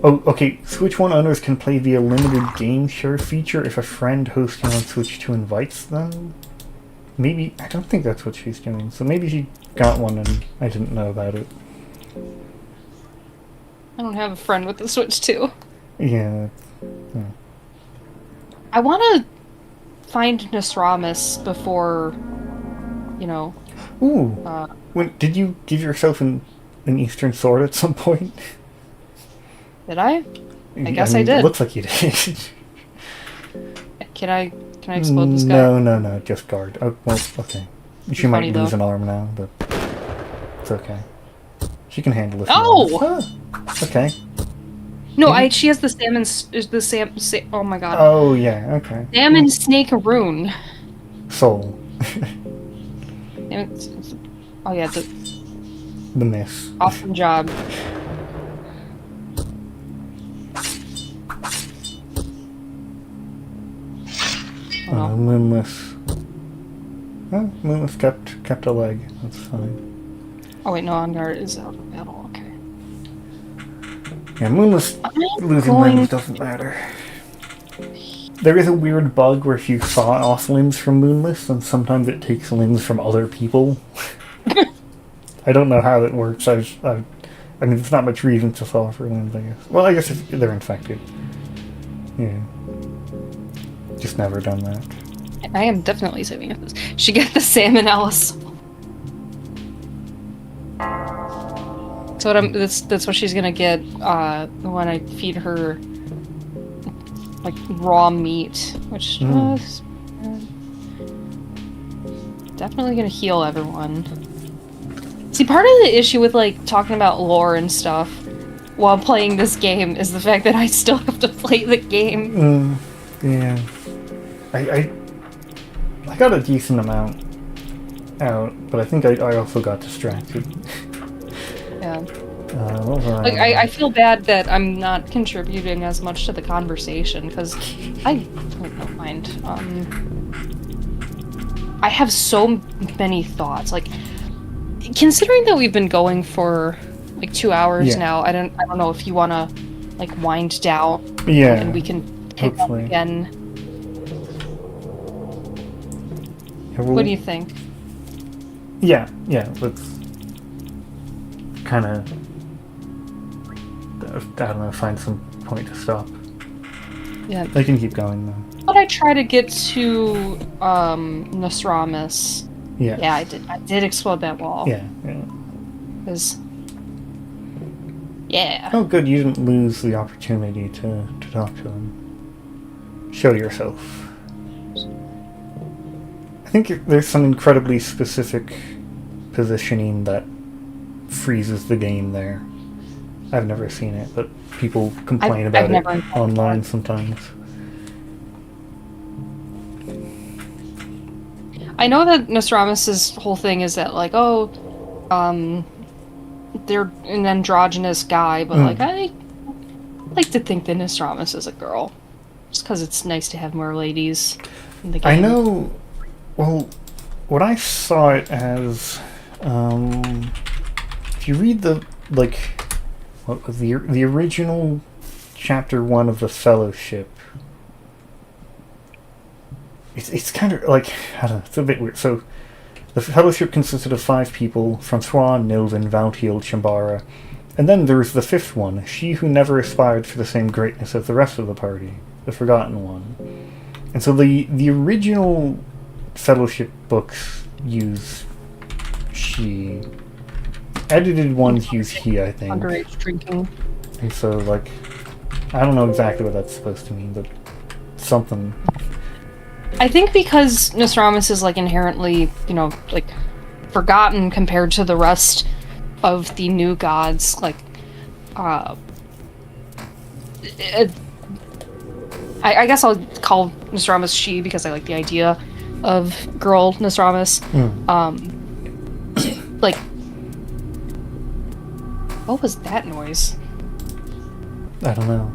Oh, okay. Switch 1 owners can play via limited game share feature if a friend hosting on Switch 2 invites them. Maybe, I don't think that's what she's doing. So maybe she got one and I didn't know about it. I don't have a friend with the Switch 2. Yeah. I want to find Nasramis before, you know. Ooh. Did you give yourself an Eastern sword at some point? Did I? I guess I did. It looks like you did. Can I explode this guy? No, just guard. Oh, well, okay. She might lose an arm now, but it's okay. She can handle it. Oh! Okay. No, she has the oh my god. Oh, yeah, okay. Salmon snake rune. Soul. Oh yeah, the miss. Awesome job. Moonless. Oh, Moonless kept a leg. That's fine. Oh wait, no, On Guard is out of battle. Okay. Yeah, Moonless losing limbs doesn't matter. There is a weird bug where if you saw off limbs from Moonless, then sometimes it takes limbs from other people. I don't know how that works. I mean, there's not much reason to saw for limbs, I guess. Well, I guess if they're infected. Yeah. Just never done that. I am definitely saving up this. She got the salmonella. So that's what she's gonna get when I feed her like raw meat, which is definitely gonna heal everyone. See, part of the issue with like talking about lore and stuff while playing this game is the fact that I still have to play the game. Yeah. got a decent amount out, but I think I also got distracted. Yeah. What was Like, I feel bad that I'm not contributing as much to the conversation, because I don't mind. I have so many thoughts. Like, considering that we've been going for like 2 hours now, I don't know if you want to like wind down. Yeah. And we can pick up hopefully. again. Yeah, well, What do you think? Yeah, let's kind of, I don't know, find some point to stop. Yeah. I can keep going, though. But I try to get to Nostramus. Yeah. Yeah, I did explode that wall. Yeah. 'Cause... Yeah. Oh, good, you didn't lose the opportunity to talk to him. Show yourself. I think there's some incredibly specific positioning that freezes the game there. I've never seen it, but people complain about it online sometimes. I know that Nostramus' whole thing is that, like, they're an androgynous guy, but, like, I like to think that Nostramus is a girl. Just because it's nice to have more ladies in the game. I know, well, what I saw it as, if you read the, like, what was the original Chapter 1 of the Fellowship, it's kind of like, I don't know, it's a bit weird. So, the Fellowship consisted of 5 people: Francois, Nilvin, Valtiel, Chambara, and then there was the 5th one, she who never aspired for the same greatness as the rest of the party, the Forgotten One. And so the original Fellowship books use she. Edited ones use he, I think. Underage drinking. And so, like, I don't know exactly what that's supposed to mean, but something. I think because Nostramus is, like, inherently, you know, like, forgotten compared to the rest of the new gods, like, I guess I'll call Nostramus she because I like the idea of girl Nostramus. Like, what was that noise? I don't know.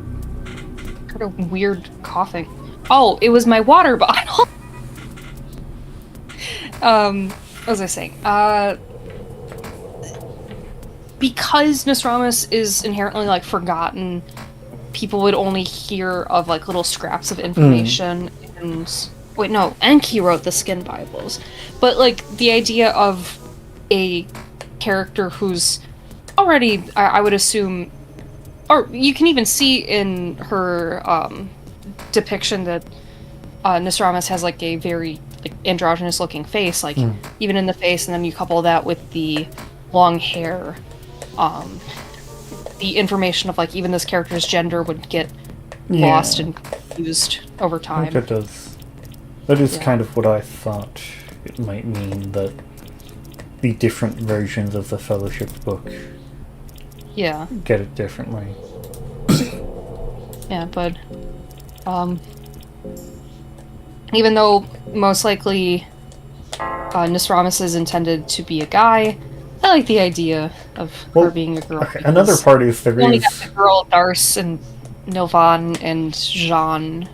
Heard a weird coughing. Oh, it was my water bottle. What was I saying? Because Nostramus is inherently, like, forgotten, people would only hear of, like, little scraps of information. And wait, no, Enki wrote the Skin Bibles. But, like, the idea of a character who's already, I would assume, or you can even see in her depiction that Nostramus has, like, a very, like, androgynous looking face, like, even in the face, and then you couple that with the long hair, the information of, like, even this character's gender would get lost and confused over I time. think that does. That is kind of what I thought it might mean, that the different versions of the Fellowship book get it differently. Yeah, but even though most likely Nostramus is intended to be a guy, I like the idea of her being a girl. Okay, another part is there we only got is... the girl Darce and Nilvan and Jean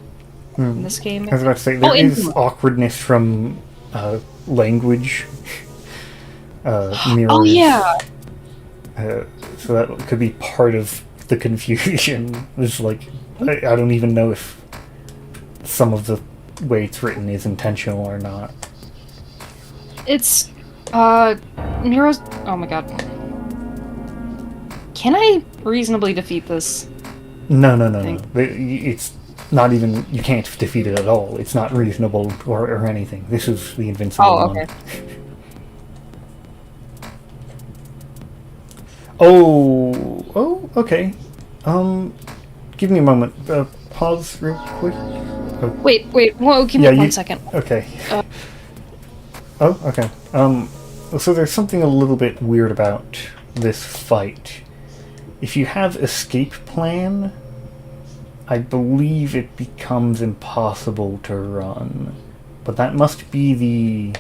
in this game. I was about to say, there is awkwardness from language mirrors. Oh, yeah! So that could be part of the confusion. It's like, I don't even know if some of the way it's written is intentional or not. It's, Miro's... Oh my god. Can I reasonably defeat this? No. It's not even... You can't defeat it at all. It's not reasonable or anything. This is the invincible one. Okay. Oh, okay. Give me a moment. Pause real quick. Oh. Wait, whoa, give me 1 second. Okay. Oh, okay. So there's something a little bit weird about this fight. If you have escape plan, I believe it becomes impossible to run. but that must be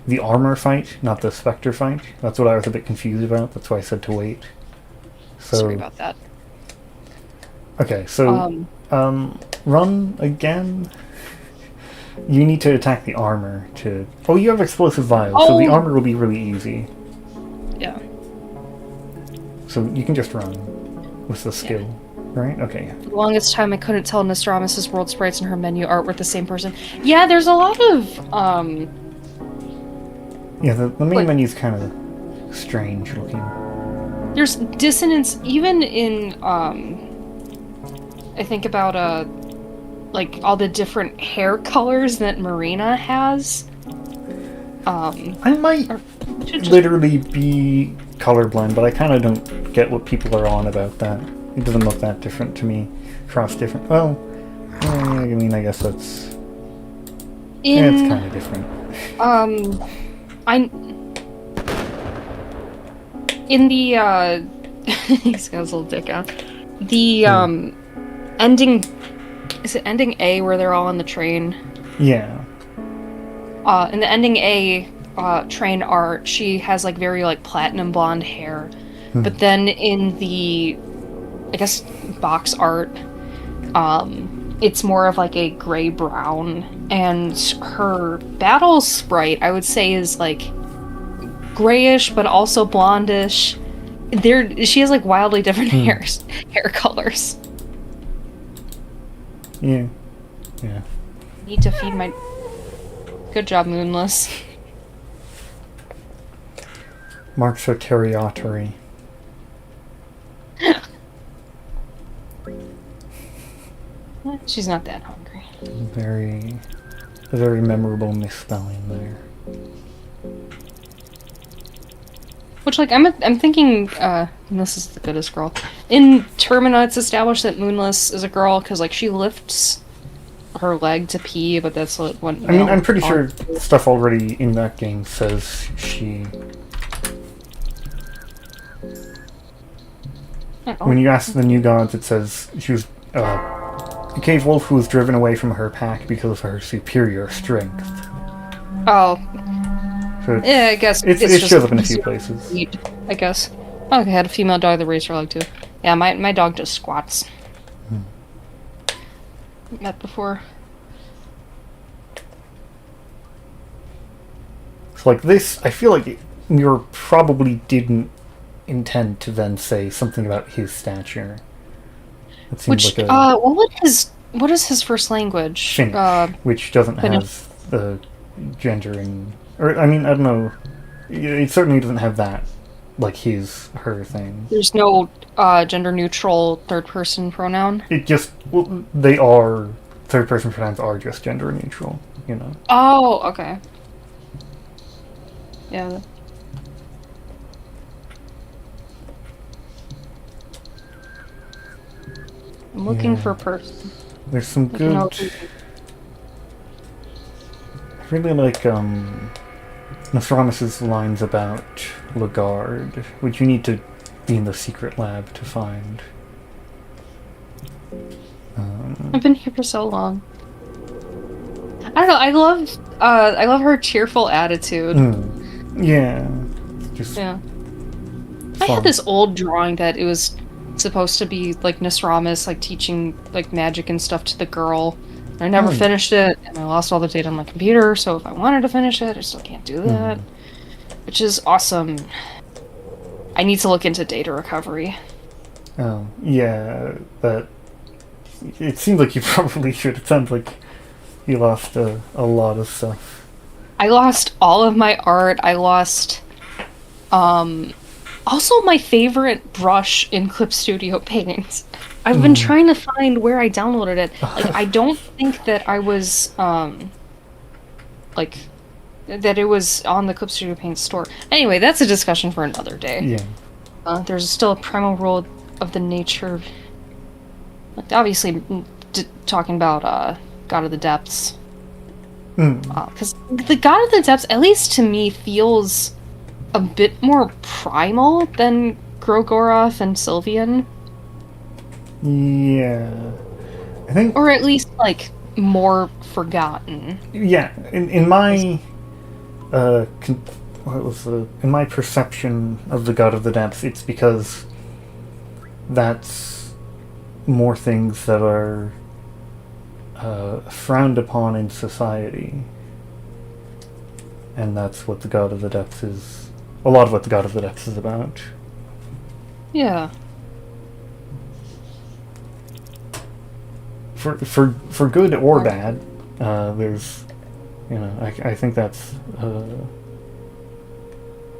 the armor fight, not the specter fight. That's what I was a bit confused about. That's why I said to wait. So, Sorry about that. Okay, so run again. You need to attack the armor to... Oh, you have explosive vials, so the armor will be really easy. Yeah. So you can just run with the skill, right? Okay. For the longest time, I couldn't tell Nostradamus' world sprites and her menu art were the same person. Yeah, there's a lot of, Yeah, the main menu's kind of strange looking. There's dissonance even in, I think about, like, all the different hair colors that Marina has. I might literally be colorblind, but I kind of don't get what people are on about that. It doesn't look that different to me. Across different... Well, I mean, I guess that's... it's kind of different. In the, he's got his little dick out. The, ending... Is it ending A where they're all on the train? Yeah. In the ending A train art, she has like very like platinum blonde hair. But then in the, I guess, box art, it's more of like a gray brown. And her battle sprite, I would say, is like grayish but also blondish. She has like wildly different hair colors. Yeah. Yeah. Need to feed my... Good job, Moonless. Marxoteriatory. She's not that hungry. Very memorable misspelling there. Which, like, I'm thinking, this is the goodest girl. In Termina, it's established that Moonless is a girl, because, like, she lifts her leg to pee, but that's what... I mean, I'm pretty sure stuff already in that game says she... When you ask the new gods, it says she was a cave wolf who was driven away from her pack because of her superior strength. Oh. So yeah, I guess it just shows up in a few places. I guess. Oh, okay, I had a female dog that raised her leg too. Yeah, my dog just squats. Met before. So like this, I feel like you probably didn't intend to then say something about his stature. It seems Which, like a... what is his first language? Finnish, which doesn't have the gendering... Or, I mean, I don't know. It certainly doesn't have that, like her thing. There's no gender-neutral third-person pronoun? It just... Well, they are... Third-person pronouns are just gender-neutral, you know? Oh, okay. Yeah. I'm looking for a person. There's some good... I really like, Nostradamus' lines about Lagarde, which you need to be in the secret lab to find. I've been here for so long. I don't know, I love her cheerful attitude. Yeah. Just yeah. fun. I had this old drawing that it was supposed to be like Nostradamus like teaching like magic and stuff to the girl. I never finished it, and I lost all the data on my computer, so if I wanted to finish it, I still can't do that. Which is awesome. I need to look into data recovery. Oh, yeah, but it seems like you probably should. It sounds like you lost a lot of stuff. I lost all of my art. I lost, also my favorite brush in Clip Studio Paint. I've been trying to find where I downloaded it. Like, I don't think that I was, like, that it was on the Clip Studio Paint store. Anyway, that's a discussion for another day. Yeah. There's still a primal rule of the nature. Like, obviously, talking about God of the Depths. Because the God of the Depths, at least to me, feels a bit more primal than Grogoroth and Sylvian. Yeah. I think... Or at least, like, more forgotten. Yeah, in my in my perception of the God of the Depths, it's because that's more things that are frowned upon in society, and that's what the God of the Depths is. A lot of what the God of the Depths is about. Yeah. For good or bad, there's, I think that's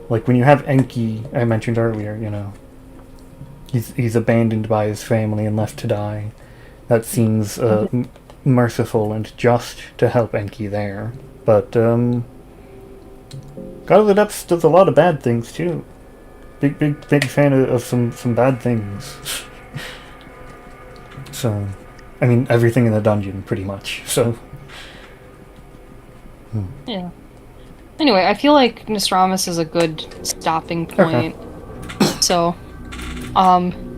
like when you have Enki, I mentioned earlier, he's abandoned by his family and left to die. That seems merciful and just to help Enki there. But God of the Depths does a lot of bad things too. Big fan of some bad things. So, I mean, everything in the dungeon, pretty much. So, Yeah. Anyway, I feel like Nostramus is a good stopping point. Okay. So,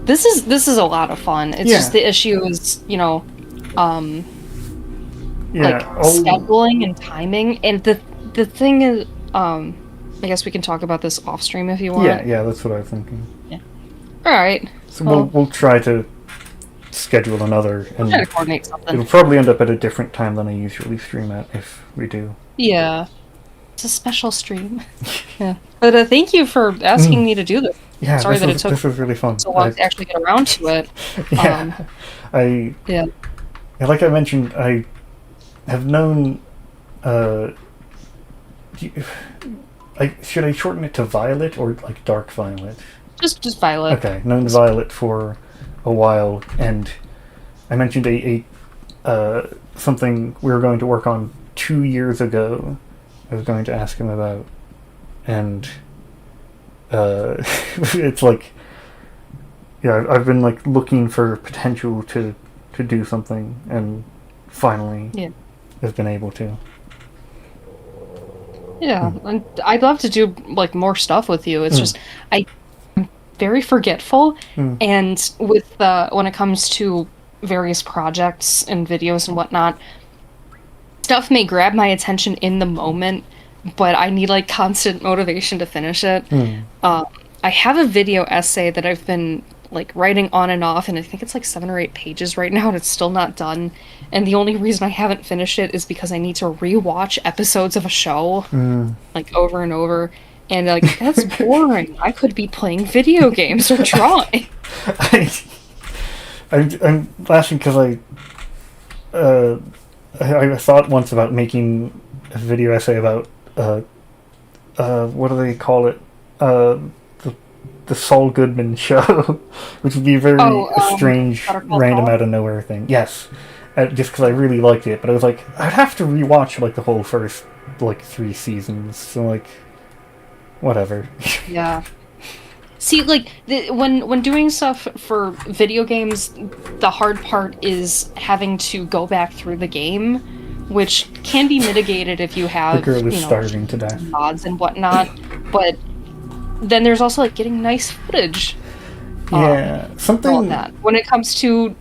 this is a lot of fun. It's just the issue is, like scheduling and timing. And the thing is, I guess we can talk about this off stream if you want. Yeah, that's what I was thinking. Yeah. All right. So we'll try to schedule another, and try to coordinate something. It'll probably end up at a different time than I usually stream at if we do. Yeah. It's a special stream. Yeah. But thank you for asking me to do this. Yeah, Sorry that it took this was really fun. so long to actually get around to it. Yeah. Like I mentioned, I have known. Should I shorten it to Violet or like DarkViolet? Just Violet. Okay, known Violet for a while, and I mentioned a something we were going to work on 2 years ago. I was going to ask him about, and it's like, I've been like looking for potential to do something, and finally have been able to. Yeah, and I'd love to do like more stuff with you. It's just I'm very forgetful, and with when it comes to various projects and videos and whatnot, stuff may grab my attention in the moment, but I need like constant motivation to finish it. I have a video essay that I've been like writing on and off, and I think it's like 7 or 8 pages right now, and it's still not done. And the only reason I haven't finished it is because I need to rewatch episodes of a show like over and over. And like, that's boring. I could be playing video games or drawing. I'm laughing because I thought once about making a video essay about what do they call it? The Saul Goodman show, which would be a very strange, random out of nowhere thing. Yes, just because I really liked it, but I was like, I'd have to rewatch like the whole first like 3 seasons. So like, whatever. Yeah. See, like when doing stuff for video games, the hard part is having to go back through the game, which can be mitigated if you have the girl is starving to death mods and whatnot, but then there's also like getting nice footage. Something all that. When it comes to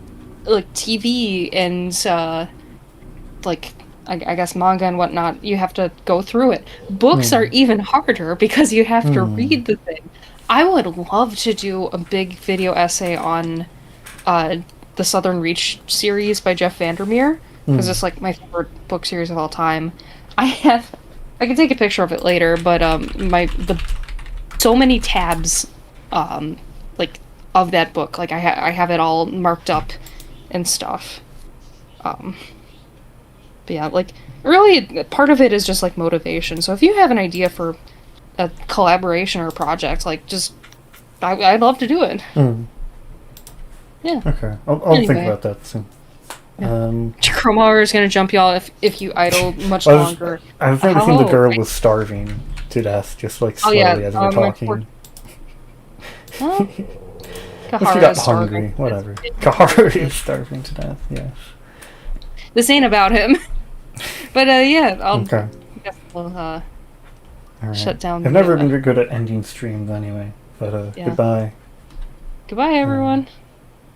like TV and like I guess manga and whatnot, you have to go through it. Books are even harder because you have to read the thing. I would love to do a big video essay on the Southern Reach series by Jeff Vandermeer, because it's like my favorite book series of all time. I can take a picture of it later, but so many tabs like of that book, like I have it all marked up and stuff. But yeah, like really part of it is just like motivation. So if you have an idea for a collaboration or a project, like just I'd love to do it. Yeah. Okay, I'll think about that soon. Chromar is gonna jump y'all if you idle much longer. I've never seen the girl was starving to death, just like slowly as we're talking. Well, she got hungry, whatever. Kahara is starving to death, yes. This ain't about him. But okay. I guess we'll shut down. I've never been good at ending streams anyway, but goodbye. Goodbye, everyone.